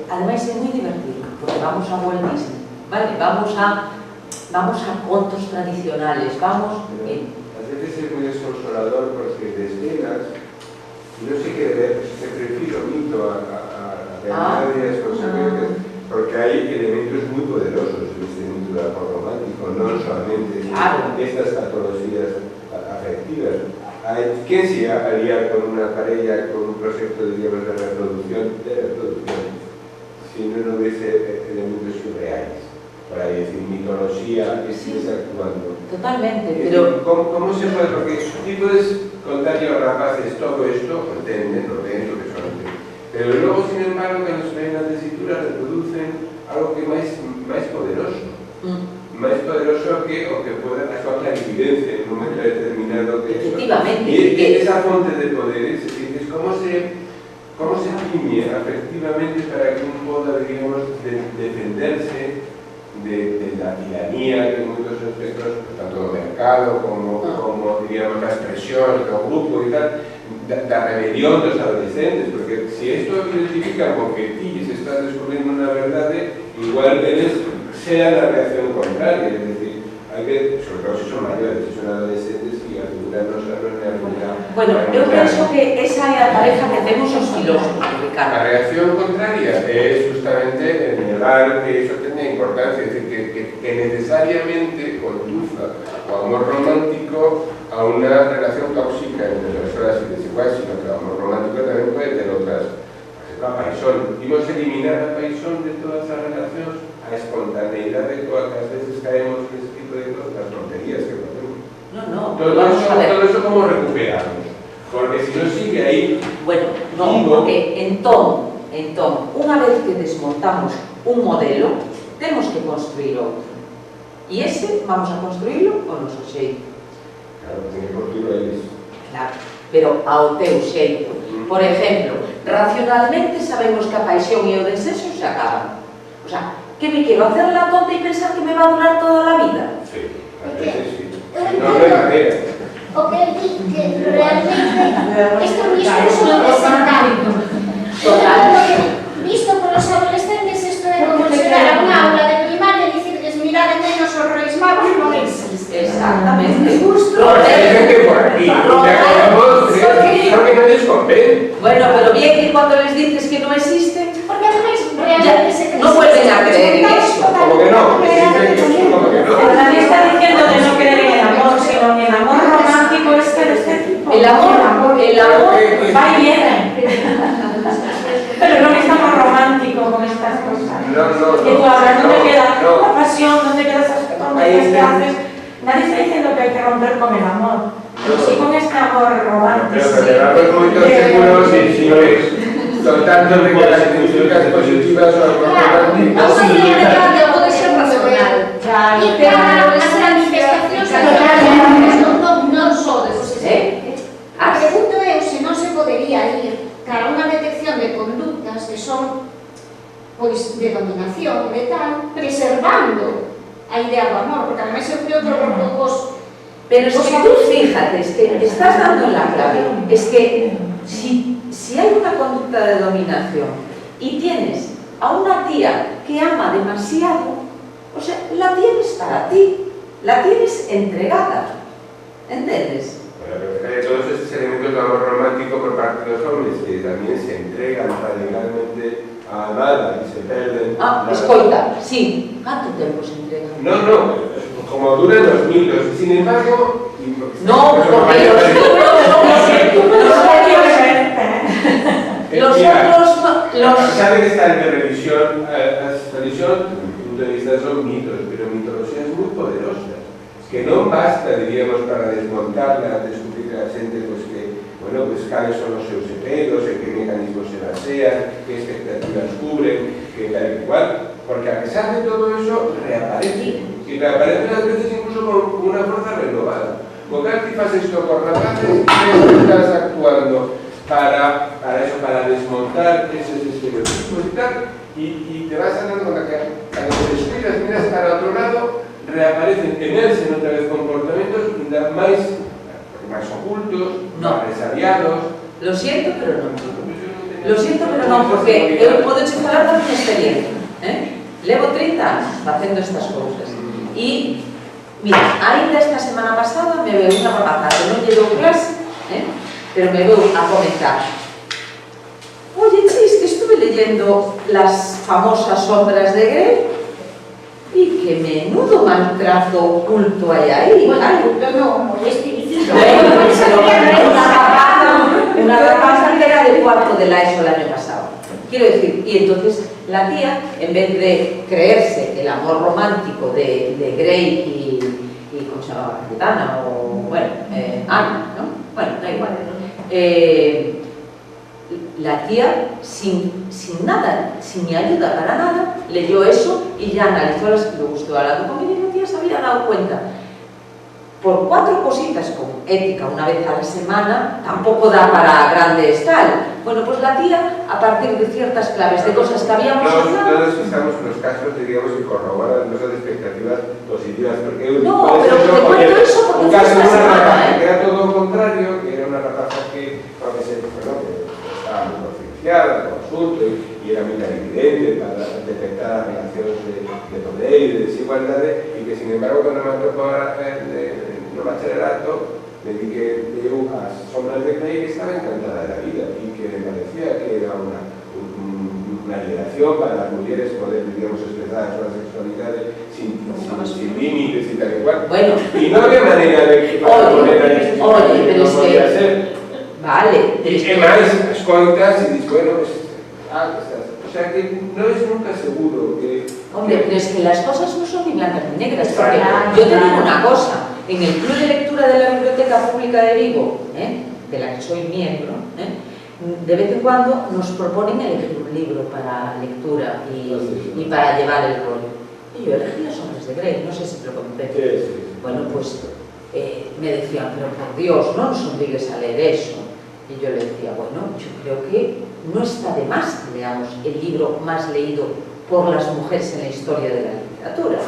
ademais é moi divertido, porque vamos a Walt Disney, vale? Vamos a contos tradicionales, vamos... A veces es muy desconsolador porque desvelas, no sé qué ver, se prefiero mito a realidades consecuentes, porque hay elementos muy poderosos en este mito del amor romántico, no solamente estas patologías afectivas. ¿Quién se haría con una pareja, con un proyecto de reproducción? Si no hubiese elementos surreales, para decir mitología que sigues actuando. Totalmente, pero... ¿Cómo se puede? Porque tú puedes contarle a los rapaces todo esto, lo entienden, lo ven, lo que son. Pero luego, sin embargo, que nos ven las tesituras, reproducen algo que más poderoso. Más poderoso que o que pueda hacer la evidencia en un momento determinado que efectivamente. Y esa fuente de poderes, es decir, cómo se tiñe afectivamente para que uno pueda, digamos, defenderse de la tiranía que en muchos aspectos, tanto el mercado como digamos, la expresión, el grupo y tal, la rebelión de los adolescentes, porque si esto identifica con que ti se está descubriendo una verdad, igual sea la reacción contraria, es decir, hay que, sobre todo si son mayores, si son adolescentes, y asegurarnos a los de Bueno, eu penso que esa é a tarefa que temos os filósofos, Ricardo. La reacción contraria es justamente negar que eso tenga importancia, es decir, que necesariamente conduza o amor romántico a una relación tóxica entre personas y desiguales, sino que el amor romántico también puede tener otras. La paixón, imos eliminar a paixón de todas as relacións, a espontaneidade de todas as veces caemos nesse tipo de cosas, las tonterías que facemos. Todo eso como recuperamos, porque si no sigue aí... Bueno, non, porque entón, unha vez que desmontamos un modelo, temos que construir outro. E ese vamos a construílo ao noso xeito. Claro, ten que construílo eles. Claro, pero ao teu xeito. Por exemplo, racionalmente sabemos que a paixón e o desexo se acaban. O sea, que me quero hacer la tonta e pensar que me va a durar toda a vida? Sí, a veces sí. No hay manera. O que realmente este discurso de desencanto. Visto por los adolescentes, esto de como chegar a unha aula de primaria e dicirles mirad menos os Reis Magos non existe. Exactamente. Porque no les conviene. Bueno, pero bien que cuando les dices que no existe, porque además realmente se no vuelven a creer en eso. Como que no, como que no. Pero nadie está diciendo de no creer en el amor, sino que el amor romántico es de este tipo. El amor va y viene. Pero no es amor romántico con estas cosas. No. Que tú hablas, ¿dónde queda la pasión? ¿Dónde queda esas tonterías que haces? Nadie está diciendo que hay que romper con el amor. Sí, con este amor romántico. Pero celebramos moitos seguros si non é soltando de características positivas o amor romántico. Vamos a ver, cambio, pode ser racional. Claro, E para as manifestacións non só de A pregunto é se non se podería ir cara a unha detección de conductas que son pois de dominación, de tal, preservando a idea do amor, porque además eu creo que os Pero es que tú fíjate, es que estás dando la clave. Es que si hay una conducta de dominación y tienes a una tía que ama demasiado, o sea, la tienes para ti, la tienes entregada, ¿entiendes? Bueno, pero todos estos elementos de amor romántico por parte de los hombres que también se entregan radicalmente a amada y se perden... Escolta, sí, ¿cuánto tiempo se entregan? No, como duran los mitos, sin embargo... No, porque los A pesar de que está en revisión, las religiones, desde mi punto de vista, son mitos, pero mitologías muy poderosas, que no basta, diríamos, para desmontarla, descubrir a la gente, pues que, bueno, pues cuáles son los seus efectos, en qué mecanismos se basean, qué expectativas cubren, qué tal y cual, porque a pesar de todo eso, reaparecen, y reaparecen a veces incluso con una fuerza renovada. Bocarti faz esto por rapaces, estás actuando para eso, para desmontar esos estereotipos y tal, y te vas a dar cuenta que a lo que descuidas, miras para otro lado, reaparecen, emergen otra vez comportamientos más ocultos, más resabiados. Lo siento, pero no. Lo siento, pero no, porque eu podo che falar da minha experiencia. Levo 30 anos facendo estas cousas. E, mira, ainda esta semana pasada me veu unha rapaza que non lle dou clase, pero me veu a comentar: oye, chis, que estuve leyendo las famosas obras de Grey y que menudo maltrato oculto hay ahí. Bueno, no, muy espiritual. Una rapaza que era de cuarto de la ESO el año pasado. Quiero decir, y entonces la tía, en vez de creerse el amor romántico de Grey y ¿cómo se llamaba? Gitana, o bueno, Ana, ¿no? Bueno, da igual. La tía, sin nada, sin mi ayuda para nada, leyó eso y ya analizó las que le gustó. Hablando conmigo, y la tía se había dado cuenta. Por 4 cositas con ética una vez a la semana, tampoco da para grandes tal. Bueno, pues la tía, a partir de ciertas claves de cosas que habíamos hablado... Todos estamos en los casos, diríamos, que corroboran nuestras expectativas positivas, porque... No, pero te cuento eso porque... Un caso de una rapaza que era todo lo contrario, que era una rapaza que estaba muy concienciada con el asunto y era muy evidente para detectar relaciones de poder y de desigualdad, y que sin embargo cuando me tocó no bachillerato, me di que leo a Sombras de Grey, que estaba encantada de la vida y que me parecía que era una liberación para las mujeres poder, digamos, expresar su sexualidad sin límites y tal y cual. Bueno, y no había manera de poner a oye, pero es que... Vale. Y que más escoltas y dices, bueno, o sea que no es nunca seguro que... Hombre, pero es que las cosas no son ni blancas ni negras, porque yo te digo una cosa, en el Club de Lectura de la Biblioteca Pública de Vigo, de la que soy miembro, de vez en cuando nos proponen elegir un libro para lectura y para llevar el rollo. Y yo elegí Las Sombras de Grey, no sé si te lo comenté. Sí. Bueno, pues me decían, pero por Dios, no nos obligues a leer eso. Y yo le decía, bueno, yo creo que no está de más que leamos el libro más leído por las mujeres en la historia de la literatura.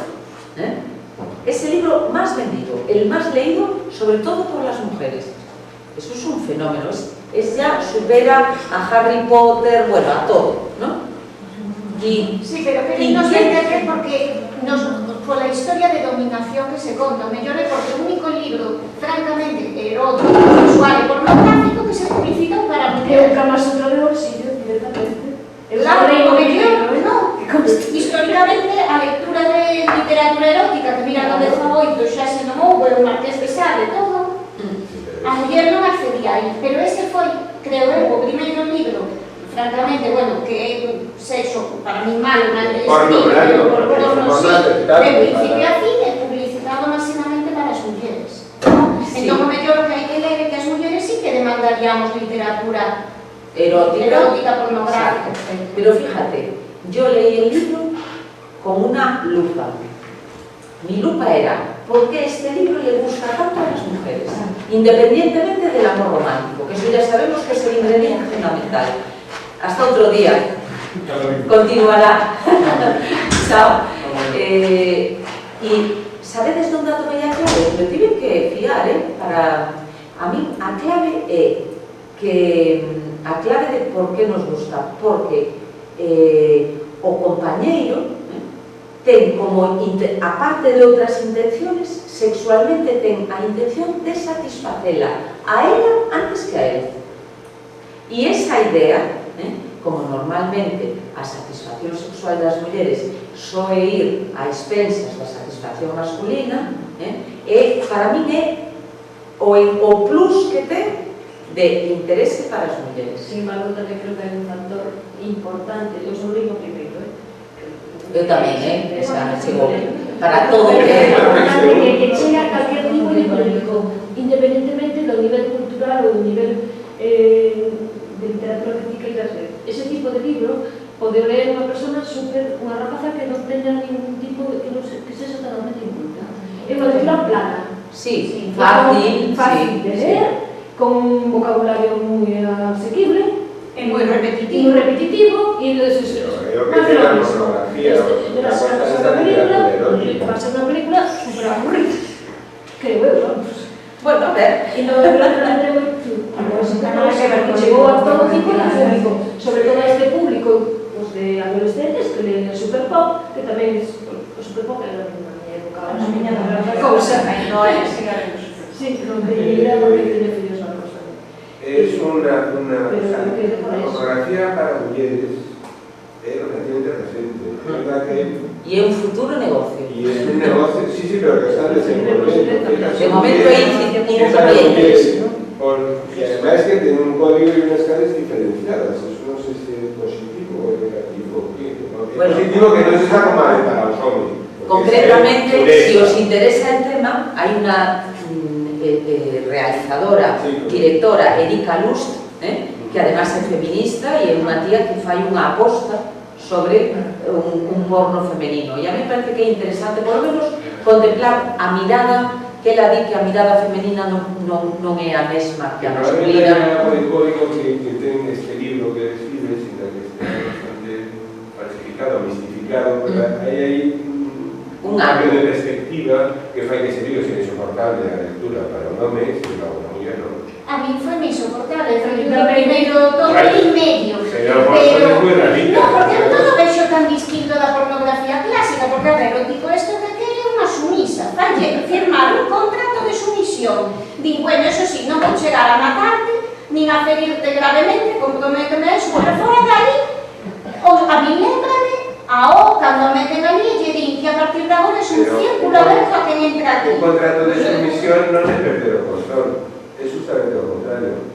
Es el libro más vendido, el más leído, sobre todo por las mujeres. Eso es un fenómeno, ya supera a Harry Potter, bueno, a todo, ¿no? Sí, pero no se entiende porque por la historia de dominación que se conta, mellor é porque o único libro, francamente, erótico, sexual e pornográfico que se publicita para mujeres. Eu Kama Sutra de bolsillo, directamente. Claro, o mellor, no. Históricamente, a lectura de literatura erótica, que mira no 18 xa se non houve o Marqués de Sade, todo, a muller non accedía aí, pero ese foi, creo eu, o primeiro libro, francamente, bueno, que é sexo para mí malo, de principio a fin, é publicitado máximamente para as mulleres. Entón, o mellor que hai que odiamos literatura erótica, pornográfica. Pero fíjate, yo leí el libro con una lupa. Mi lupa era, ¿por qué este libro le gusta tanto a las mujeres? Independientemente del amor romántico, que eso ya sabemos que es el ingrediente fundamental. Hasta otro día. Continuará. Chao. Y sabedes onde atopei a clave? Me tive que fiar, para... A mí, a clave é que... A clave de por que nos gusta, porque o compañeiro ten como, aparte de outras intenciones, sexualmente ten a intención de satisfacela a ela antes que a él. E esa idea, como normalmente a satisfacción sexual das mulleres só é ir a expensas da satisfacción masculina, para min é o plus que ten de interese para as mulleres. Sin embargo, tamén creo que hai un factor importante, eu son o primeiro, Eu tamén, esa chegou para todo que chega a calquer tipo de público, independentemente do nivel cultural ou do nivel de literatura que ti queiras ler. Ese tipo de libro pode ler unha persona unha rapaza que non teña ningún tipo que sexa totalmente inculta. É unha lectura plana. Sí, fácil de ler, con un vocabulario moi asequible, é moi repetitivo, e entonces más de lo mismo. Va a ser una película súper aburrida, creo eu, vamos. Bueno, a ver. E non é que chegou a todo tipo de público, sobre todo a este público, os de adolescentes que leen el superpop, que tamén o superpop era a miña época, a miña cousa. No é, chegaremos. Sí, non era porque tiene fillos na cosa. Es una fotografía para mujeres relativamente reciente. Y es un futuro negocio. Y es un negocio, sí, pero que está desenvolviendo. De momento hay incipientes. Y además es que tiene un código y unas caras diferenciadas. Eso no sé si es positivo o negativo. Es positivo que no se está como para los hombres. Concretamente, si os interesa el tema, hay una realizadora, directora, Erika Lust, que además é feminista e é unha tía que fai unha aposta sobre un porno femenino. E a mí parece que é interesante, por lo menos, contemplar a mirada, que ela di que a mirada femenina non é a mesma que a masculina. Probablemente o código que ten este libro que escribe, sin que esté bastante falsificado, mistificado, hai un cambio de perspectiva que fai que ese libro sea insoportable a lectura para un home e para unha muller non. A mí foi moi insoportable, foi o primeiro todo e medio. Pero non, porque eu todo vexo tan distinto da pornografía clásica, porque a ver, o tipo isto requere unha sumisa, falle firmar un contrato de sumisión. Din, bueno, eso sí, non vou chegar a matarte, nin a ferirte gravemente, comprométeme eso, pero fora de aí, a mí lembrame cando meten ali e lle din que a partir de agora é un círculo aberto a quen entra aquí. Un contrato de sumisión non é perder o control, é justamente o contrario.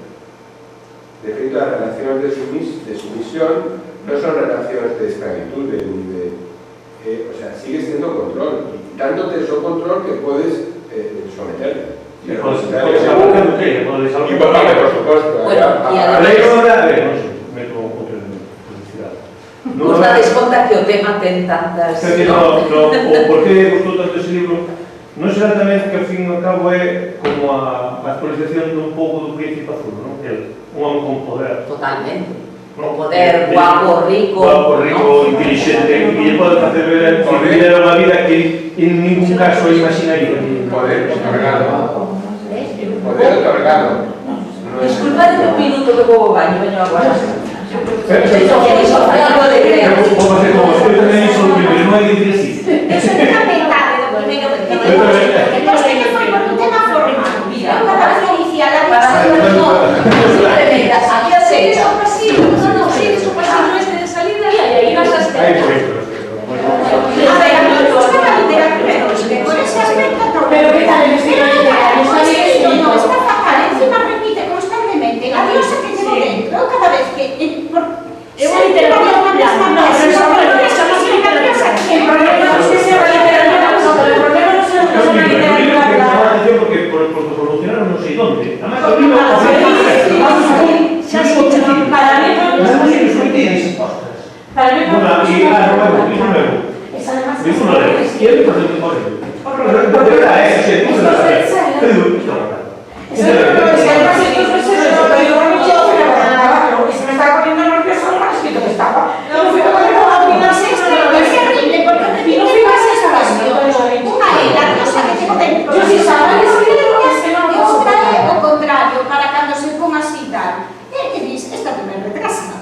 De feito, as relacións de sumisión non son relacións de esclavitude, o sea, sigues tendo control, e quitándote o control que podes someterte. Podes abrir o que? Podes abrir o que? Por suposto. A lei non dá, me como Vos dades conta que o tema ten tantas... O porqué gustou tanto ese libro non será tamén que ao fin e ao cabo é como a actualización dun pouco do Príncipe Azul, non? Un home con poder. Totalmente. Con poder, guapo, rico, inteligente, que lle pode facer ver unha vida que en ningún caso imaginaría. Poder otorgado. Poder otorgado. Disculpadme un minuto que vou ao baño, veño agora. Vamos a hacer como estoy también hizo lo primero, no hay que decir así. Eso é fundamental do primeiro que ten. Entón, que foi por un tema formal. Para iniciar a aquí acecha. No, sigues o pasillo este de salida e aí vas a estar. A ver, a mí me gusta la literatura, que por ese aspecto no. Pero que tal vez no, está fatal, encima repite constantemente la diosa que llevo dentro, cada vez que... É unha literatura Para mí no Bueno, y nuevo. es además Dijo no le. Y él por el horrible. horror. Pero era eso, sí, tú Esto lo es sabes. serio. Te digo, esto no pasa. Es que además esto es serio, lo digo mucho, pero claro, y se me estaba poniendo nervioso lo más escrito que estaba. No, es terrible, porque no entiendo más expresión. Una es la cosa que tengo dentro. Yo sí sabía que sí, es que no lo E puedo outra é soportar. o contrario, para cando se pon así tal. E dis, esta tamén retrasa.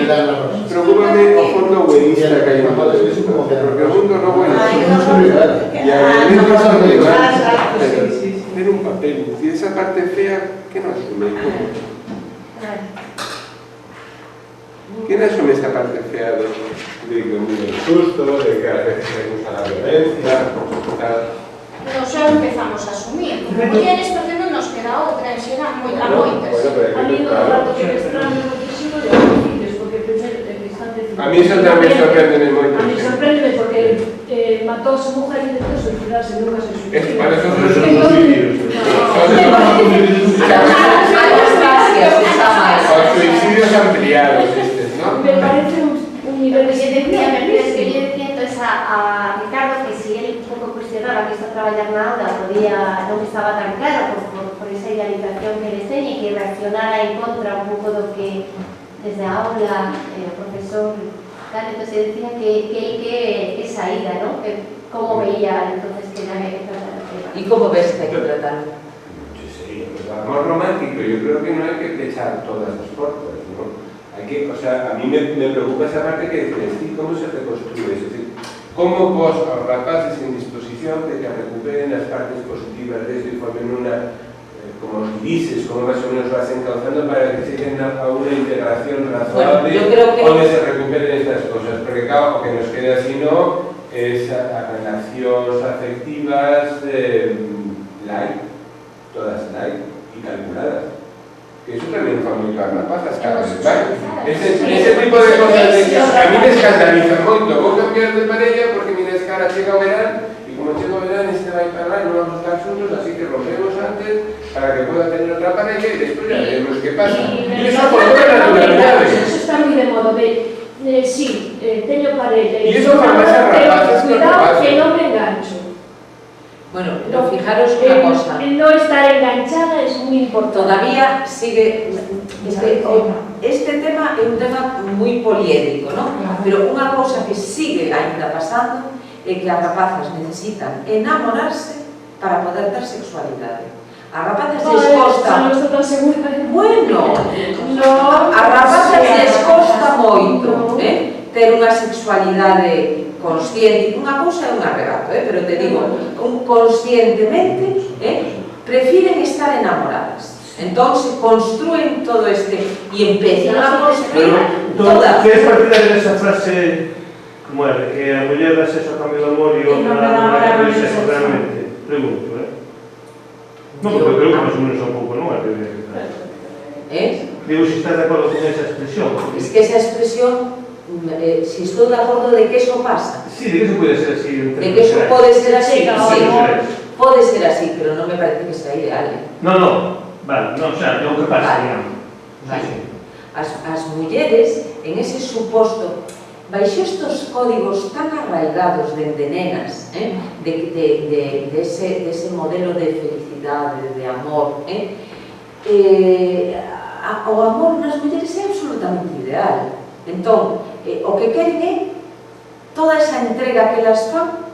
Preocúpame o fondo buenista que hai no todo isto, porque o mundo non buenista. E a violencia es tener un papel, y esa parte fea, ¿qué no asume? ¿Quién asume esa parte fea de que el mundo es justo, de que a veces se usa la violencia, tal? Nos xa empezamos a asumir, como mulleres, porque non nos queda outra, en xeral, a moitas. Bueno, pero A hay mí que no claro. trato que me extraño muchísimo de los fillos, porque primeiro están dicindo... A mí eso tamén sorprende moito. A mí sorprende porque matou a su mujer e intentou suicidarse, nunca se suicidou. Es que para eso son los Entón, suicidios. Los suicidios ampliados estos, ¿no? me parece un nivel de... Yo decía entonces a Ricardo que si él un pouco cuestionaba que isto a traballar na aula non estaba tan claro por esa idealización que les teñe, que reaccionara en contra un pouco do que desde a aula o profesor tal, entonces decía que saída, ¿no? Como veía entonces que era que tratar el tema. ¿Y cómo ves que hay que tratarlo? El amor romántico, yo creo que no hay que echar todas las puertas, ¿no? Hay que, o sea, a mí me preocupa esa parte que dices, sí, ¿cómo se reconstruye? Es decir, ¿cómo vos a los rapaces en disposición de que recuperen las partes positivas de esto y formen una, como dices, cómo más o menos lo vas encauzando para que lleguen a una integración razonable, Bueno, yo creo que... donde se recuperen estas cosas? Porque claro, lo que nos queda así no es a relaciones afectivas light, todas light y calculadas. Que eso también fue muy claro, pasas cada vez, ¿vale? Ese tipo de cosas a mí me escandaliza moito. Vou cambiar de parella porque mira, es que ahora chega o verán y como chega o verán este vai para lá y no vamos a estar juntos, así que rompemos antes para que pueda tener otra pareja y después ya veremos qué pasa. Y eso por otra naturalidad. Eso está muy de modo de sí, teño parella Y eso por más a rapaces que cuidado rapaces. que non me engancho. Bueno, pero fijaros una cosa. No estar enganchada es muy importante. Todavía sigue... Este tema é un tema moi poliédrico, ¿no? Pero unha cousa que sigue ainda pasando é que as rapazas necesitan enamorarse para poder ter sexualidade. As rapazas les costa... Non estou tan segura. Bueno, as rapazas les costa moito, ter unha sexualidade consciente. Unha cousa é un arregato, pero te digo, conscientemente, prefiren estar enamoradas. Entón se construen todo este y empiezan a construir todas. ¿Qué es partidario de esa frase, como era, que a muller da sexo a cambio de amor e outra da de sexo realmente? Pregunto, Non, porque creo que máis ou menos un pouco, non é? Digo, se estás de acordo con esa expresión. Es que esa expresión, si estoy de acordo de que eso pasa. Sí, de que eso puede ser así. De que eso puede ser así, sí. Puede ser así, pero non me parece que sea ideal. No. Vale, non, xa, non que pasa, digamos. Vale. As mulleres, en ese suposto, baixo estos códigos tan arraigados de nenas, de ese modelo de felicidade, de amor, o amor nas mulleres é absolutamente ideal. Entón, o que queren é toda esa entrega que elas fan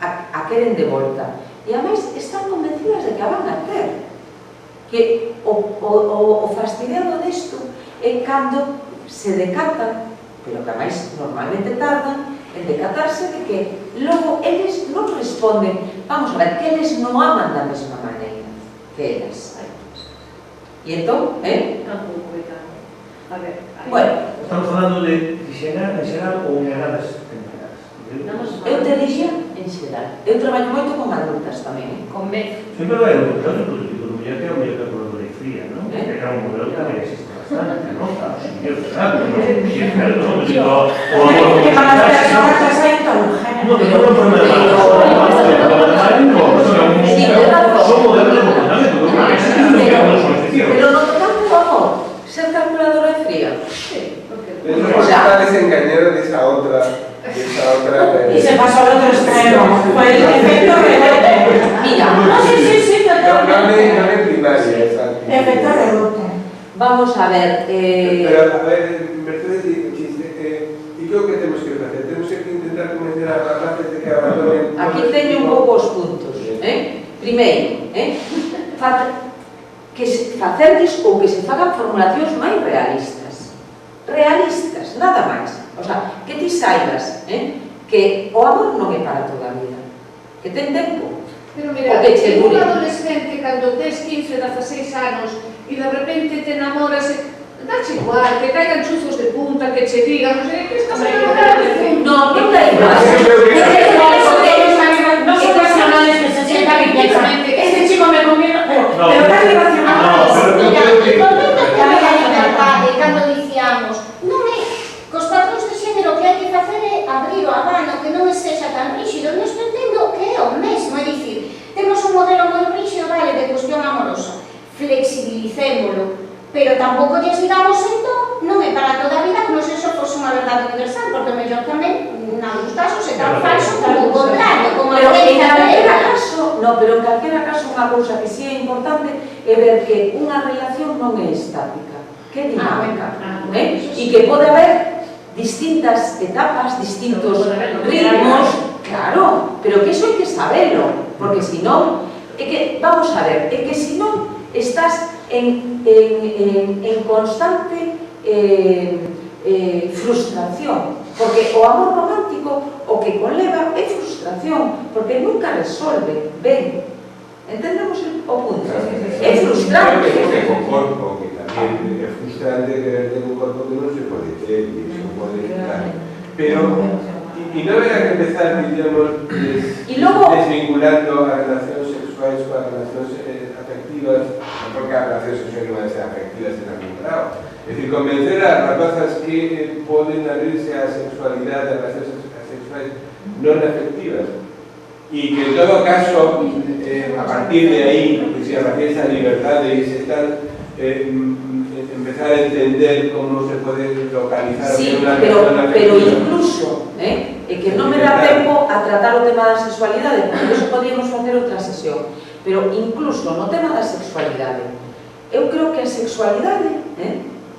a queren de volta. E ademais están convencidas de que a van a ter. Que o fastidiado desto é cando se decatan, pero que máis normalmente tardan en decatarse de que logo eles non responden responden, vamos a ver, que eles non aman da mesma maneira que elas. E entón, A ver, bueno, estamos falando de xeral ou en edades tempranas. eu te dixía en xeral. Eu traballo moito con adultas tamén, Con B. Sempre vai o contrario, porque digo, muller que é o mellor calculadora e fría, non? Que era un modelo que tamén existe bastante, non? Claro, si eu claro, non é certo, non? Digo, o amor Que para las personas no, es intolugente. que non é un problema de malo, son modelos de comportamento, que creo que existe no que é unha solicitud. pero no total do amor, ser calculadora e fría. Pero no está desengañado de esa otra. Y se pasó al otro extremo. Fue el efecto rebote. Mira, No, sí, totalmente. No es primaria, exacto. Efecto rebote. vamos a ver, Pero, a ver, Mercedes dice chiste, y creo que tenemos que hacer. Tenemos que intentar convencer a las rapaces de que abandonen. aquí teño un pouco os puntos. Primeiro, que facerles ou que se fagan formulacións máis realistas. Realistas, nada máis. O sea, que ti saibas que o amor non é para toda a vida, que ten tempo. Pero mira, un adolescente cando tes 15, 16 anos e de repente te enamoras, dache igual, que caigan chuzos de punta, que che digan, non sei, que estás a enamorar de punta. No, non da igual. No son racionales que se sientan y piensan, este chico me conviene, pero tan irracional. Mira, e volvendo ao tema da liberdade, cando dicíamos, non é, cos patrón de xénero que hai que facer é abrir o abano, que non sexa tan ríxido, non estou entendo que é o mesmo, é dicir, temos un modelo moi ríxido, vale, de cuestión amorosa, flexibilicémolo, pero tampouco lles digamos entón, non é para toda a vida como se eso fose unha verdade universal, porque mellor tamén, nalgúns casos, é tan falso como o contrario, como a Pero en creencia calquera grega. caso, no, pero en calquera caso unha cousa que sí é importante é ver que unha relación non é estática, que é dinámica, e que pode haber distintas etapas, distintos ritmos, claro, pero que iso hai que sabelo, porque se non, é que, vamos a ver, é que se non estás en constante frustración, porque o amor romántico o que conleva é frustración, porque nunca resolve ben. Entendemos o punto? É frustrante. Que con corpo, que tamén é frustrante querer ter un corpo que non se pode ter, e se pode quitar. Pero, y no habrá que empezar, diríamos, desvinculando a relacións sexuais con as relacións afectivas, porque as relacións sexuais non van a ser afectivas en algún grado. Es decir, convencer a rapazas que poden abrirse a sexualidade, a relacións sexuais non afectivas. Y que en todo caso, a partir de ahí, si a partir de esa libertad de empezar a entender cómo se puede localizar una relación afectiva. Pero incluso, que non me dá tempo a tratar o tema da sexualidade, porque iso podíamos facer outra sesión, pero incluso no tema da sexualidade, eu creo que a sexualidade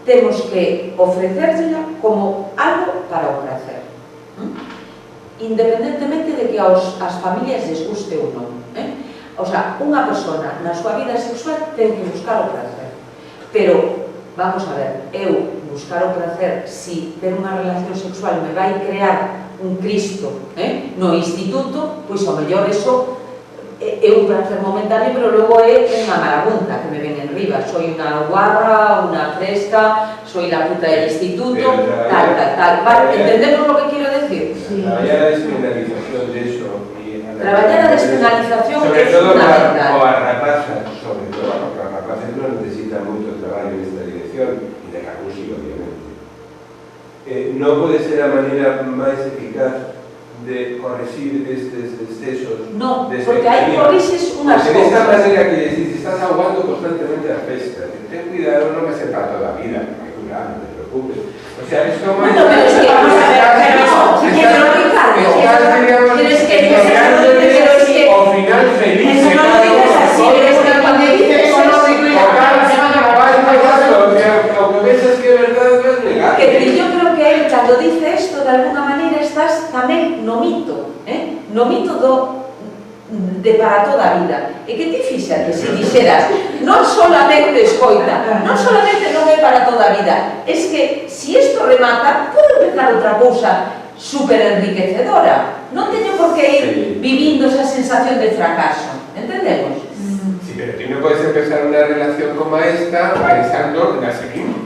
temos que ofrecerla como algo para o prazer, independentemente de que as familias les guste ou non. O sea, unha persona na súa vida sexual ten que buscar o prazer, pero, vamos a ver, eu buscar o prazer, si ter unha relación sexual me vai crear un Cristo no instituto, pois ao mellor eso é un prazer momentáneo, pero logo é unha marabunta que me ven en riba. Soy unha guarra, unha fresca, soy la puta del instituto, tal. ¿Entendemos lo que quiero decir? Traballar a despenalización de eso. Traballar a despenalización sobre é todo fundamental. o a rapazas, sobre todo, porque as rapazas non necesitan moito traballo nesta dirección, e de Carrusi, obviamente. Non pode ser a maneira máis eficaz de corregir estes excesos. No, porque aí corrixes unhas cousas. De esta cousas. manera que decís, estás aguando constantemente a festa. Ten cuidado, non vai ser para toda a vida, non te preocupes. O sea, es como... Bueno, pero es que vamos a ver, pero Ricardo, tienes que decir o final feliz. Eso no lo dices así, es que cuando dices eso no se o que pensas que é verdade, non é negar. que yo creo que él, cando dice isto, de alguna maneira estás tamén no mito, no mito de para toda a vida. E que ti fixate se dixeras, non solamente escoita, non solamente non é para toda a vida, es que, si isto remata, pode empezar outra cousa super enriquecedora. non teño por que ir vivindo esa sensación de fracaso, entendemos? Sí, pero tú no puedes empezar una relación como esta pensando en la siguiente.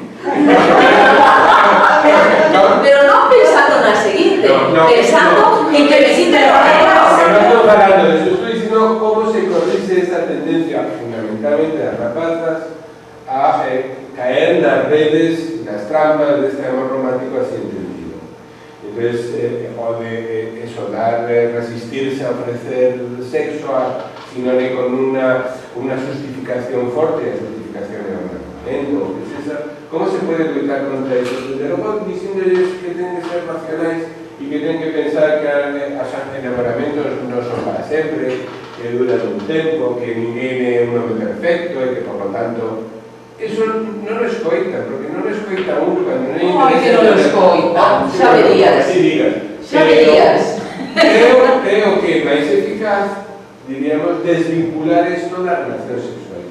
Pero non pensando na seguinte, pensando en que me siente No estoy hablando de eso, estoy diciendo cómo se corrige esa tendencia, fundamentalmente de las rapazas, a caer en las redes, las trampas de este amor romántico así entendido. Entonces, o de eso, resistirse a ofrecer sexo, sino con una justificación fuerte, la justificación de enamoramiento, ¿qué es esa? ¿Cómo se puede luchar contra eso? Desde luego, diciéndoles que tienen que ser racionales y que tienen que pensar que los enamoramientos no son para siempre, que duran un tiempo, que ninguén é un hombre perfecto e que, por lo tanto, eso non lo escoita, porque non lo escoita uno cando non Como que non lo escoita? Xa verías. Así digas. Xa verías. Creo que é máis eficaz, diríamos, desvincular esto da relación sexual.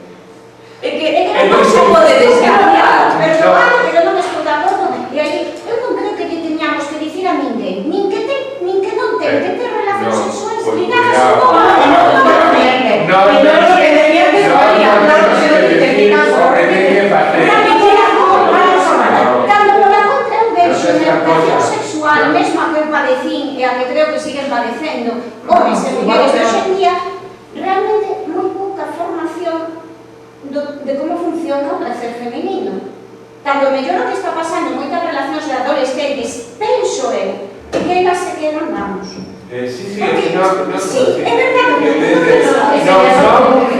É que non se pode desvincular. Pero non estou de acordo. E aí, eu non creo que lle teñamos que dicir a ninguén, nin que non ten que ter relacións sexuales ligadas ao amor. Cando pola contra eu vexo na educación sexual, mesmo a que eu padecín e a que creo que siguen padecendo homens e mulleres de hoxe en día, realmente moi pouca formación de como funciona o placer feminino. Cando mellor o que está pasando en moitas relacións de adolescentes, penso eu, que elas se quedan vamos. Sí, é verdade.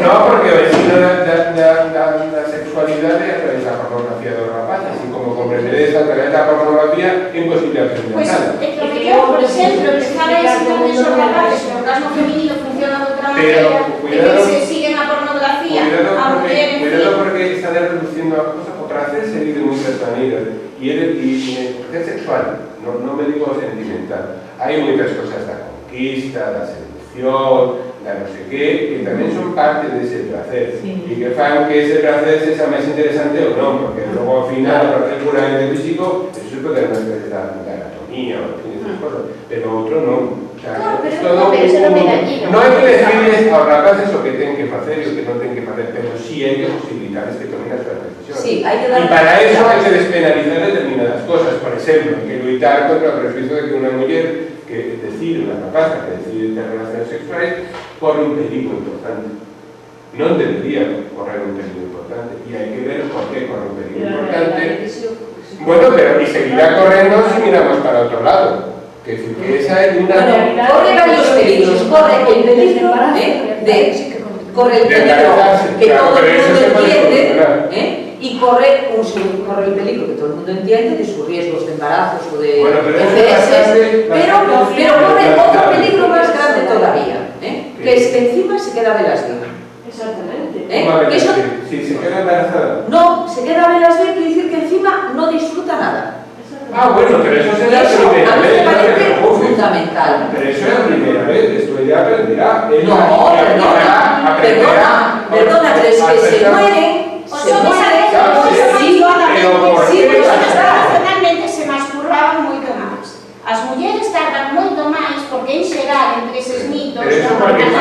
No, porque o vecino da sexualidade é a través da pornografía dos rapaces, así como comprendedes a través da pornografía é imposible aprender nada. É que mellor, por exemplo, empezar a ensinar esos rapaces que o orgasmo feminino funciona de outra maneira e que se siguen a pornografía a muller. Cuidado porque está reducindo a cosa, o placer se vive de moitas maneiras e o placer sexual, non me digo sentimental, hai moitas cosas da conquista, da seducción, da no sé qué, que tamén son parte dese placer e que fan que ese placer sexa máis interesante ou non, porque logo ao final o placer puramente físico, eso é porque non é da anatomía ou esas cosas, pero outro non. Claro, pero eso non é dañino. Non hai que decirles aos rapaces o que ten que facer e o que non ten que facer, pero sí hai que posibilitarles que tomen as súas decisiones. Sí, hai que dar... E para eso hai que despenalizar determinadas cosas. Por exemplo, hai que luitar contra o prejuicio de que unha muller que decide, unha rapaza que decide ter relacións sexuais, corre un perigo importante. Non debería correr un perigo importante. E hai que ver por que corre un perigo importante. Bueno, pero y seguirá correndo si miramos para outro lado. Que decir, que esa es una... Corre varios peligros. Corre el peligro corre el peligro que todo el mundo entiende, y corre el peligro que todo el mundo entiende de sus riesgos de embarazos o de ECS, pero corre otro peligro más grande todavía, que es que encima se queda velasdiva. Exactamente. Si se queda embarazada. No, se queda velasdiva quiere decir que encima no disfruta nada. Bueno, pero eso será la primera vez, no te preocupes. Fundamental. Pero eso es la primera vez, después ya aprenderá. Perdona, pero es que se mueren, Tradicionalmente se masturbaban moito máis. As mulleres tardan moito máis porque en xeral entre eses mitos a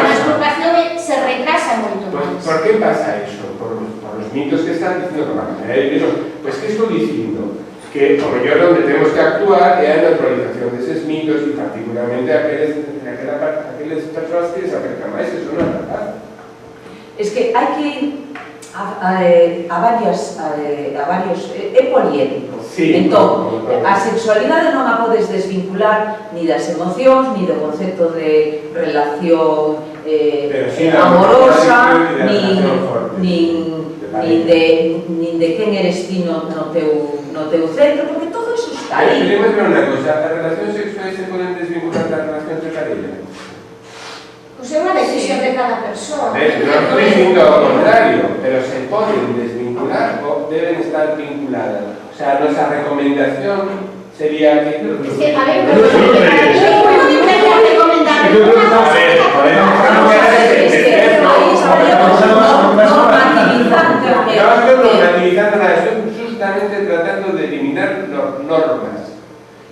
masturbación se retrasa moito máis. ¿Por qué pasa eso? Por los mitos que están diciendo pues que estoy diciendo que o mellor onde temos que actuar é a neutralización deses mitos e particularmente aqueles persoas que se acercan máis, que son as rapaces. Es que hai que ir a varios é poliédrico. Entón, a sexualidade non a podes desvincular ni das emocións, ni do concepto de relación amorosa, nin de quen eres ti no teu centro, porque todo eso está aí. Queremos ver unha cosa, as relacións sexuais se poden desvincular das relacións de parella? Pois é unha decisión de cada persoa. Non estou dicindo ao contrario, pero se poden desvincular ou deben estar vinculadas. O sea, a nosa recomendación sería que... A ver, pero para mí non debería recomendar justamente tratando de eliminar normas.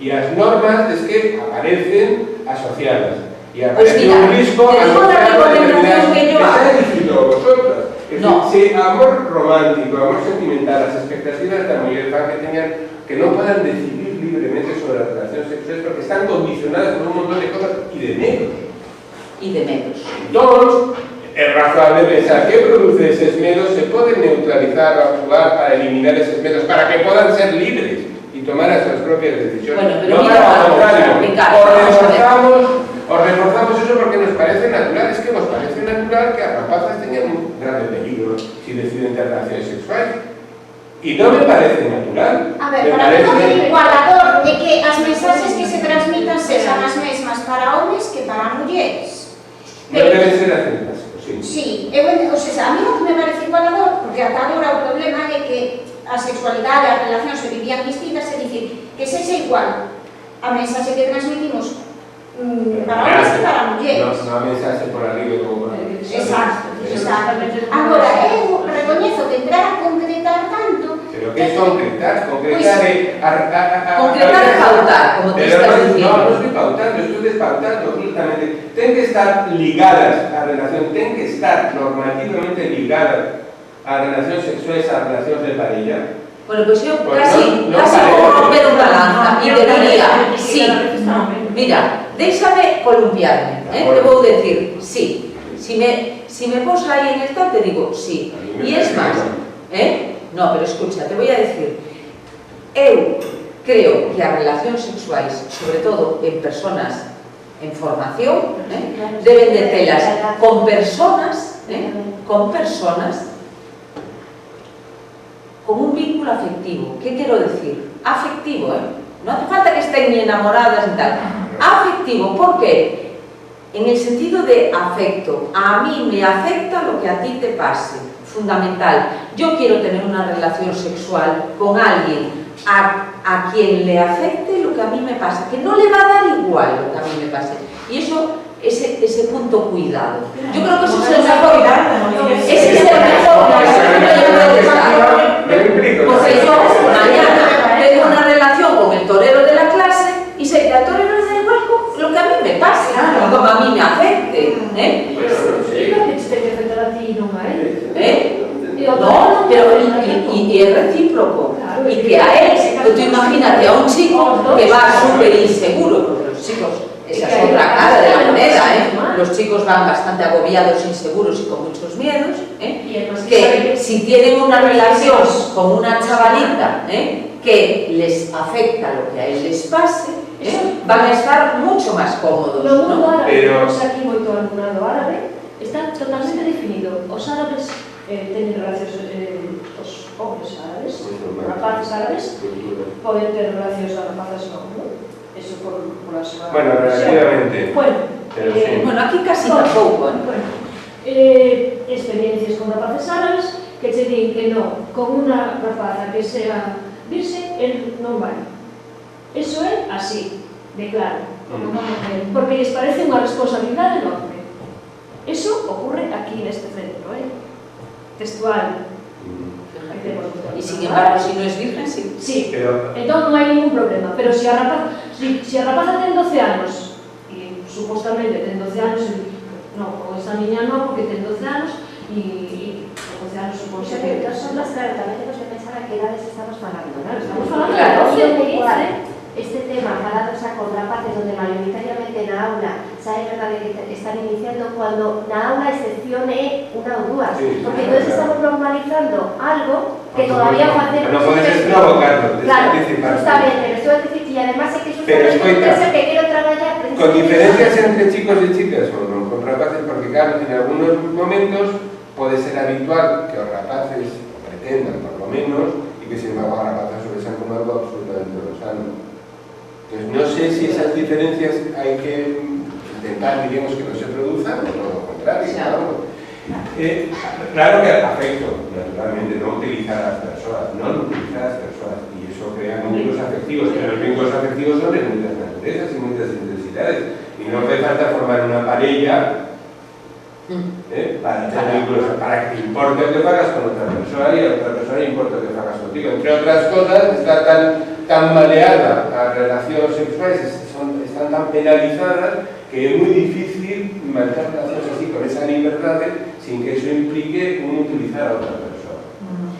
Y las normas es que aparecen asociadas. y aparece un risco a está diciendo vosotras. Es decir, si amor romántico, amor sentimental, las expectativas de la mujer fan que tenían, que no puedan decidir libremente sobre la relación sexual porque están condicionadas por un montón de cosas y de medios. Y de medios. Todos, es razonable pensar que produce esos medios, se pueden neutralizar o actuar para eliminar esos medios, para que puedan ser libres y tomar sus propias decisiones. Bueno, pero no mira, para lo contrario, Ricardo, o reforzamos eso porque nos parece natural, es que nos parece natural que a rapazas tengan un grave peligro si deciden tener relaciones sexuales. Y no me parece natural. A ver, para mí non é igualador de que as mensaxes que se transmitan sexan as mesmas para homes que para mulleres. No deben ser as mesmas, sí. Sí, o sea, a mí non me parece igualador, porque ata agora o problema é que a sexualidade, as relacións se vivían distintas, é dicir, que sexa igual a mensaxe que transmitimos para homes que para mulleres. No a mensaxe por arriba como por arriba. Exacto, exactamente. Agora, eu recoñezo que entrar a concretar tanto. Pero que es concretar? Concretar es... Concretar es pautar, como te estás diciendo. No, no estoy pautando, estoy despautando justamente. Tienen que estar ligadas a relación, tienen que estar normativamente ligadas a relaciones sexuales, a relaciones de pareja. Bueno, pues yo casi puedo romper una lanza y te diría, sí, mira, déjame columpiarme, te voy a decir, sí. Si me pos ahí en el top, te digo sí. Y es más, no, pero escucha, te voy a decir, eu creo que as relacións sexuais, sobre todo en personas en formación, deben de telas con personas con un vínculo afectivo. ¿Qué quiero decir? Afectivo, no hace falta que estén ni enamoradas y tal. Afectivo, ¿por qué? En el sentido de afecto. A mí me afecta lo que a ti te pase. Fundamental. Yo quiero tener una relación sexual con alguien a quien le afecte lo que a mí me pasa, que no le va a dar igual lo que a mí me pase. Y eso, ese punto cuidado. Yo creo que eso es el mejor. Ese es el mejor. Porque yo mañana tengo una relación con el torero de la clase y sé que al torero le da igual lo que a mí me pase, como a mí me afecte. No, pero y es recíproco. Y que a él, tú imagínate a un chico que va súper inseguro, porque los chicos, esa es otra cara de la moneda, los chicos van bastante agobiados, inseguros y con muchos miedos, que si tienen una relación con una chavalita que les afecta lo que a él les pase, van a estar mucho más cómodos. No mundo árabe, temos aquí moito alumnado árabe, está totalmente definido. Os árabes teñen relacións, os hombres árabes, rapaces árabes, poden ter relacións a rapaces non? Eso por a súa... Bueno, relativamente. Bueno, aquí casi tampouco, experiencias con rapaces árabes que che din que non, con unha rapaza que sea virse, el non vai. Eso é así, de claro, porque les parece unha responsabilidade enorme. Eso ocurre aquí neste centro, textual. Y sin embargo, si no es virgen, sí. Sí, entón non hai ningún problema, pero se a rapaza ten 12 anos, e supostamente ten 12 anos, non, con esa niña non, porque ten 12 anos, e 12 anos supose que... Son las características que pensar a qué edades estamos falando, ¿no? Estamos falando de este tema, para esa contraparte donde mayoritariamente na aula sabe verdade que están iniciando cuando na aula excepción é unha ou dúas, porque entonces estamos normalizando algo que todavía facemos. No podes provocarlo, claro, justamente, me estou a decir que además é que justamente pensa que quero traballar con diferencias entre chicos y chicas con rapaces, porque claro, en algunos momentos pode ser habitual que os rapaces pretendan, por lo menos, y que sin embargo a rapaces sobresan como algo absolutamente sano. Entonces, no sé si esas diferencias hay que intentar, diríamos, que no se produzcan, o todo lo contrario. Claro que afecto, naturalmente, no utilizar a las personas, y eso crea vínculos afectivos, pero los vínculos afectivos son de muchas naturalezas y muchas intensidades, y no hace falta formar una pareja para tener vínculos, para que te importe que hagas con otra persona y a otra persona le importa que hagas contigo. Entre otras cosas, está tan maleada las relaciones sexuales, están tan penalizadas que é moi difícil manter relacións así con esa liberdade sin que eso implique un utilizar a outra persona.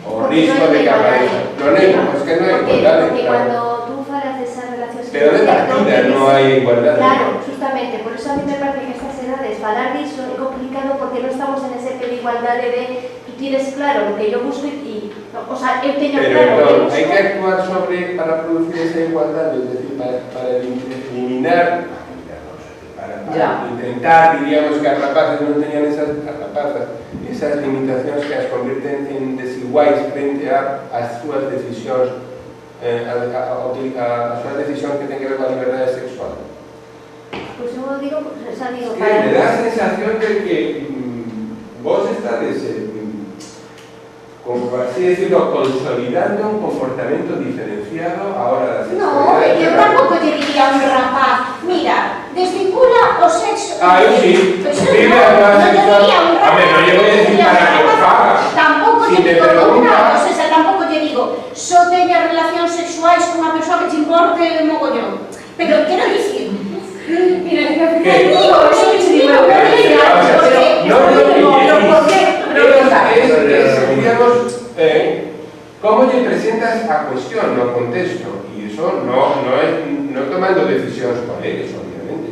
O risco de que aparezca. Non é, es que non hai igualdade. Porque cuando tú falas de esas relacións... Pero de partida non hai igualdade. Claro, justamente, por eso a mí me parece que estas edades falar disso é complicado porque non estamos en ese pé de igualdade de tú tienes claro lo que yo busco y o sea, eu teño claro lo que busco. Hai que actuar sobre para producir esa igualdade, es decir, para eliminar, para intentar, diríamos, que as rapazas non teñan esas limitacións que as convirten en desiguais frente ás súas decisións, a súa decisión que ten que ver coa liberdade sexual. Pois eu digo, xa digo, que me dá a sensación de que vos estades, como por así decirlo, consolidando un comportamento diferenciado a hora da sexualidade. No, eu tampouco lle diría a un rapaz, mira, desvincula o sexo... Ah, eu sí. Vive a la sexual... A ver, non lle voy a decir para que lo faga. Tampouco lle digo nada, o sea, tampouco lle digo só teña relacións sexuais con unha persoa que te importe el mogollón. Pero quero dicir... Mira, que al ¿Qué? final digamos, cómo le presentas a cuestión, no contexto, y eso no tomando decisiones con ellos, obviamente,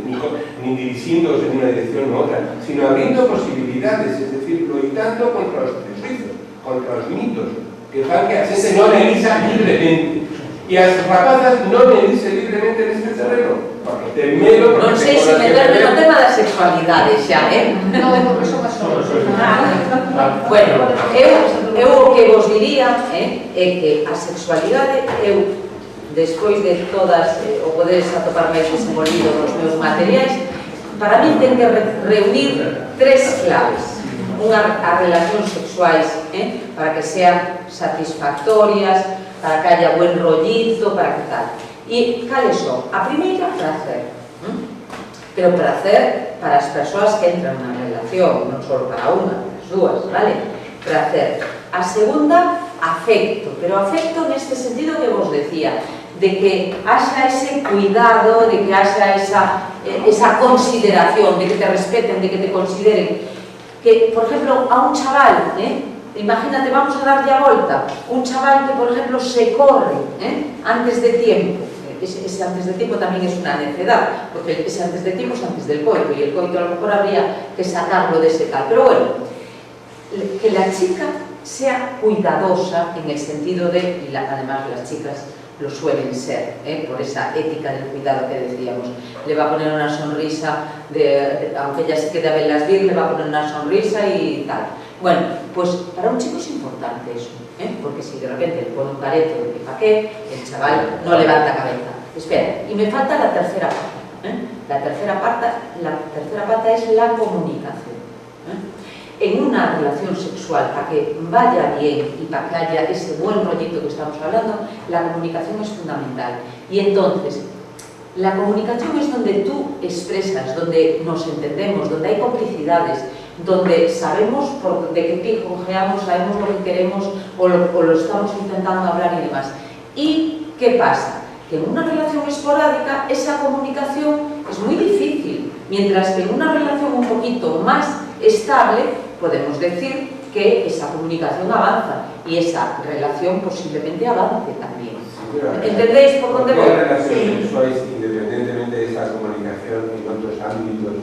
ni dirigiéndose en una dirección u otra, sino abriendo posibilidades, es decir, loitando contra los prejuicios, contra los mitos, que fan que a xente non elisa libremente. E as rapazas non elise libremente neste terreno. Non sei se meterme no tema da sexualidade xa, Non, porque son as solas. Bueno, eu o que vos diría é que a sexualidade, eu, despois de todas, o poderes atopar máis desenvolvido nos meus materiais, para mí ten que reunir tres claves. Unha, as relacións sexuais, para que sean satisfactorias, para que haya buen rollito, para que tal. E cales son? A primeira, prazer. Pero prazer para as persoas que entran na relación, non só para unha, para as dúas, vale? Prazer. A segunda, afecto. Pero afecto neste sentido que vos decía, de que haxa ese cuidado, de que haxa esa consideración, de que te respeten, de que te consideren. Que, por ejemplo, a un chaval, imagínate, vamos a darlle a volta, un chaval que, por ejemplo, se corre antes de tiempo. Ese antes de tiempo tamén é unha necedad, porque ese antes de tiempo é antes del coito, e el coito a lo mejor habría que sacarlo de ese tal. Pero bueno, que la chica sea cuidadosa en el sentido de, y además las chicas lo suelen ser, por esa ética del cuidado que decíamos. Le va a poner una sonrisa, aunque ella se quede a verlas bien, le va a poner una sonrisa y tal. Bueno, pues para un chico es importante eso, porque si de repente le pone un careto de pa' qué, el chaval no levanta cabeza. Espera, y me falta la tercera pata. La tercera pata es la comunicación. En una relación sexual, para que vaya bien y para que haya ese buen rollito que estamos hablando, la comunicación es fundamental. Y entonces, la comunicación es donde tú expresas, donde nos entendemos, donde hay complicidades, donde sabemos de qué pie congeamos, sabemos lo que queremos o lo estamos intentando hablar y demás. ¿Y qué pasa? Que en una relación esporádica esa comunicación es muy difícil, mientras que en una relación un poquito más estable podemos decir que esa comunicación avanza y esa relación posiblemente avance también. ¿Entendéis por dónde voy? Las relaciones sexuales, independientemente de esa comunicación en otros ámbitos,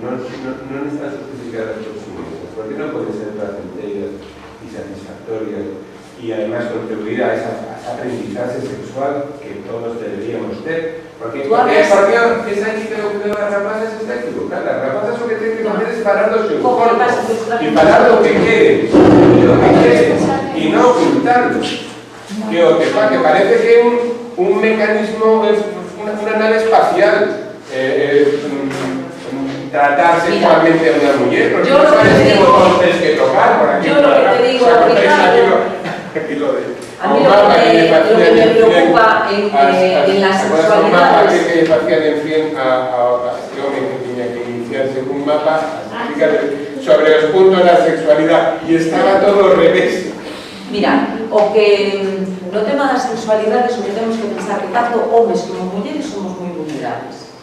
no están justificadas por sí mismas, porque no pueden ser placenteras y satisfactorias y además contribuir a ese aprendizaje sexual que todos deberíamos tener. Porque esa chica de las rapazas está equivocada. Las rapazas lo que tienen que hacer es pararlos en corto y parar lo que quieren, y no ocultarlo. Que parece que un mecanismo es una nave espacial. Tratar sexualmente a una mujer, porque no sabes qué botón tienes que tocar por aquí. Yo lo que te digo, Ricardo, a mí lo que me preocupa en la sexualidad es que hacían en fin a este hombre que tenía que iniciarse un mapa sobre los puntos de la sexualidad y estaba todo al revés. Mira, o que no tema das sexualidades o que temos que pensar que tanto homes como mulleres somos moi vulnerables.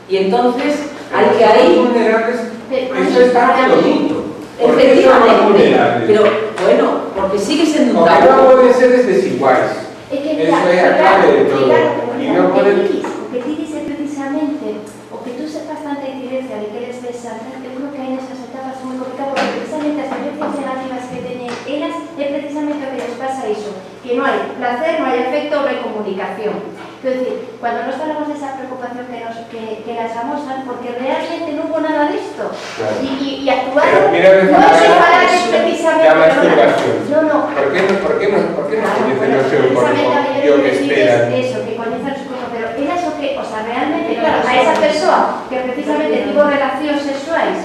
Y entonces hay que ahí... vulnerables, eso está todo mundo. ¿Por qué son más vulnerables? Pero, bueno, porque sigue siendo un Porque tabú. no pueden ser desiguales. Es que Eso es la clave de todo. Y no pueden... O que ti dice precisamente, o que tú sepas tanta incidencia de que eres desastre, eu creo que hai nesas etapas moi complicado, porque precisamente as experiencias negativas que teñen elas é precisamente o que les pasa iso, que non hai placer, non hai afecto, non hai comunicación. Quero dicir, cuando nos falamos de esa preocupación que las amosan, porque realmente non hubo nada de esto. Claro. Y actuar Pero mira, no es separar precisamente... la masturbación. No. ¿Por qué no conocen Bueno, o seu precisamente corpo a e o que esperan? eso, que coñezan su cuerpo, pero elas o que, o sea, realmente, claro, a esa persoa que precisamente tuvo relacións sexuais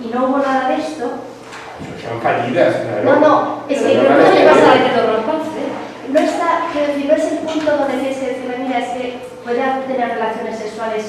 e non hubo nada de esto, Son fallidas, claro. no, es que Pero no no le van a pasa tener- de todo romance. No está, quiero decir, no es el punto donde tienes que decirle, mira, es que puede tener relaciones sexuales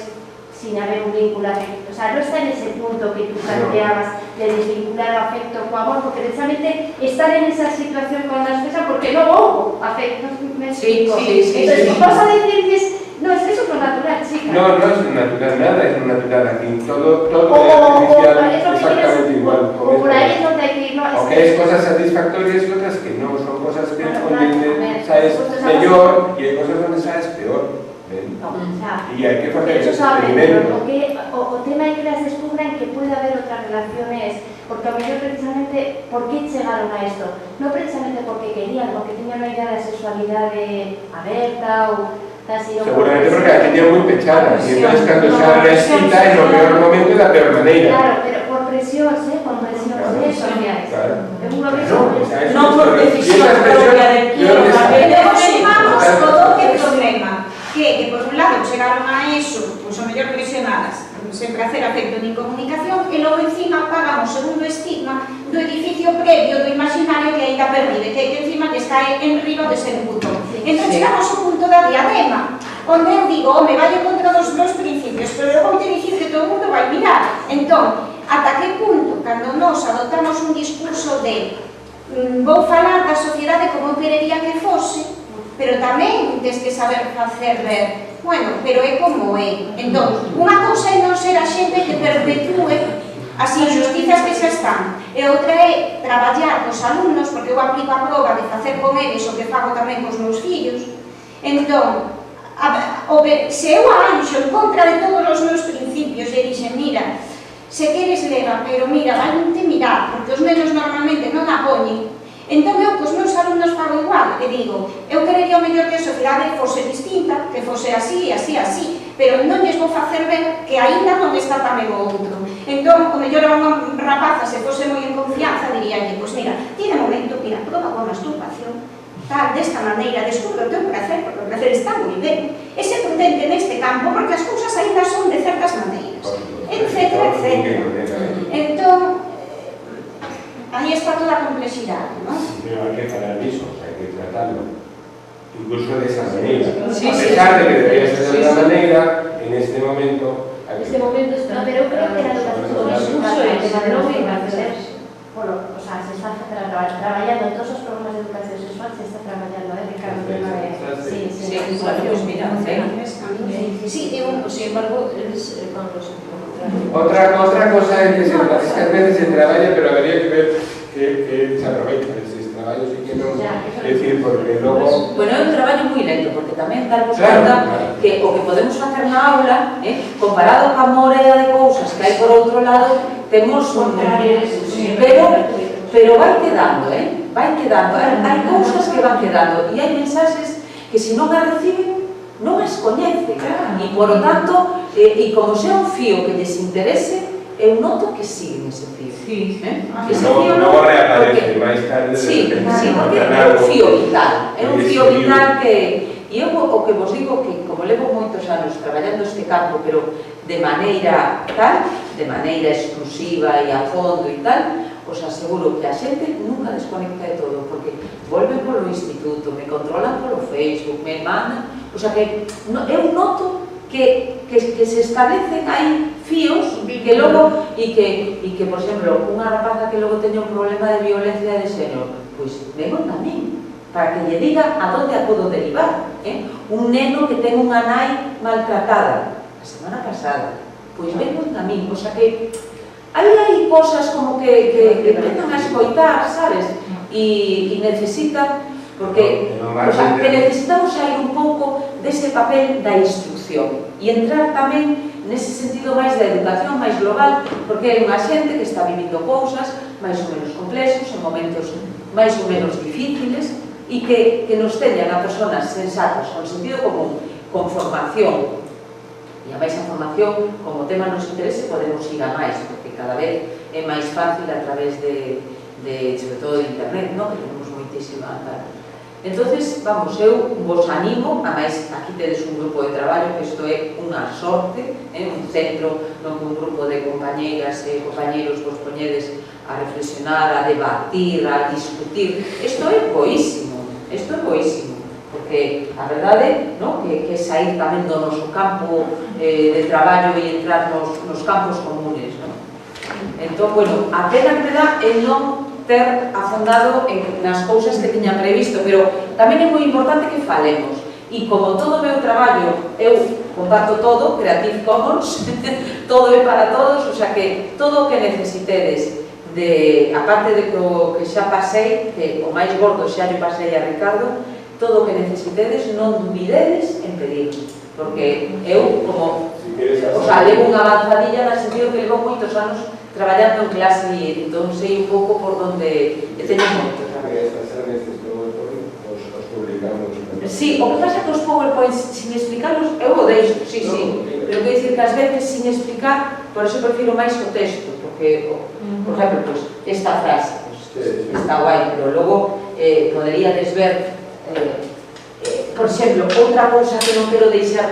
sin haber un vínculo afectivo. O sea, no está en ese punto que tú planteabas de desvincular el afecto con amor, porque precisamente estar en esa situación con las personas porque no hubo afecto. ¿Me explico? Entonces, vas a decirles, no, es que eso es lo natural, chica. No es natural, nada es natural aquí. Todo O es artificial, es lo que exactamente quieres, igual. o por ahí es donde hay que ir, no, O que es cosas satisfactorias y otras que no, son cosas que Bueno, donde claro, sabes pues eso mejor y hay cosas donde sabes peor. ¿ven? No, o sea, Y hay que hacer eso el sabe, experimento. o tema de que las descubran que puede haber otras relaciones, porque a lo mejor precisamente, ¿por qué llegaron a esto? No precisamente porque querían, porque tenían una idea de sexualidad abierta o tal, sino Seguramente porque la tenían muy pechada y entonces cuando se abre la cita en lo peor momento y la peor manera. Claro, pero por presión, por presión sociales. Claro. No por decisión propia de quiero, Vemos todo o problema que por un lado chegaron a eso, pois o mellor presionadas, sen prazer, afecto nin comunicación, e logo encima pagamos segundo estigma do edificio previo do imaginario que aínda pervive, que encima les cae en riba de ser un botón. Entón chegamos ao punto da diadema, onde eu digo, home, vai contra dos meus principios, pero eu vou te dicir que todo o mundo vai mirar. Entón, ata que punto, cando nos adoptamos un discurso de vou falar da sociedade como eu querería que fose, pero tamén tens que saber facer ver, bueno, pero é como é. Entón, unha cousa é non ser a xente que perpetúe as injustizas que xa están, e outra é traballar cos alumnos, porque eu aplico a proba de facer con eles o que fago tamén cos meus fillos. Entón, se eu anxo en contra de todos os meus principios e dixen, mira, se queres leva, pero mira, vai te mirar, porque os nenos normalmente non a poñen. Entón eu cos meus alumnos fago igual, e digo, eu querería o mellor que a sociedade fose distinta, que fose así, pero non lles vou facer ver que aínda non está tamén o outro. Entón, o mellor a unha rapaza, se fose moi en confianza, diríalle, pois mira, ti de momento, mira, proba coa masturbación, tal, desta maneira, descubre o teu prazer, porque o prazer está moi ben, e se prudente neste campo, porque as cousas aínda son de certas maneiras, etcétera, etcétera. Entón, aí está toda a complexidade, non? Pero hay que falar disso, hay que tratarlo. Incluso de esa manera. Sí, A pesar de que debería ser de otra manera, en este momento... En este momento está, pero eu creo que era todo discurso es non encarcelarse. Bueno, o sea, se está traballando en todos os programas de educación sexual, se está traballando, Ricardo, el tema de... Sí, bueno, pues mira, Sí, sin embargo, con los... Otra cosa es que a veces se trabaja, pero habría que ver que se aprovecha ese trabajo, sí que no... Es decir, porque luego... Bueno, é un traballo moi lento, porque tamén darnos Claro, conta claro. que o que podemos facer na aula, comparado ca morea de cousas que hai por outro lado, temos un... Pero vai quedando, vai quedando. Hai cousas que van quedando e hai mensaxes que se non as reciben, non as coñecen. E, por lo tanto, e como sea un fío que les interese, eu noto que siguen ese fío. Ese fío Luego reaparece, máis tarde... Sí, porque é un fío vital. É un fío vital que... E eu o que vos digo que, como levo moitos anos traballando este campo, pero de maneira tal, de maneira exclusiva e a fondo e tal, os aseguro que a xente nunca desconecta de todo, porque volven polo instituto, me controlan polo Facebook, me mandan... O sea que eu noto que se establecen aí fíos que logo e que, por exemplo, unha rapaza que logo teña un problema de violencia de xénero, pois vengo tamén para que lle diga a donde a podo derivar. Un neno que ten unha nai maltratada a semana pasada, pois vengo a min, o sea que hai cosas como que empezan a escoitar, sabes? E necesitan, porque o sea, que necesitamos sair un pouco dese papel da instrucción e entrar tamén nese sentido máis da educación máis global, porque é unha xente que está vivindo cousas máis ou menos complexos, en momentos máis ou menos difíciles, e que nos teñan a personas sensatas, con sentido común, con formación, e a máis a formación, como tema nos interese, podemos ir a máis, porque cada vez é máis fácil a través de sobre todo de internet, ¿no? Que tenemos moitísima tal. Entonces, vamos, eu vos animo, a máis, aquí tedes un grupo de traballo, que isto é unha sorte, un centro, non un grupo de compañeiras e compañeiros vos poñedes a reflexionar, a debatir, a discutir. Isto é boísimo, porque a verdade, ¿no? Que sair tamén do noso campo de traballo e entrar nos campos comunes, ¿no? Entón, bueno, a pena que me dá é non ter afondado nas cousas que tiña previsto, pero tamén é moi importante que falemos. E como todo o meu traballo, eu comparto todo, Creative Commons, todo é para todos, o sea que todo o que necesitedes, aparte de que xa pasei, que o máis gordo xa lle pasei a Ricardo, todo o que necesitedes non dubidedes en pedirme, porque eu, como, o sea, levo unha avanzadilla no sentido que levo moitos anos traballando en clase e entón sei un pouco por donde teño moito traballo. Sí, o que pasa que os PowerPoints, sin explicarlos, eu o deixo, sí, pero quero dicir que ás veces sin explicar, por eso prefiro máis o texto, porque, por exemplo, pues, esta frase está guai, pero logo poderíades ver, por exemplo, outra cousa que non quero deixar,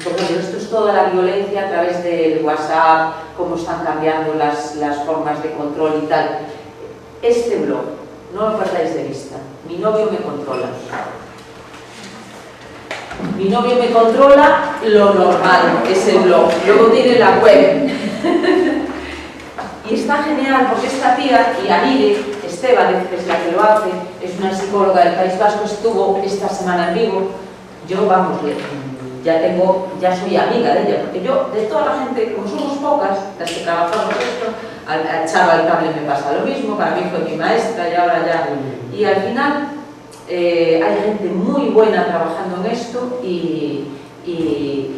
porque isto es toda a violencia a través del WhatsApp, cómo están cambiando las formas de control y tal. Este blog, no lo perdáis de vista, mi novio me controla. Mi novio me controla lo normal, es el blog. Luego tiene la web. Y está genial porque esta tía, y Anire Esteban, que es la que lo hace, es una psicóloga del País Vasco, estuvo esta semana en Vigo. Yo, vamos, ya soy amiga de ella, porque yo, de toda la gente, como somos pocas, las que trabajamos esto, al Chava el Cable me pasa lo mismo, para mí fue mi maestra y ahora ya. Y al final hay gente muy buena trabajando en esto y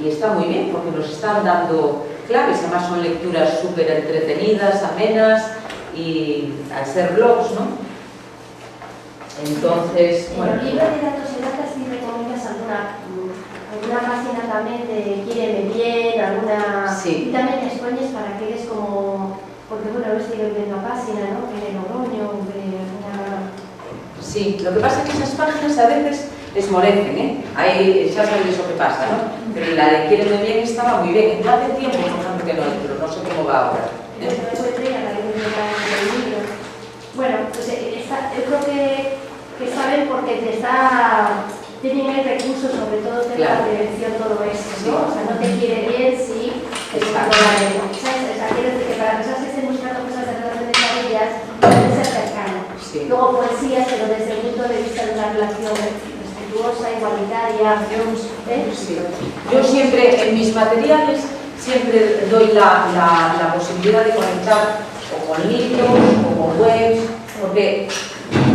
está muy bien, porque nos están dando claves, además son lecturas súper entretenidas, amenas, y al ser blogs, ¿no? Entonces, bueno. En el libro de datos y datas sí recomiendas alguna página también de Quíreme Bien, alguna... Sí. Y también expones para que eres como... Porque bueno, ves que hay una página, ¿no? Que de Logroño, de alguna... Sí, lo que pasa es que esas páginas a veces esmorecen, ¿eh? Ahí ya sabéis lo que pasa, ¿no? Pero la de Quíreme Bien estaba muy bien. No hace tiempo, por ejemplo, que no, pero no sé cómo va ahora. Bueno, pues yo creo que saben porque tienen el recurso, sobre todo de la prevención, todo esto, ¿no? O sea, no te quiere bien, sí, te controla. O sea, quiero decir que para personas que estén buscando cosas de relaciones con ellas, puede ser cercano. Sí. Luego poesías, pero desde el punto de vista de una relación respetuosa, igualitaria, Sí. Yo siempre, en mis materiales, siempre doy la posibilidad de conectar o con libros o con webs, porque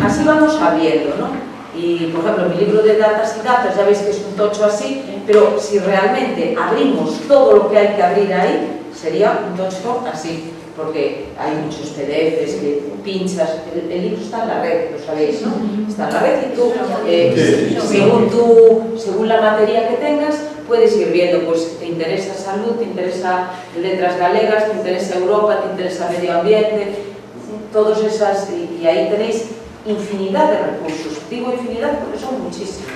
así vamos abriendo, ¿no? Y, por ejemplo, mi libro de datas y datos, ya veis que es un tocho así, pero si realmente abrimos todo lo que hay que abrir ahí, sería un tocho así, porque hay muchos PDFs que pinchas, el libro está en la red, lo sabéis, ¿no? Está en la red y tú, según la materia que tengas, puedes ir viendo, pues te interesa salud, te interesa letras galegas, te interesa Europa, te interesa medio ambiente, todas esas, y ahí tenéis infinidad de recursos. Digo infinidad porque son muchísimos.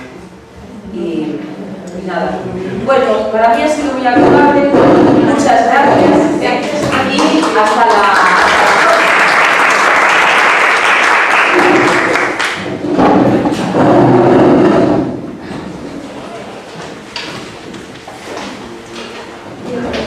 Y nada. Bueno, para mí ha sido muy agradable. Muchas gracias. Y hasta la... Thank you.